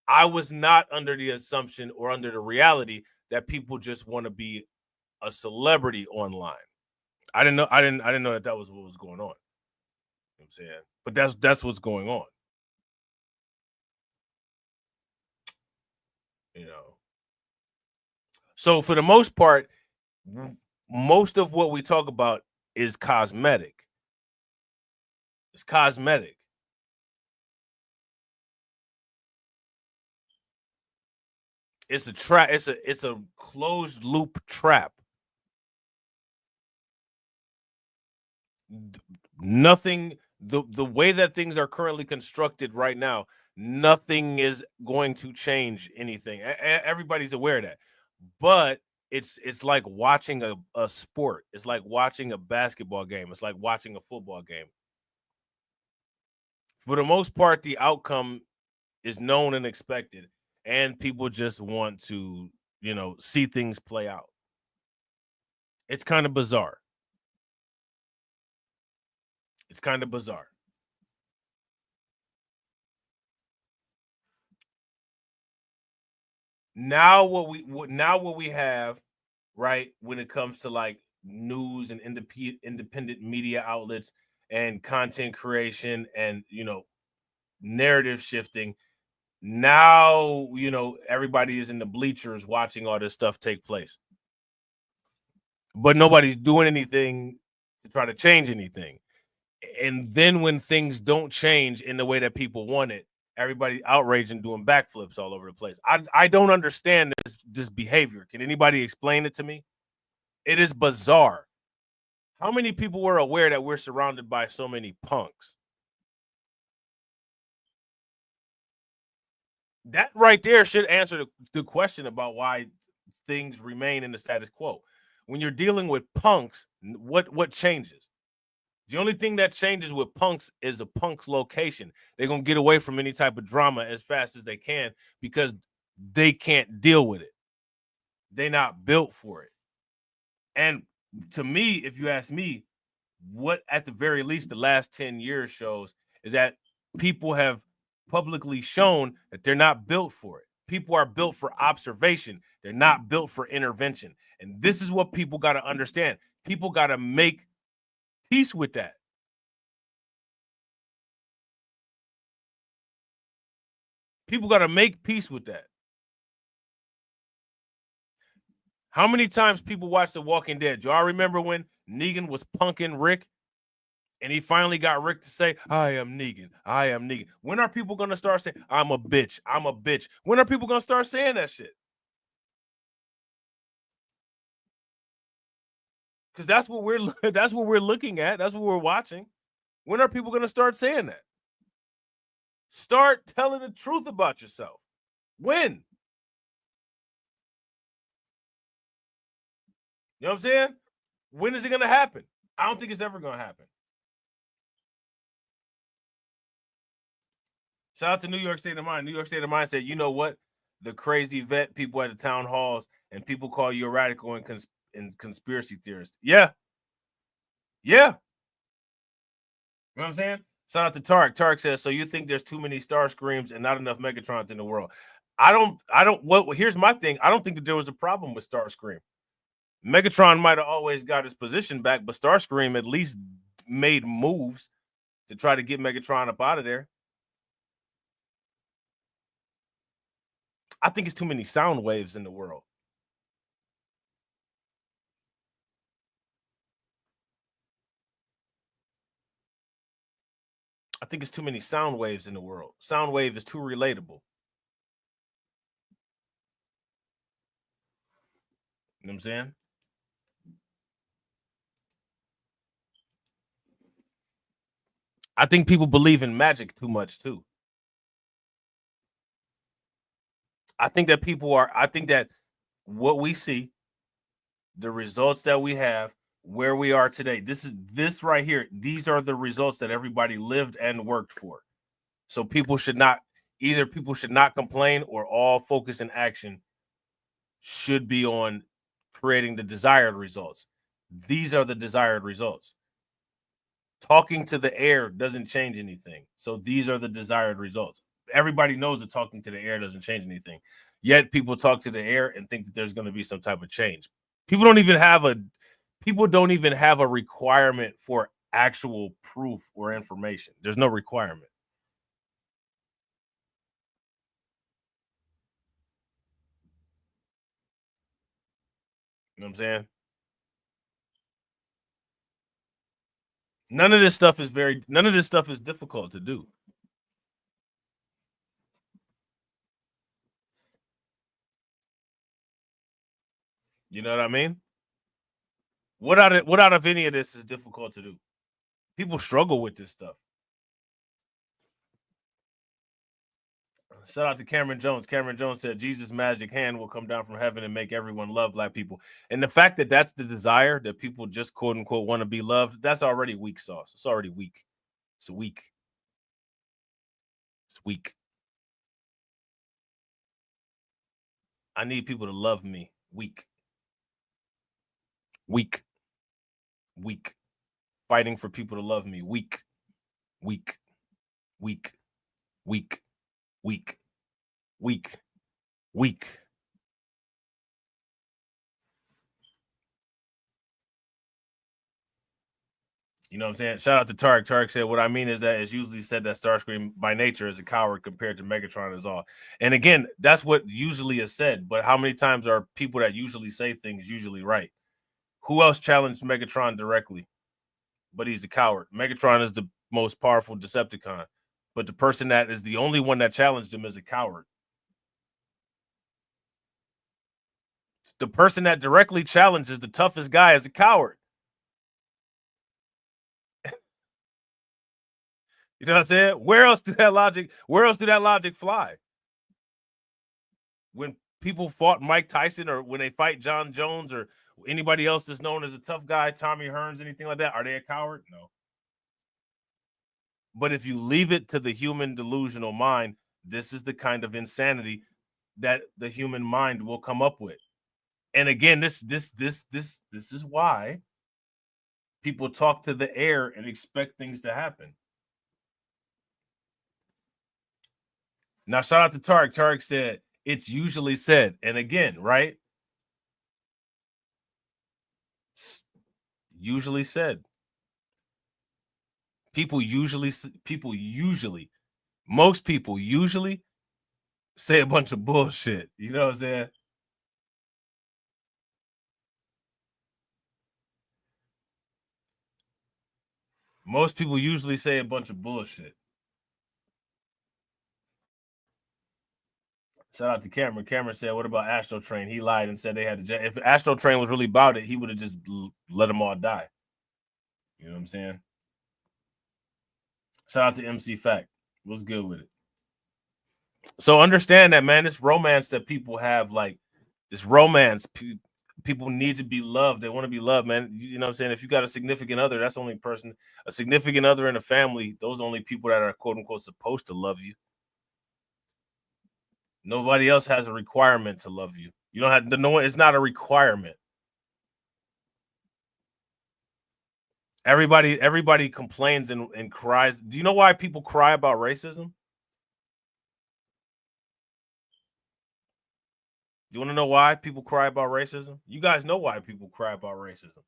I was not under the assumption or under the reality that people just want to be a celebrity online. I didn't know that that was what was going on. You know what I'm saying? But that's what's going on. You know. So for the most part, most of what we talk about is cosmetic. It's cosmetic. It's a trap. It's a closed loop trap. Nothing, the way that things are currently constructed right now, nothing is going to change anything. Everybody's aware of that. But it's like watching a sport. It's like watching a basketball game. It's like watching a football game. For the most part, the outcome is known and expected, and people just want to, you know, see things play out. It's kind of bizarre. It's kind of bizarre. Now what we have, right, when it comes to like news and independent media outlets and content creation and, you know, narrative shifting, now, you know, everybody is in the bleachers watching all this stuff take place. But nobody's doing anything to try to change anything. And then when things don't change in the way that people want it, everybody outraged and doing backflips all over the place. I don't understand this behavior. Can anybody explain it to me? It is bizarre. How many people were aware that we're surrounded by so many punks? That right there should answer the question about why things remain in the status quo. When you're dealing with punks, what changes? The only thing that changes with punks is a punk's location. They're going to get away from any type of drama as fast as they can because they can't deal with it. They're not built for it. And to me, if you ask me, what at the very least the last 10 years shows is that people have publicly shown that they're not built for it. People are built for observation. They're not built for intervention. And this is what people got to understand. People got to make peace with that. People got to make peace with that. How many times people watch The Walking Dead? Do y'all remember when Negan was punking Rick and he finally got Rick to say, I am Negan. I am Negan. When are people going to start saying, I'm a bitch. I'm a bitch? When are people going to start saying that shit? Because that's what we're looking at. That's what we're watching. When are people going to start saying that? Start telling the truth about yourself. When? You know what I'm saying? When is it going to happen? I don't think it's ever going to happen. Shout out to New York State of Mind. New York State of Mind said, you know what? The crazy vet people at the town halls and people call you a radical and conspiracy theorist. Yeah. Yeah. You know what I'm saying? Shout out to Tarek. Tarek says, so you think there's too many Star Screams and not enough Megatrons in the world? Here's my thing. I don't think that there was a problem with Starscream. Megatron might have always got his position back, but Starscream at least made moves to try to get Megatron up out of there. I think it's too many sound waves in the world. I think it's too many sound waves in the world. Sound wave is too relatable. You know what I'm saying? I think people believe in magic too much too. I think that what we see, the results that we have, where we are today. This right here. These are the results that everybody lived and worked for. So people should not complain, or all focus and action should be on creating the desired results. These are the desired results. Talking to the air doesn't change anything. So these are the desired results. Everybody knows that talking to the air doesn't change anything. Yet people talk to the air and think that there's going to be some type of change. People don't even have a requirement for actual proof or information. There's no requirement. You know what I'm saying? None of this stuff is difficult to do. You know what I mean? What out of any of this is difficult to do? People struggle with this stuff. Shout out to Cameron Jones. Cameron Jones said Jesus' magic hand will come down from heaven and make everyone love Black people. And the fact that that's the desire, that people just quote unquote want to be loved, that's already weak sauce. It's already weak. It's weak. It's weak. I need people to love me. Weak. Weak. Weak. Fighting for people to love me. Weak. Weak. Weak. Weak. Weak. Weak. Weak. You know what I'm saying? Shout out to Tarek. Tarek said, what I mean is that it's usually said that Starscream by nature is a coward compared to Megatron is all. And again, that's what usually is said. But how many times are people that usually say things usually right? Who else challenged Megatron directly? But he's a coward. Megatron is the most powerful Decepticon. But the person that is the only one that challenged him is a coward. The person that directly challenges the toughest guy is a coward. You know what I'm saying? Where else did that logic fly? When people fought Mike Tyson, or when they fight John Jones, or anybody else that's known as a tough guy, Tommy Hearns, anything like that, are they a coward? No. But if you leave it to the human delusional mind, this is the kind of insanity that the human mind will come up with. And again, this is why people talk to the air and expect things to happen. Now, shout out to Tarek. Tarek said, it's usually said. And again, right? Usually said. Most people usually say a bunch of bullshit. You know what I'm saying? Most people usually say a bunch of bullshit. Shout out to Cameron. Cameron said, what about Astro Train? He lied and said they had to. If Astro Train was really about it, he would have just let them all die. You know what I'm saying? Shout out to MC Fact. What's good with it? So understand that, man, this romance that people have, like this romance, people need to be loved. They want to be loved, man. You know what I'm saying? If you got a significant other, that's the only person, a significant other in a family, those are the only people that are quote unquote supposed to love you. Nobody else has a requirement to love you. You don't have to know. It's not a requirement. Everybody complains and cries. Do you know why people cry about racism? You want to know why people cry about racism? You guys know why people cry about racism.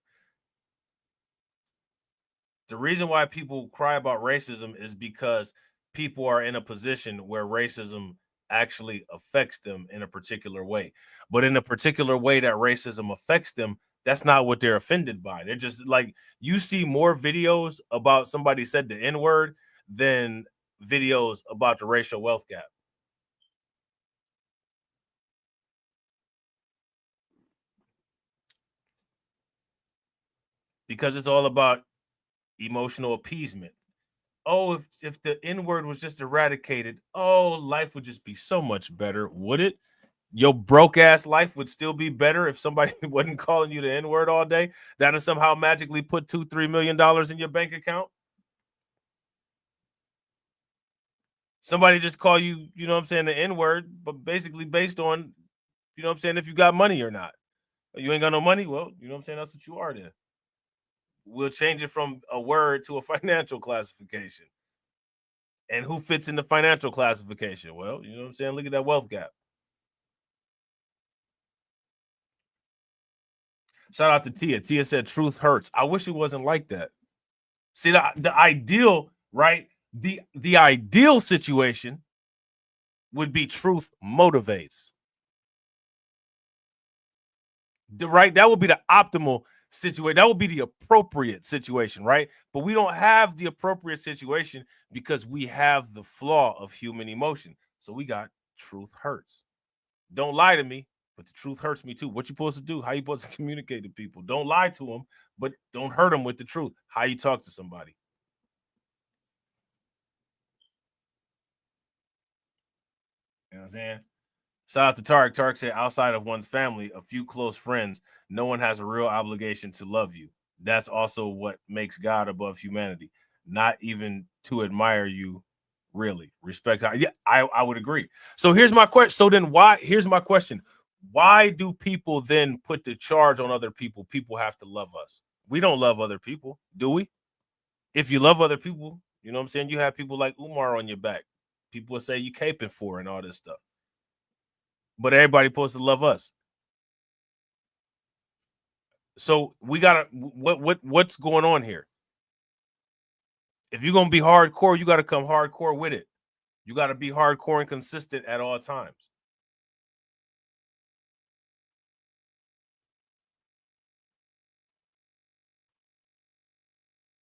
The reason why people cry about racism is because people are in a position where racism actually affects them in a particular way. But in a particular way that racism affects them, that's not what they're offended by. They're just like, you see more videos about somebody said the N-word than videos about the racial wealth gap. Because it's all about emotional appeasement. Oh, if the N-word was just eradicated, oh, life would just be so much better, would it? Your broke ass life would still be better if somebody wasn't calling you the N-word all day. That'll somehow magically put $2-3 million in your bank account. Somebody just call you, you know what I'm saying, the N-word, but basically based on, you know what I'm saying, if you got money or not. You ain't got no money? Well, you know what I'm saying? That's what you are then. We'll change it from a word to a financial classification. And who fits in the financial classification? Well, you know what I'm saying? Look at that wealth gap. Shout out to Tia. Tia said, truth hurts. I wish it wasn't like that. See, the ideal, right? The ideal situation would be truth motivates. Right? That would be the optimal situation. That would be the appropriate situation, right? But we don't have the appropriate situation because we have the flaw of human emotion. So we got truth hurts. Don't lie to me, but the truth hurts me too. What you supposed to do? How you supposed to communicate to people? Don't lie to them, but don't hurt them with the truth. How you talk to somebody. You know what I'm saying? Shout out to Tarek. Tarek said, outside of one's family, a few close friends, no one has a real obligation to love you. That's also what makes God above humanity. Not even to admire you, really. Respect. Yeah, I would agree. So here's my question. So then here's my question. Why do people then put the charge on other people? People have to love us. We don't love other people, do we? If you love other people, you know what I'm saying? You have people like Umar on your back. People will say you caping for and all this stuff. But everybody supposed to love us. So we gotta what's going on here? If you're gonna be hardcore, you gotta come hardcore with it. You gotta be hardcore and consistent at all times.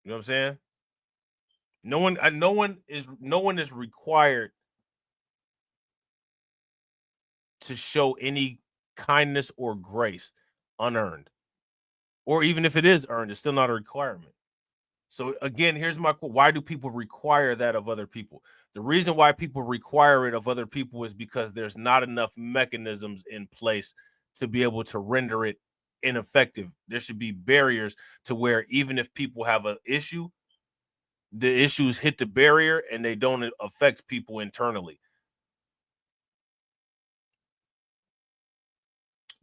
You know what I'm saying? No one is required to show any kindness or grace unearned. Or even if it is earned, it's still not a requirement. So again, here's my quote. Why do people require that of other people? The reason why people require it of other people is because there's not enough mechanisms in place to be able to render it ineffective. There should be barriers to where even if people have an issue, the issues hit the barrier and they don't affect people internally.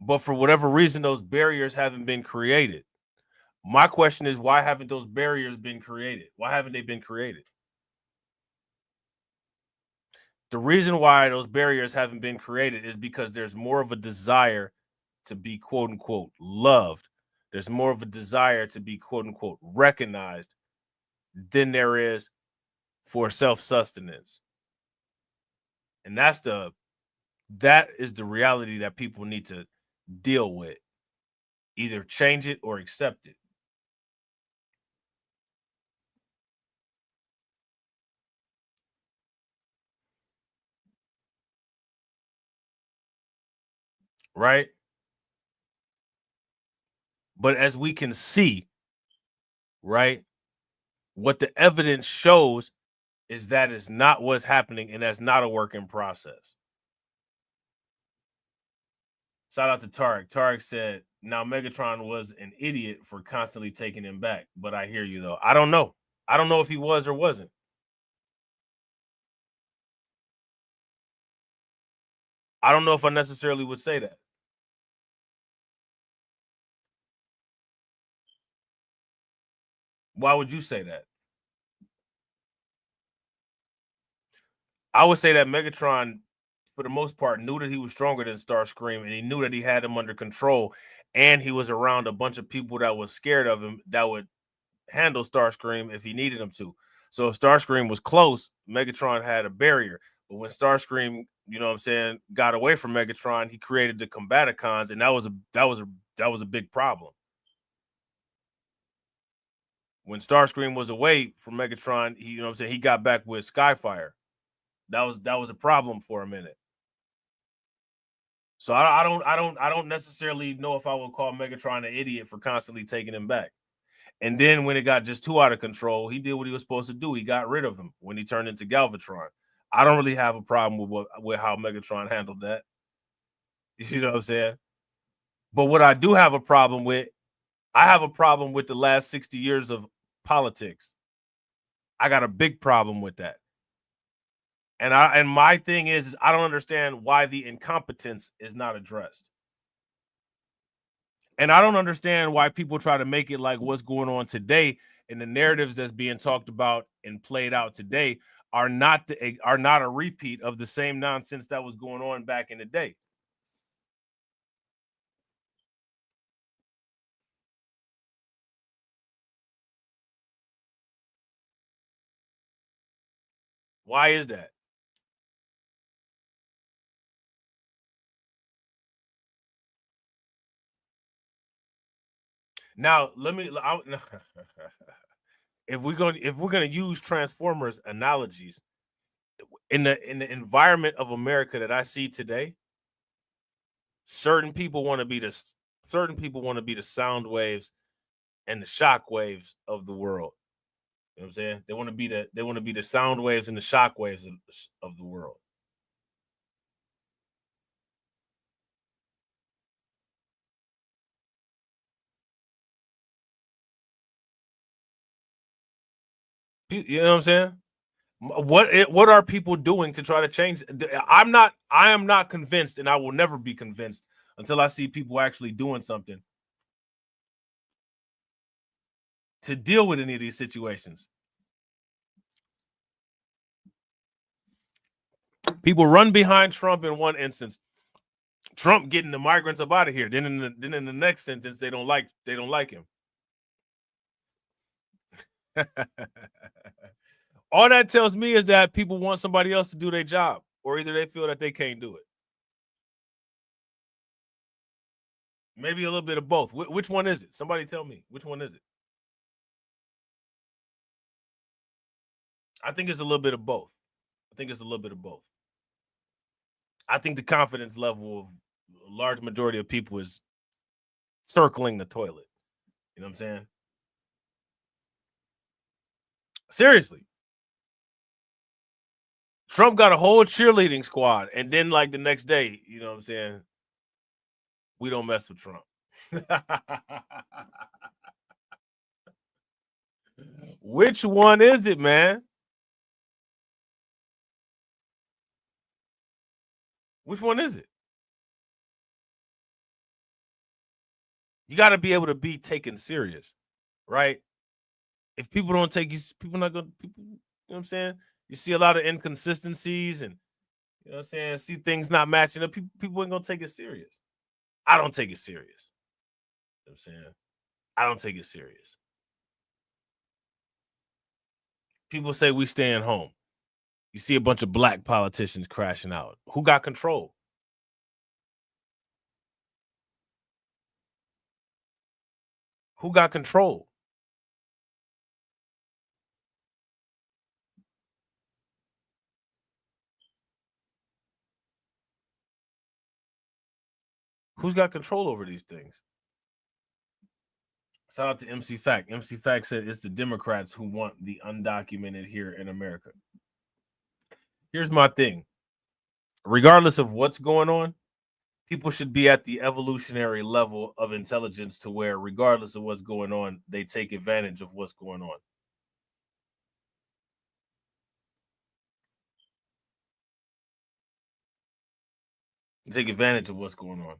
But for whatever reason, those barriers haven't been created. My question is, why haven't those barriers been created? Why haven't they been created? The reason why those barriers haven't been created is because there's more of a desire to be quote unquote loved. There's more of a desire to be quote unquote recognized than there is for self-sustenance. And that is the reality that people need to deal with. Either change it or accept it. Right? But as we can see, right, what the evidence shows is that is not what's happening, and that's not a working process. Shout out to Tarek. Tarek said, now Megatron was an idiot for constantly taking him back. But I hear you, though. I don't know. I don't know if he was or wasn't. I don't know if I necessarily would say that. Why would you say that? I would say that Megatron, for the most part, knew that he was stronger than Starscream, and he knew that he had him under control, and he was around a bunch of people that was scared of him that would handle Starscream if he needed him to. So if Starscream was close, Megatron had a barrier. But when Starscream, you know what I'm saying, got away from Megatron, he created the Combaticons, and that was a big problem. When Starscream was away from Megatron, he, you know what I'm saying, he got back with Skyfire. That was a problem for a minute. So I don't necessarily know if I would call Megatron an idiot for constantly taking him back. And then when it got just too out of control, he did what he was supposed to do. He got rid of him when he turned into Galvatron. I don't really have a problem with how Megatron handled that. You know what I'm saying? But what I do have a problem with, I have a problem with the last 60 years of politics. I got a big problem with that. And my thing is I don't understand why the incompetence is not addressed. And I don't understand why people try to make it like what's going on today and the narratives that's being talked about and played out today are not a repeat of the same nonsense that was going on back in the day. Why is that? Now, if we're gonna use Transformers analogies in the environment of America that I see today, certain people want to be the sound waves and the shock waves of the world. You know what I'm saying? They want to be the sound waves and the shock waves of the world. You know what I'm saying? What are people doing to try to change? I am not convinced, and I will never be convinced until I see people actually doing something to deal with any of these situations. People run behind Trump in one instance. Trump getting the migrants up out of here. Then in the next sentence, they don't like him. All that tells me is that people want somebody else to do their job, or either they feel that they can't do it. Maybe a little bit of both. Which one is it? Somebody tell me. Which one is it? I think it's a little bit of both. I think the confidence level of a large majority of people is circling the toilet. You know what I'm saying? Seriously. Trump got a whole cheerleading squad, and then like the next day, you know what I'm saying? We don't mess with Trump. Which one is it, man? Which one is it? You got to be able to be taken serious, right? If people don't take you, people not going to, you know what I'm saying? You see a lot of inconsistencies and, you know what I'm saying, see things not matching up. People ain't going to take it serious. I don't take it serious. You know what I'm saying? I don't take it serious. People say we staying home. You see a bunch of black politicians crashing out. Who got control? Who got control? Who's got control over these things? Shout out to MC Fact. MC Fact said it's the Democrats who want the undocumented here in America. Here's my thing. Regardless of what's going on, people should be at the evolutionary level of intelligence to where, regardless of what's going on, they take advantage of what's going on. Take advantage of what's going on.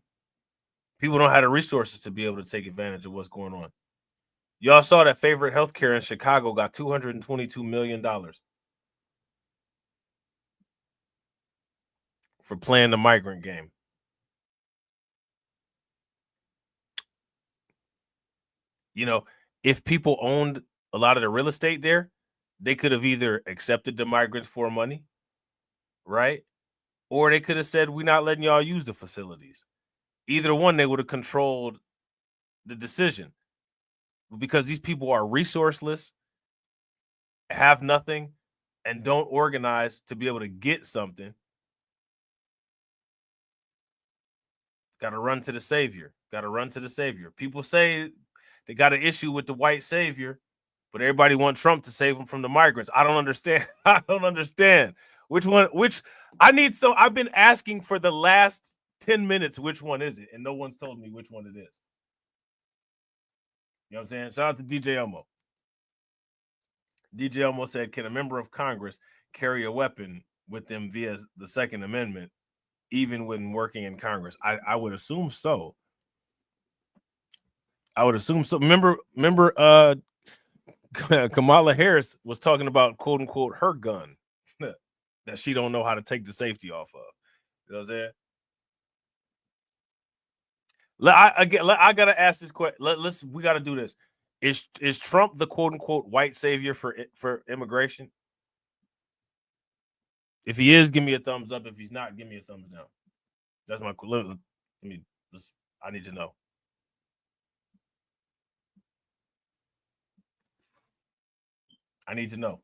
People don't have the resources to be able to take advantage of what's going on. Y'all saw that Favorite Healthcare in Chicago got $222 million for playing the migrant game. You know, if people owned a lot of the real estate there, they could have either accepted the migrants for money, right? Or they could have said, we're not letting y'all use the facilities. Either one, they would have controlled the decision. Because these people are resourceless, have nothing, and don't organize to be able to get something. Got to run to the savior. People say they got an issue with the white savior, but everybody wants Trump to save them from the migrants. I don't understand. Which one? I've been asking for the last 10 minutes, which one is it? And no one's told me which one it is. You know what I'm saying? Shout out to DJ Elmo. DJ Elmo said, can a member of Congress carry a weapon with them via the Second Amendment, even when working in Congress? I would assume so. I would assume so. Remember, Kamala Harris was talking about, quote unquote, her gun that she don't know how to take the safety off of. You know what I'm saying? I gotta ask this question. We gotta do this. Is Trump the quote unquote white savior for immigration? If he is, give me a thumbs up. If he's not, give me a thumbs down. That's my. I need to know. I need to know.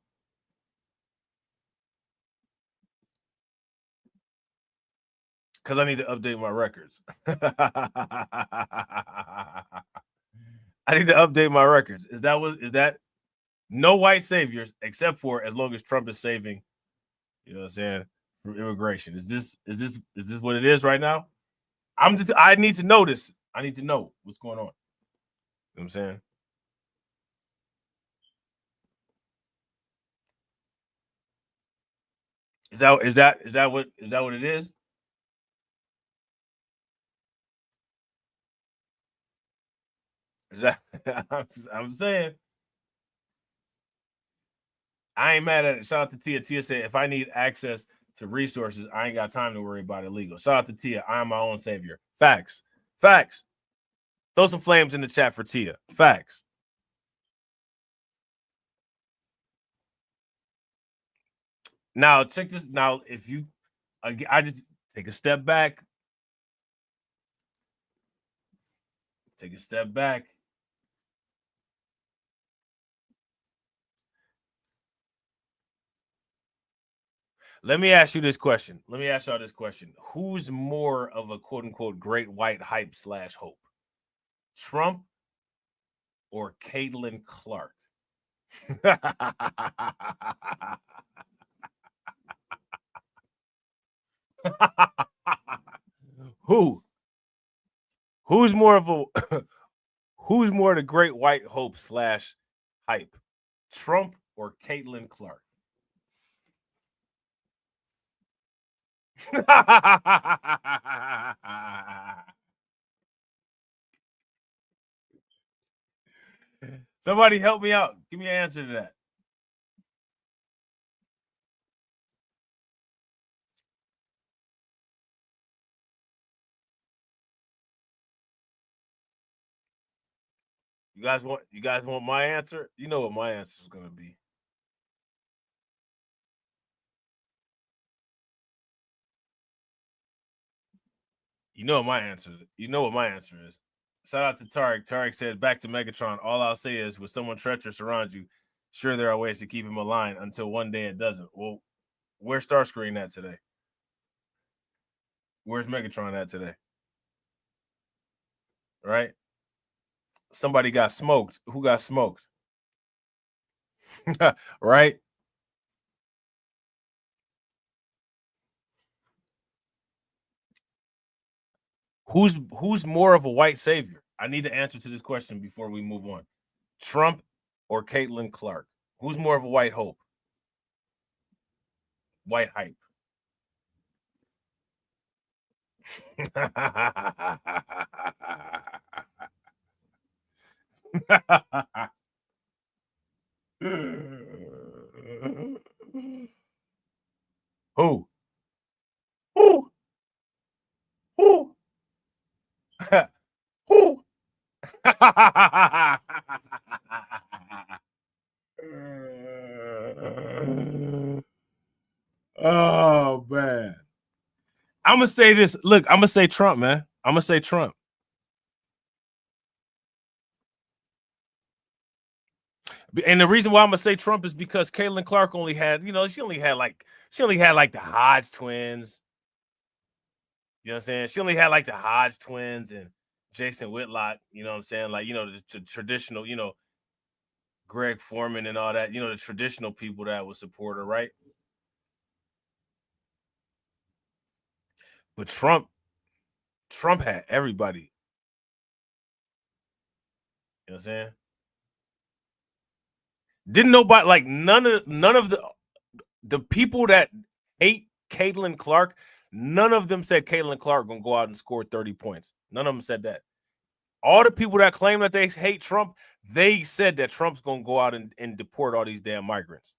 Because I need to update my records. I need to update my records. Is that no white saviors except for as long as Trump is saving, you know what I'm saying, from immigration? Is this what it is right now? I need to know this. I need to know what's going on. You know what I'm saying? Is that what it is? Is that I'm saying. I ain't mad at it. Shout out to Tia. Tia said, if I need access to resources, I ain't got time to worry about illegal. Shout out to Tia. I am my own savior. Facts. Facts. Throw some flames in the chat for Tia. Facts. Now, check this. Now, if you, I just take a step back. Take a step back. Let me ask you this question. Let me ask y'all this question. Who's more of a quote unquote great white hype / hope? Trump or Caitlin Clark? Who's more of a who's more the great white hope / hype? Trump or Caitlin Clark? Somebody help me out. Give me an answer to that. You guys want my answer? You know what my answer is going to be. You know what my answer is. Shout out to Tarek. Tarek said, back to Megatron. All I'll say is, with someone treacherous around you, sure there are ways to keep him aligned until one day it doesn't. Well, where's Starscreen at today? Where's Megatron at today? Right? Somebody got smoked. Who got smoked? Right? Who's more of a white savior? I need to answer to this question before we move on. Trump or Caitlin Clark? Who's more of a white hope? White hype. Who? Who? Who? Who? Oh man. I'm gonna say this. Look, I'm gonna say Trump, man. I'm gonna say Trump. And the reason why I'm gonna say Trump is because Caitlin Clark only had, she only had like the Hodge twins. You know what I'm saying? She only had like the Hodge twins and Jason Whitlock, you know what I'm saying? Like, the traditional, Greg Foreman and all that, the traditional people that would support her, right? But Trump Trump had everybody. You know what I'm saying? Didn't nobody, like, none of the people that hate Caitlin Clark, none of them said Caitlin Clark gonna go out and score 30 points. None of them said that. All the people that claim that they hate Trump, they said that Trump's gonna go out and deport all these damn migrants.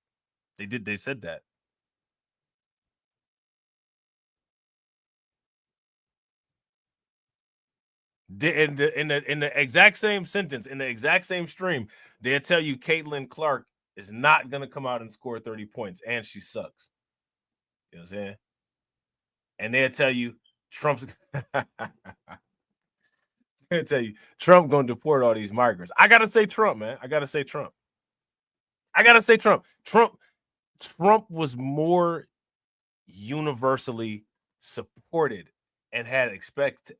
They said that. In the exact same sentence, in the exact same stream, they'll tell you Caitlin Clark is not gonna come out and score 30 points, and she sucks. You know what I'm saying? And they'll tell you Trump's they'll tell you Trump gonna deport all these migrants. I gotta say Trump, man. I gotta say Trump. Trump was more universally supported and had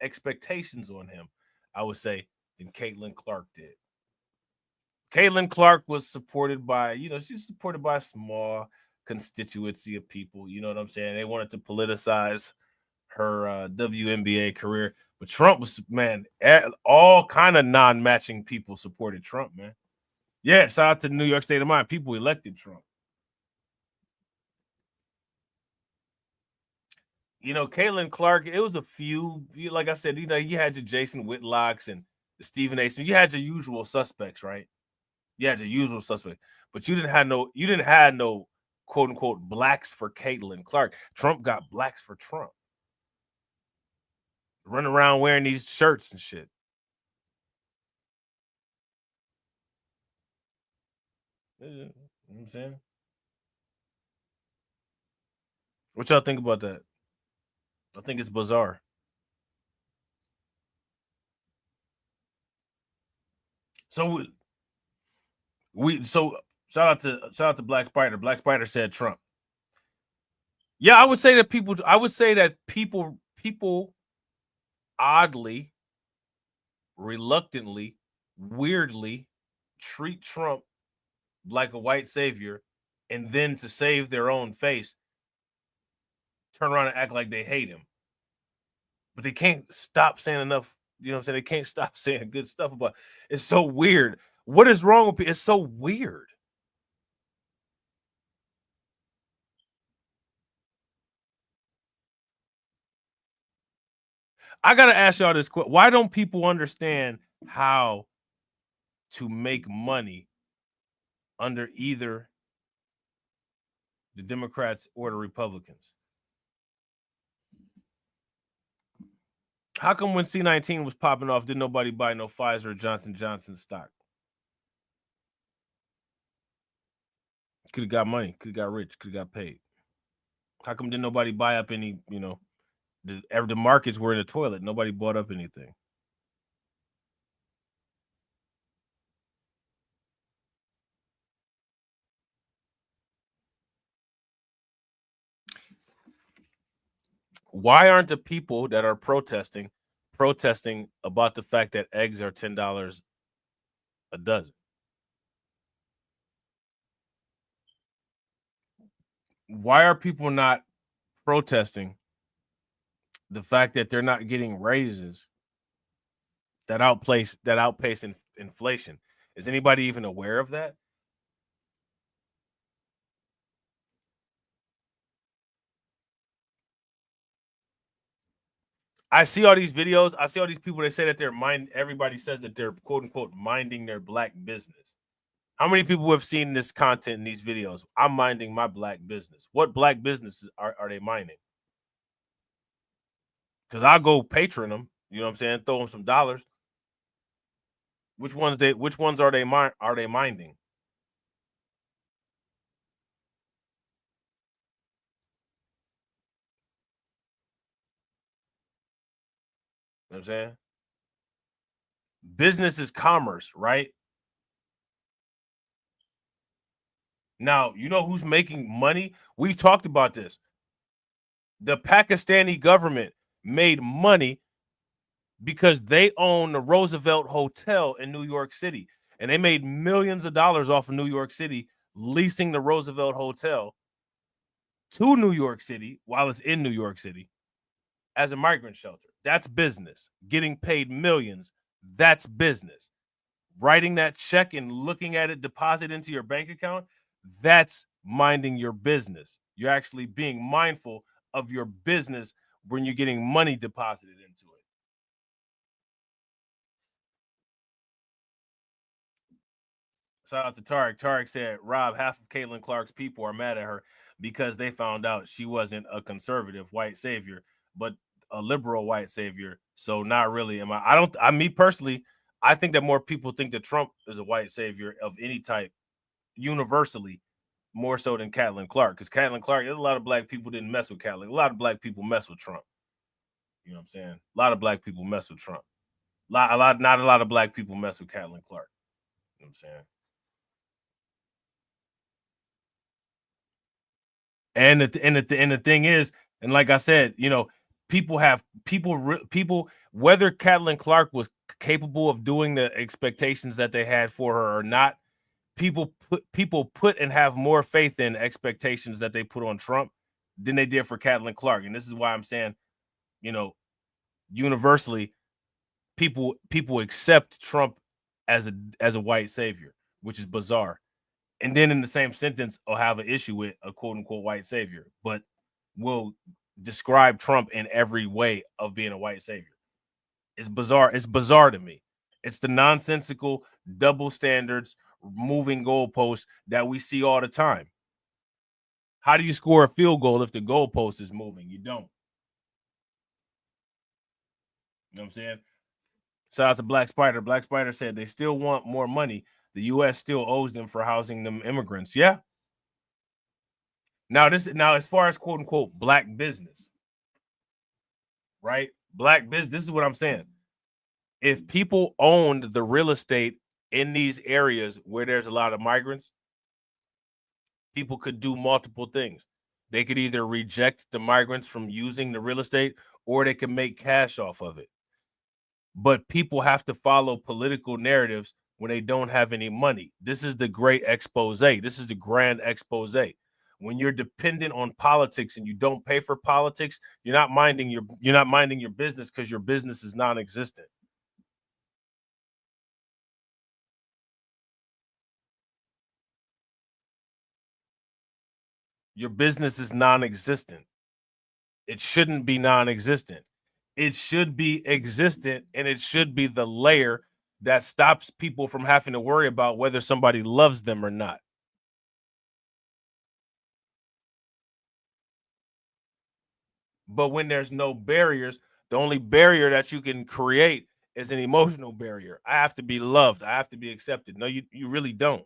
expectations on him, I would say, than Caitlin Clark did. Caitlin Clark was supported by, she's supported by a small constituency of people. You know what I'm saying? They wanted to politicize her WNBA career. But Trump was, man, all kind of non-matching people supported Trump, man. Yeah, shout out to the New York State of Mind. People elected Trump. Caitlin Clark, it was a few, like I said, you had your Jason Whitlocks and the Stephen A. Smith. You had your usual suspects, right? You had your usual suspect, but you didn't have no quote unquote blacks for Caitlin Clark. Trump got blacks for Trump. Running around wearing these shirts and shit. You know what I'm saying? What y'all think about that? I think it's bizarre. So shout out to Black Spider. Black Spider said Trump. Yeah, I would say that people oddly, reluctantly, weirdly treat Trump like a white savior, and then to save their own face, turn around and act like they hate him. But they can't stop saying enough, you know what I'm saying? They can't stop saying good stuff about it. It's so weird. What is wrong with people? It's so weird. I gotta ask y'all this question. Why don't people understand how to make money under either the Democrats or the Republicans? How come when C-19 was popping off, didn't nobody buy no Pfizer or Johnson & Johnson stock? Could have got money, could have got rich, could have got paid. How come didn't nobody buy up any, the markets were in the toilet. Nobody bought up anything. Why aren't the people that are protesting about the fact that eggs are $10 a dozen? Why are people not protesting the fact that they're not getting raises that outpace inflation? Is anybody even aware of that? I see all these videos. I see all these people that say that everybody says that they're quote unquote minding their black business. How many people have seen this content in these videos? I'm minding my black business. What black businesses are they minding? Because I'll go patron them, you know what I'm saying? Throw them some dollars. Which ones are they minding? You know what I'm saying? Business is commerce, right? Now, you know who's making money? We've talked about this. The Pakistani government made money because they own the Roosevelt Hotel in New York City. And they made millions of dollars off of New York City leasing the Roosevelt Hotel to New York City while it's in New York City. as a migrant shelter. That's business. Getting paid millions, that's business. Writing that check and looking at it deposit into your bank account, that's minding your business. You're actually being mindful of your business when you're getting money deposited into it. Shout out to Tarek. Tarek said, Rob, half of Caitlin Clark's people are mad at her because they found out she wasn't a conservative white savior, but a liberal white savior. So not really. Me personally, I think that more people think that Trump is a white savior of any type universally, more so than Caitlin Clark. Because Caitlin Clark, there's a lot of black people didn't mess with Caitlin. A lot of black people mess with Trump. You know what I'm saying? A lot of black people mess with Trump. Not a lot of black people mess with Caitlin Clark. You know what I'm saying? And the thing is, and like I said, you know, people whether Caitlin Clark was capable of doing the expectations that they had for her or not, people put and have more faith in expectations that they put on Trump than they did for Caitlin Clark. And this is why I'm saying, you know, universally, people accept Trump as a white savior, which is bizarre. And then in the same sentence, I'll have an issue with a quote unquote white savior, but will describe Trump in every way of being a white savior. It's bizarre. It's bizarre to me. It's the nonsensical double standards, moving goalposts that we see all the time. How do you score a field goal if the goalpost is moving? You don't. You know what I'm saying? Shout out to Black Spider. Black Spider said they still want more money. The U.S. still owes them for housing them immigrants. Yeah. Now, as far as quote unquote black business, right? Black business, this is what I'm saying. If people owned the real estate in these areas where there's a lot of migrants, people could do multiple things. They could either reject the migrants from using the real estate, or they can make cash off of it. But people have to follow political narratives when they don't have any money. This is the great expose. This is the grand expose. When you're dependent on politics and you don't pay for politics, you're not minding your business because your business is non-existent. Your business is non-existent. It shouldn't be non-existent. It should be existent, and it should be the layer that stops people from having to worry about whether somebody loves them or not. But when there's no barriers, the only barrier that you can create is an emotional barrier. I have to be loved. I have to be accepted. No, you really don't.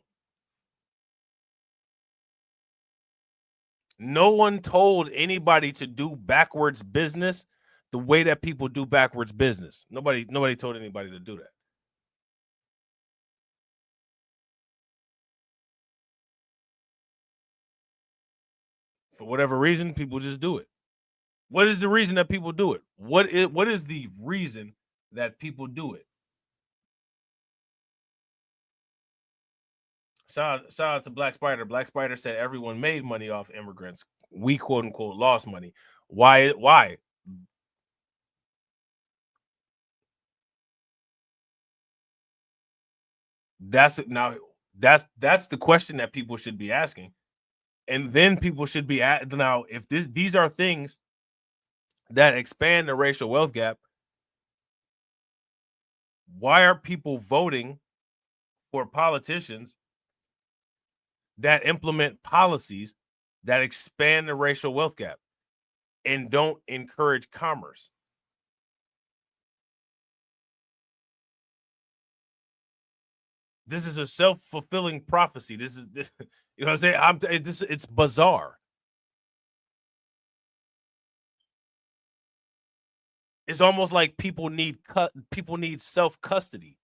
No one told anybody to do backwards business the way that people do backwards business. Nobody told anybody to do that. For whatever reason, people just do it. What is the reason that people do it? What is the reason that people do it? Shout out to Black Spider. Black Spider said everyone made money off immigrants. We quote unquote lost money. Why? That's the question that people should be asking. And then people should be now, if these are things that expand the racial wealth gap, why are people voting for politicians that implement policies that expand the racial wealth gap and don't encourage commerce? This is a self-fulfilling prophecy. This you know what I'm saying? It's bizarre. It's almost like people need self-custody.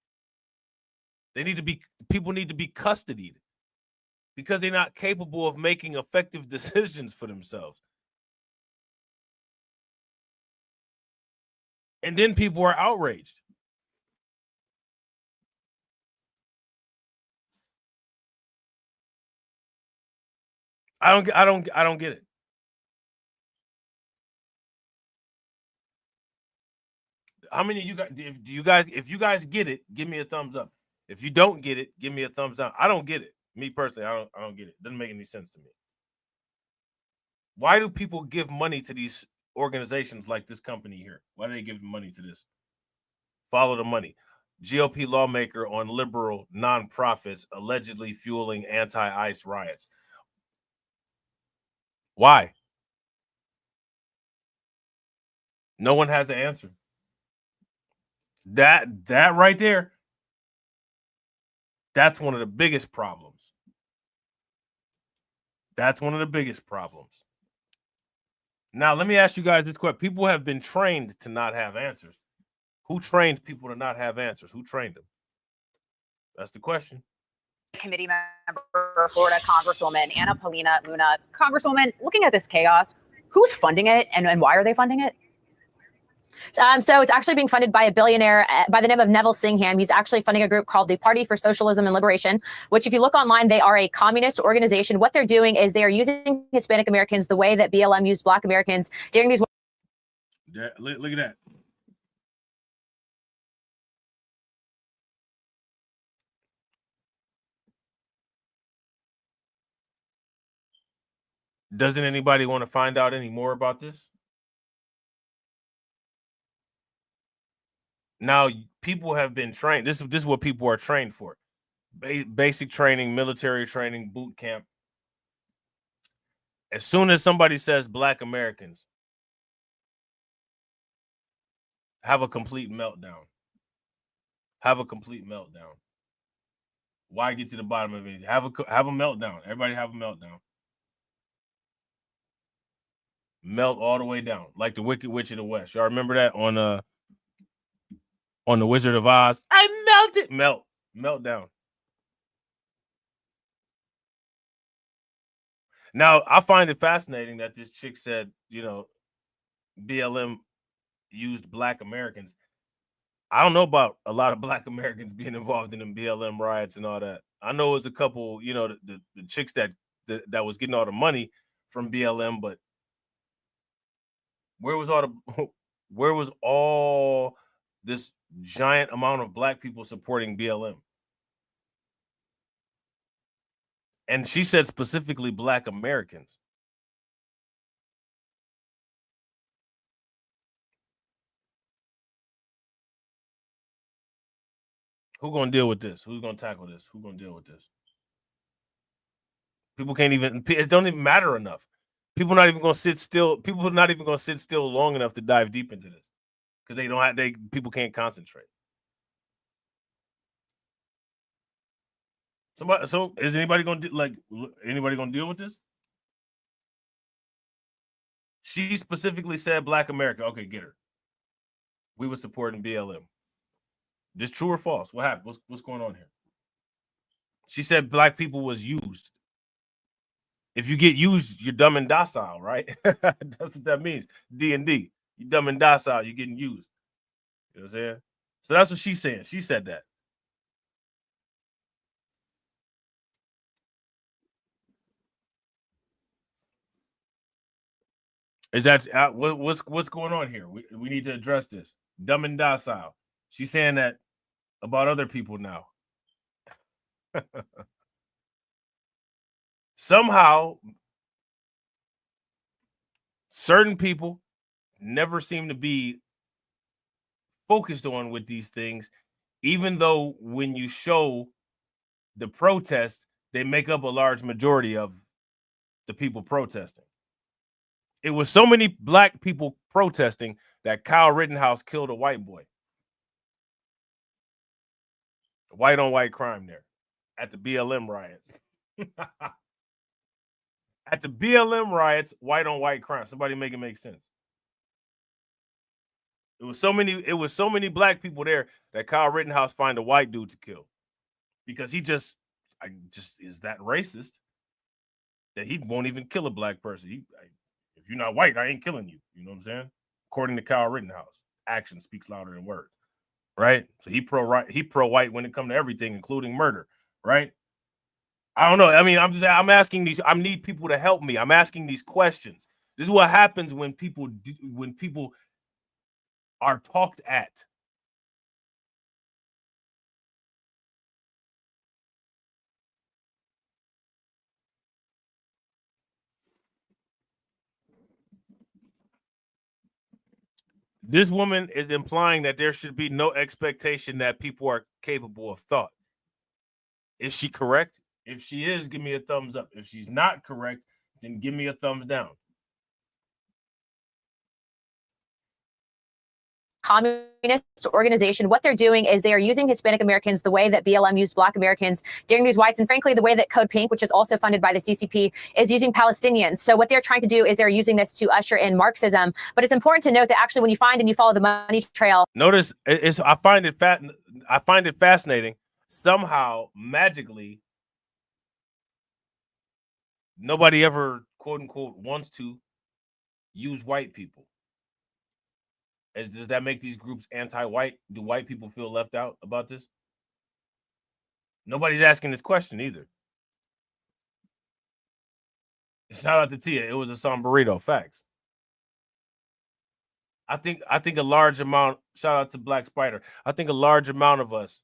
People need to be custodied because they're not capable of making effective decisions for themselves. And then people are outraged. I don't get it. How many of you guys? If you guys get it, give me a thumbs up. If you don't get it, give me a thumbs down. I don't get it. Me personally, I don't get it. Doesn't make any sense to me. Why do people give money to these organizations like this company here? Why do they give money to this? Follow the money. GOP lawmaker on liberal nonprofits allegedly fueling anti-ICE riots. Why? No one has an answer. That right there, that's one of the biggest problems. That's one of the biggest problems. Now, let me ask you guys this question. People have been trained to not have answers. Who trained people to not have answers? Who trained them? That's the question. Committee member, Florida Congresswoman Anna Paulina Luna. Congresswoman, looking at this chaos, who's funding it and why are they funding it? So it's actually being funded by a billionaire by the name of Neville Singham. He's actually funding a group called the Party for Socialism and Liberation, which if you look online, they are a communist organization. What they're doing is they are using Hispanic Americans the way that BLM used Black Americans during these. Look at that. Doesn't anybody want to find out any more about this? Now, people have been trained. This is what people are trained for. Basic training, military training, boot camp. As soon as somebody says Black Americans, have a complete meltdown. Have a complete meltdown. Why get to the bottom of it? Have a meltdown. Everybody have a meltdown. Melt all the way down, like the Wicked Witch of the West. Y'all remember that on the Wizard of Oz? I melted. Melt down. Now, I find it fascinating that this chick said, BLM used Black Americans. I don't know about a lot of Black Americans being involved in the BLM riots and all that. I know it was a couple, the chicks that was getting all the money from BLM, but where was all this giant amount of Black people supporting BLM? And she said specifically Black Americans. Who's going to deal with this? Who's going to tackle this? Who's going to deal with this? People can't even, it don't even matter enough. People not even going to sit still. People are not even going to sit still long enough to dive deep into this because people can't concentrate. So is anybody going to deal with this? She specifically said Black America. Okay, get her. We were supporting BLM. This true or false? What happened? What's going on here? She said Black people was used. If you get used, you're dumb and docile, right? That's what that means. D&D. You're dumb and docile. You're getting used. You know what I'm saying? So that's what she's saying. She said that. Is that what's going on here? We need to address this. Dumb and docile. She's saying that about other people now. Somehow, certain people never seem to be focused on with these things, even though when you show the protest, they make up a large majority of the people protesting. It was so many Black people protesting that Kyle Rittenhouse killed a white boy. White on white crime there at the BLM riots. At the BLM riots, white on white crime. Somebody make it make sense. It was so many Black people there that Kyle Rittenhouse find a white dude to kill because he just is that racist that he won't even kill a Black person. If you're not white, I ain't killing you. You know what I'm saying? According to Kyle Rittenhouse, action speaks louder than words, right? So he pro-white when it comes to everything, including murder, right? I don't know. I mean, I'm asking these. I need people to help me. I'm asking these questions. This is what happens when people are talked at. This woman is implying that there should be no expectation that people are capable of thought. Is she correct? If she is, give me a thumbs up. If she's not correct, then give me a thumbs down. Communist organization. What they're doing is they are using Hispanic Americans the way that BLM used Black Americans during these whites, and frankly, the way that Code Pink, which is also funded by the CCP, is using Palestinians. So what they're trying to do is they're using this to usher in Marxism. But it's important to note that actually, when you find and you follow the money trail, notice I find it fascinating. Somehow, magically, nobody ever quote unquote wants to use white people. Does that make these groups anti-white? Do white people feel left out about this? Nobody's asking this question either. Shout out to Tia. It was a sombrerito. Facts. I think a large amount. Shout out to Black Spider. I think a large amount of us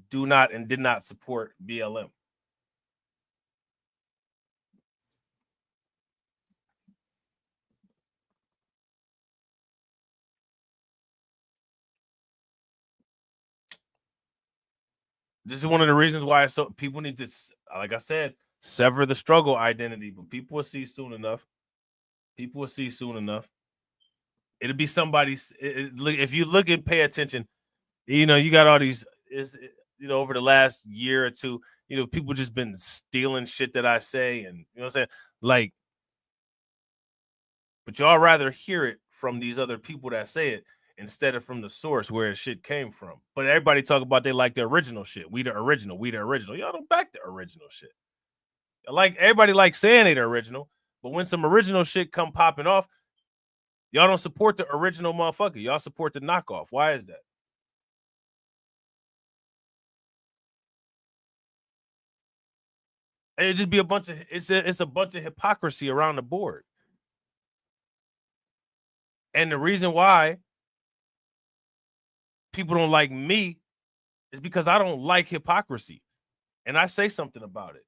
do not and did not support BLM. This is one of the reasons why people need to, like I said, sever the struggle identity. But people will see soon enough. People will see soon enough. It'll be somebody's. If you look and pay attention, you got all these. Over the last year or two, people just been stealing shit that I say, and what I'm saying, like. But y'all rather hear it from these other people that say it instead of from the source where the shit came from. But everybody talk about they like the original shit. We the original. Y'all don't back the original shit. Everybody likes saying they the original, but when some original shit come popping off, y'all don't support the original motherfucker. Y'all support the knockoff. Why is that? It just be a bunch of it's a bunch of hypocrisy around the board. And the reason why people don't like me is because I don't like hypocrisy. And I say something about it.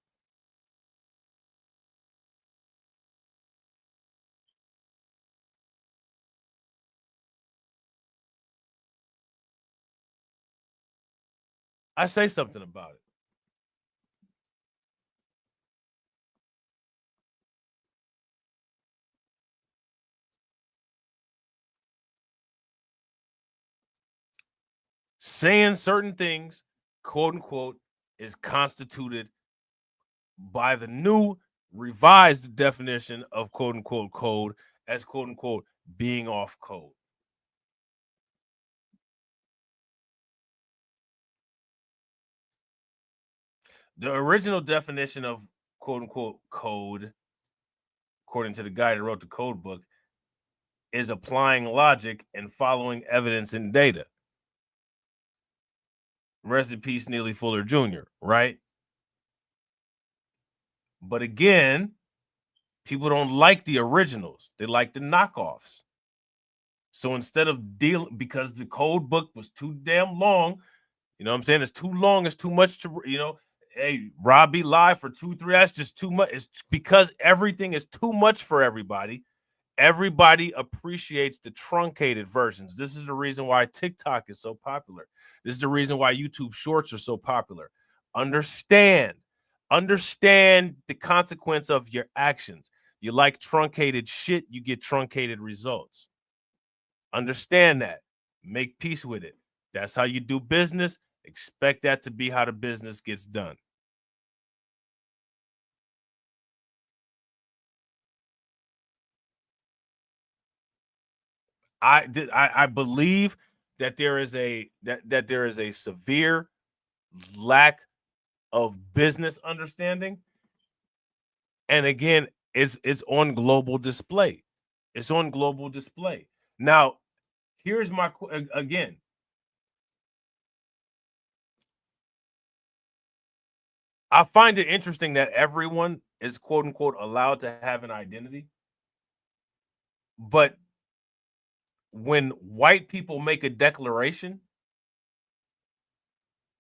I say something about it. Saying certain things, quote unquote, is constituted by the new revised definition of quote unquote code as quote unquote being off code. The original definition of quote unquote code, according to the guy that wrote the code book, is applying logic and following evidence and data. Rest in peace, Neely Fuller Jr., right? But again, people don't like the originals. They like the knockoffs. So instead of dealing, because the code book was too damn long, you know what I'm saying? It's too long. It's too much to, hey, Robb be live for 2-3. That's just too much. It's because everything is too much for everybody. Everybody appreciates the truncated versions. This is the reason why TikTok is so popular. This is the reason why YouTube Shorts are so popular. Understand the consequence of your actions. You like truncated shit, you get truncated results. Understand that. Make peace with it. That's how you do business. Expect that to be how the business gets done. I believe that there is a severe lack of business understanding, and again, it's on global display. It's on global display. Now, here's my again. I find it interesting that everyone is quote unquote allowed to have an identity, but when white people make a declaration,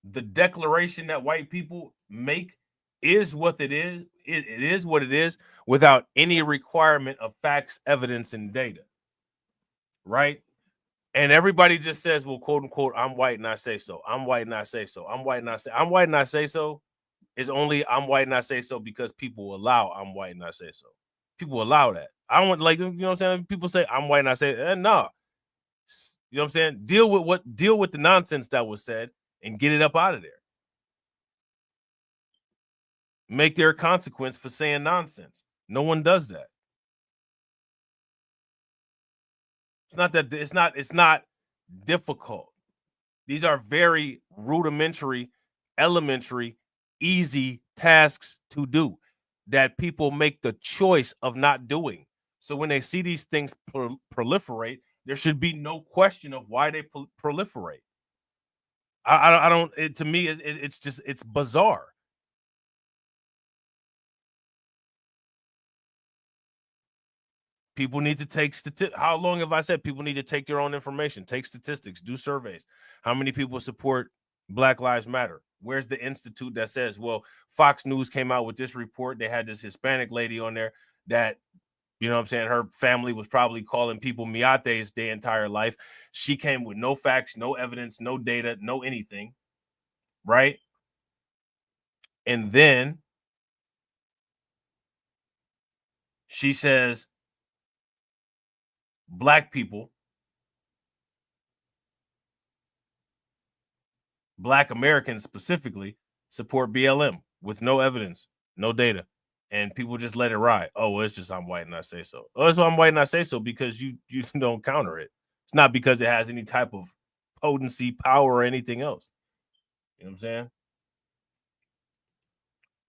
the declaration that white people make is what it is. It is what it is without any requirement of facts, evidence, and data. Right? And everybody just says, well, quote unquote, I'm white and I say so. I'm white and I say so. I'm white and I say I'm white and I say so is only I'm white and I say so because people allow I'm white and I say so. People allow that. I don't want, like, you know what I'm saying? People say I'm white and I say, no. You know what I'm saying? Deal with the nonsense that was said and get it up out of there. Make there a consequence for saying nonsense. No one does that. It's not difficult. These are very rudimentary, elementary, easy tasks to do that people make the choice of not doing. So when they see these things proliferate, there should be no question of why they proliferate. I don't. To me, it's bizarre. People need to take how long have I said people need to take their own information, take statistics, do surveys. How many people support Black Lives Matter? Where's the institute that says, well, Fox News came out with this report. They had this Hispanic lady on there that, you know what I'm saying, her family was probably calling people miates their entire life. She came with no facts, no evidence, no data, no anything, right? And then she says, Black people, Black Americans specifically, support BLM with no evidence, no data, and people just let it ride. Oh, well, it's just I'm white and I say so. Oh, it's why I'm white and I say so because you don't counter it. It's not because it has any type of potency, power, or anything else. You know what I'm saying?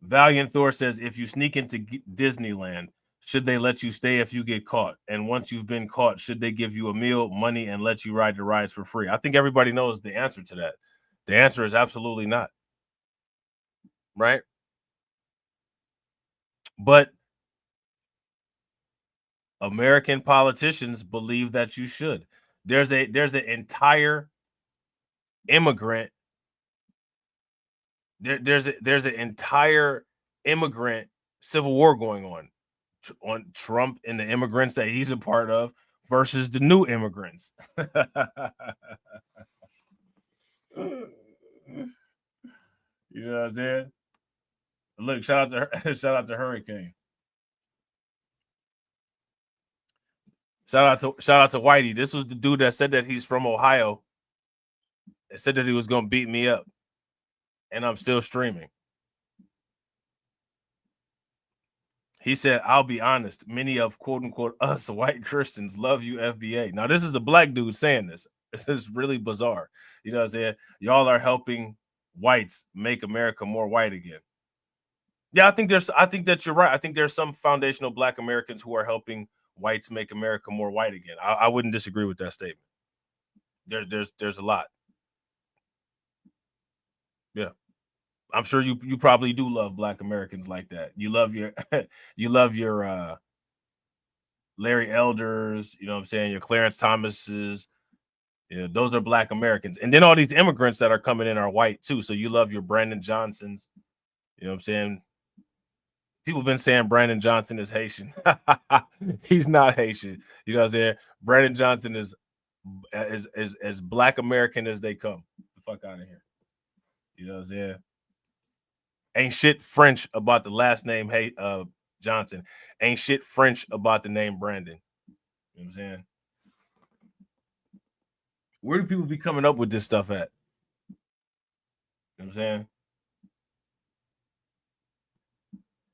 Valiant Thor says, if you sneak into Disneyland, should they let you stay if you get caught? And once you've been caught, should they give you a meal, money, and let you ride the rides for free? I think everybody knows the answer to that. The answer is absolutely not. Right? But American politicians believe that you should. There's an entire immigrant. There's an entire immigrant civil war going on Trump and the immigrants that he's a part of versus the new immigrants. You know what I'm saying? Look, shout out to Hurricane. Shout out to Whitey. This was the dude that said that he's from Ohio. It said that he was gonna beat me up, and I'm still streaming. He said, I'll be honest, many of quote unquote us white Christians love you, FBA. Now, this is a Black dude saying this. This is really bizarre. You know what I'm saying? Y'all are helping whites make America more white again. Yeah, I think that you're right. I think there's some foundational Black Americans who are helping whites make America more white again. I wouldn't disagree with that statement. There's a lot. Yeah. I'm sure you probably do love Black Americans like that. You love your Larry Elders, you know what I'm saying, your Clarence Thomases. You know, those are Black Americans. And then all these immigrants that are coming in are white too. So you love your Brandon Johnsons. You know what I'm saying? People have been saying Brandon Johnson is Haitian. He's not Haitian. You know what I'm saying? Brandon Johnson is as Black American as they come. Get the fuck out of here. You know what I'm saying? Ain't shit French about the last name Johnson. Ain't shit French about the name Brandon. You know what I'm saying? Where do people be coming up with this stuff at? You know what I'm saying?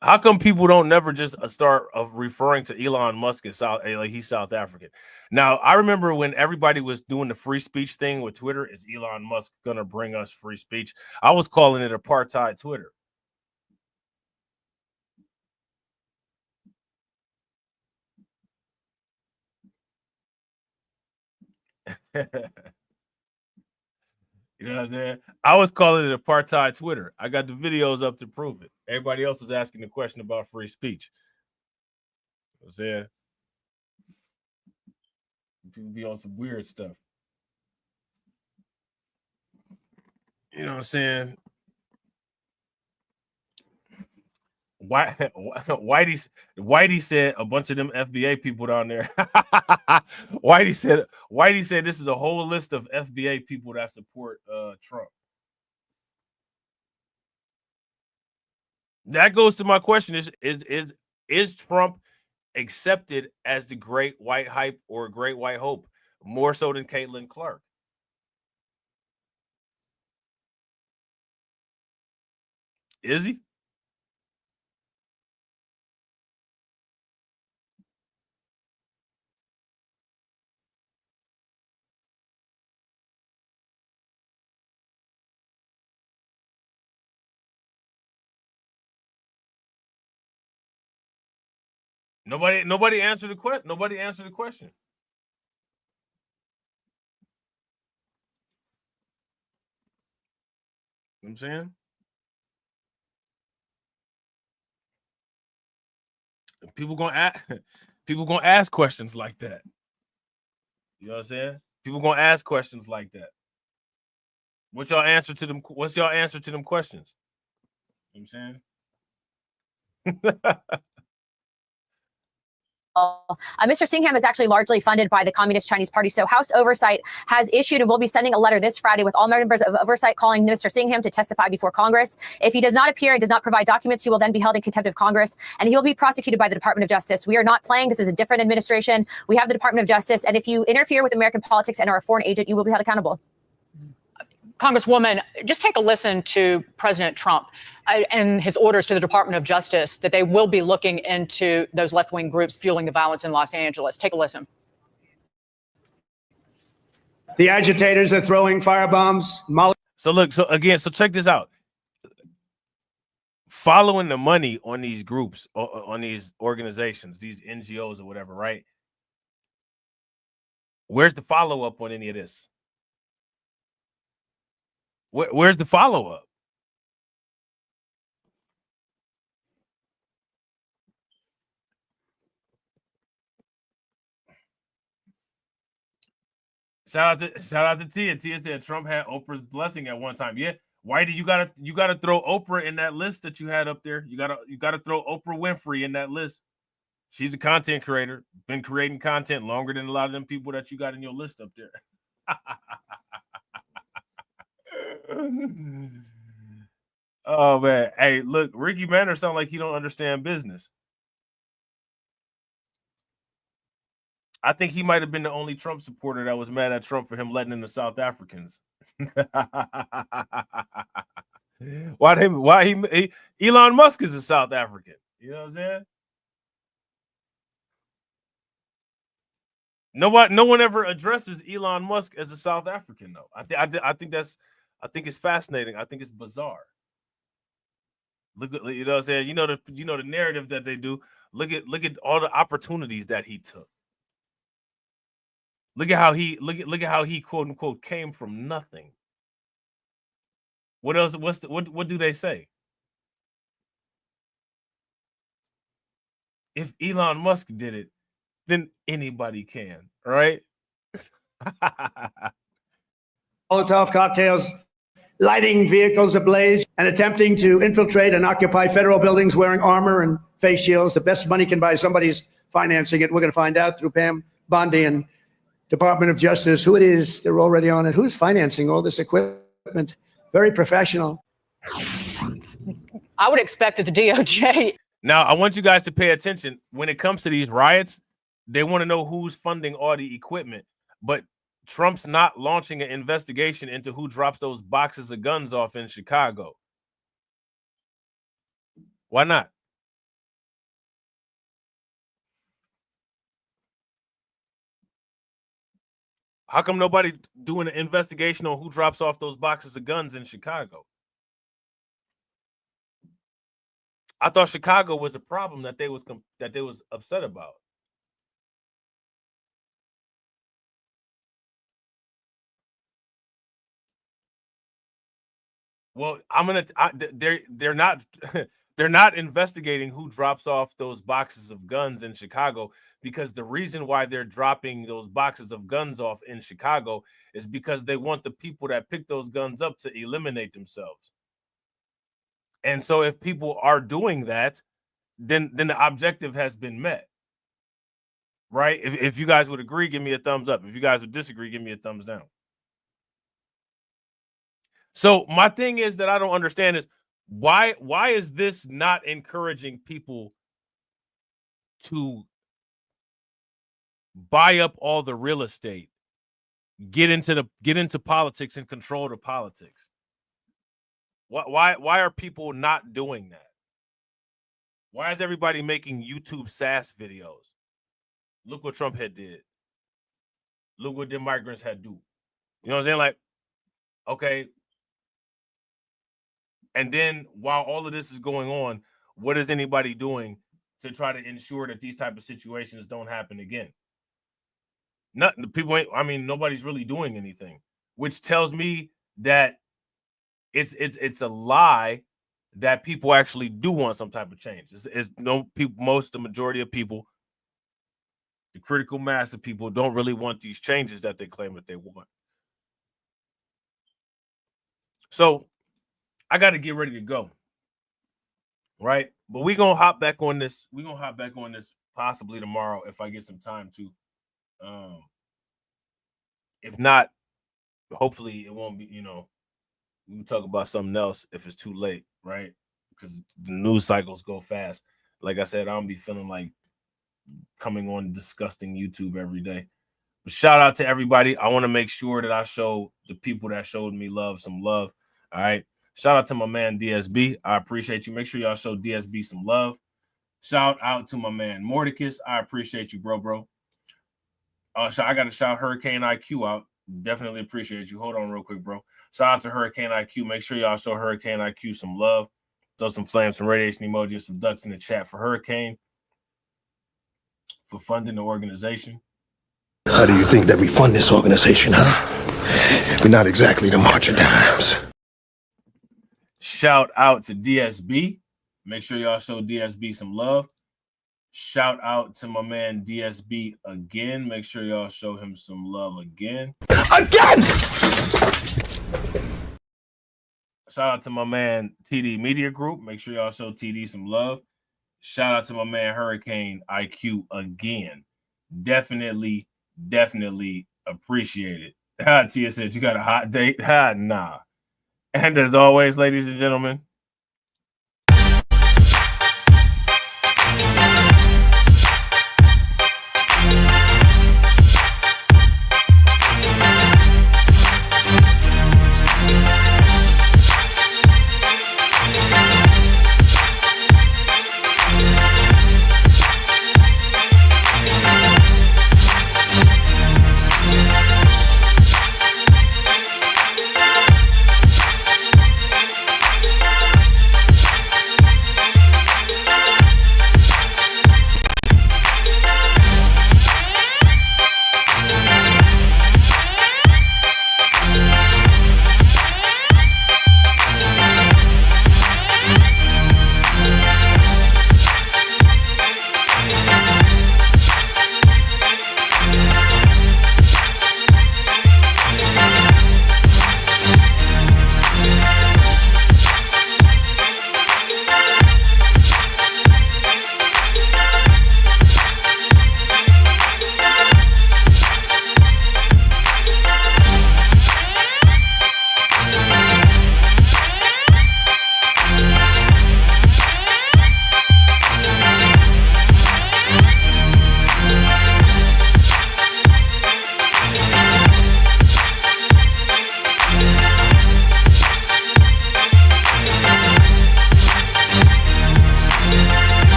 How come people don't never just start referring to Elon Musk as like he's South African? Now, I remember when everybody was doing the free speech thing with Twitter, is Elon Musk going to bring us free speech? I was calling it apartheid Twitter. You know what I'm saying? I was calling it apartheid Twitter. I got the videos up to prove it. Everybody else was asking the question about free speech. You know what I'm saying? People be on some weird stuff. You know what I'm saying? Whitey said a bunch of them FBA people down there. Whitey said this is a whole list of FBA people that support Trump. That goes to my question: is Trump accepted as the great white hype or great white hope more so than Caitlin Clark? Is he? Nobody answered the question. Nobody answered the question. You know what I'm saying? People gonna ask questions like that. You know what I'm saying? People gonna ask questions like that. What's your answer to them? What's your answer to them questions? You know what I'm saying? Mr. Singham is actually largely funded by the Communist Chinese Party. So House Oversight has issued and will be sending a letter this Friday with all members of Oversight calling Mr. Singham to testify before Congress. If he does not appear and does not provide documents, he will then be held in contempt of Congress and he will be prosecuted by the Department of Justice. We are not playing. This is a different administration. We have the Department of Justice. And if you interfere with American politics and are a foreign agent, you will be held accountable. Congresswoman, just take a listen to President Trump and his orders to the Department of Justice that they will be looking into those left-wing groups fueling the violence in Los Angeles. Take a listen. The agitators are throwing firebombs. So check this out. Following the money on these groups, on these organizations, these NGOs or whatever, right? Where's the follow-up on any of this? Where's the follow-up? Shout out to Tia. Tia said Trump had Oprah's blessing at one time. Yeah, Whitey, you gotta throw Oprah in that list that you had up there. You gotta throw Oprah Winfrey in that list. She's a content creator, been creating content longer than a lot of them people that you got in your list up there. Oh man, hey, look, Ricky Manor sound like he don't understand business. I think he might have been the only Trump supporter that was mad at Trump for him letting in the South Africans. Elon Musk is a South African. You know what I'm saying? No one ever addresses Elon Musk as a South African though. I think it's fascinating. I think it's bizarre. Look at, you know what I'm saying? You know the narrative that they do. Look at all the opportunities that he took. Look at how he quote unquote came from nothing. What else? What do they say? If Elon Musk did it, then anybody can, right? Molotov cocktails, lighting vehicles ablaze, and attempting to infiltrate and occupy federal buildings wearing armor and face shields. The best money can buy, somebody's financing it. We're going to find out through Pam Bondi and Department of Justice who it is. They're already on it. Who's financing all this equipment? Very professional. I would expect that the DOJ. Now, I want you guys to pay attention. When it comes to these riots, they want to know who's funding all the equipment. But Trump's not launching an investigation into who drops those boxes of guns off in Chicago. Why not? How come nobody doing an investigation on who drops off those boxes of guns in Chicago? I thought Chicago was a problem that they was upset about. Well, they're not They're not investigating who drops off those boxes of guns in Chicago, because the reason why they're dropping those boxes of guns off in Chicago is because they want the people that pick those guns up to eliminate themselves. And so if people are doing that, then the objective has been met. Right? If you guys would agree, give me a thumbs up. If you guys would disagree, give me a thumbs down. So my thing is that I don't understand is why is this not encouraging people to buy up all the real estate, get into politics and control the politics? Why are people not doing that? Why is everybody making YouTube SaaS videos? Look what Trump had did. Look what the migrants had do. You know what I'm saying? Like, okay. And then while all of this is going on, what is anybody doing to try to ensure that these type of situations don't happen again? Nobody's really doing anything, which tells me that it's a lie that people actually do want some type of change. The majority of people, the critical mass of people, don't really want these changes that they claim that they want. So I got to get ready to go. Right? But we're going to hop back on this. We're going to hop back on this possibly tomorrow if I get some time to. If not, hopefully it won't be, we can talk about something else if it's too late, right? Because the news cycles go fast. Like I said, I don't be feeling like coming on disgusting YouTube every day. But shout out to everybody. I want to make sure that I show the people that showed me love some love. All right. Shout out to my man DSB. I appreciate you. Make sure y'all show DSB some love. Shout out to my man Mordecus. I appreciate you, bro. I got to shout Hurricane IQ out. Definitely appreciate you. Hold on real quick, bro. Shout out to Hurricane IQ. Make sure y'all show Hurricane IQ some love. Throw some flames, some radiation emojis, some ducks in the chat for Hurricane, for funding the organization. How do you think that we fund this organization, huh? We're not exactly the March of Dimes. Shout out to DSB. Make sure y'all show DSB some love. Shout out to my man DSB again. Make sure y'all show him some love again. Shout out to my man TD Media Group. Make sure y'all show TD some love. Shout out to my man Hurricane IQ again. Definitely appreciate it. Tia said you got a hot date. Nah. And as always, ladies and gentlemen,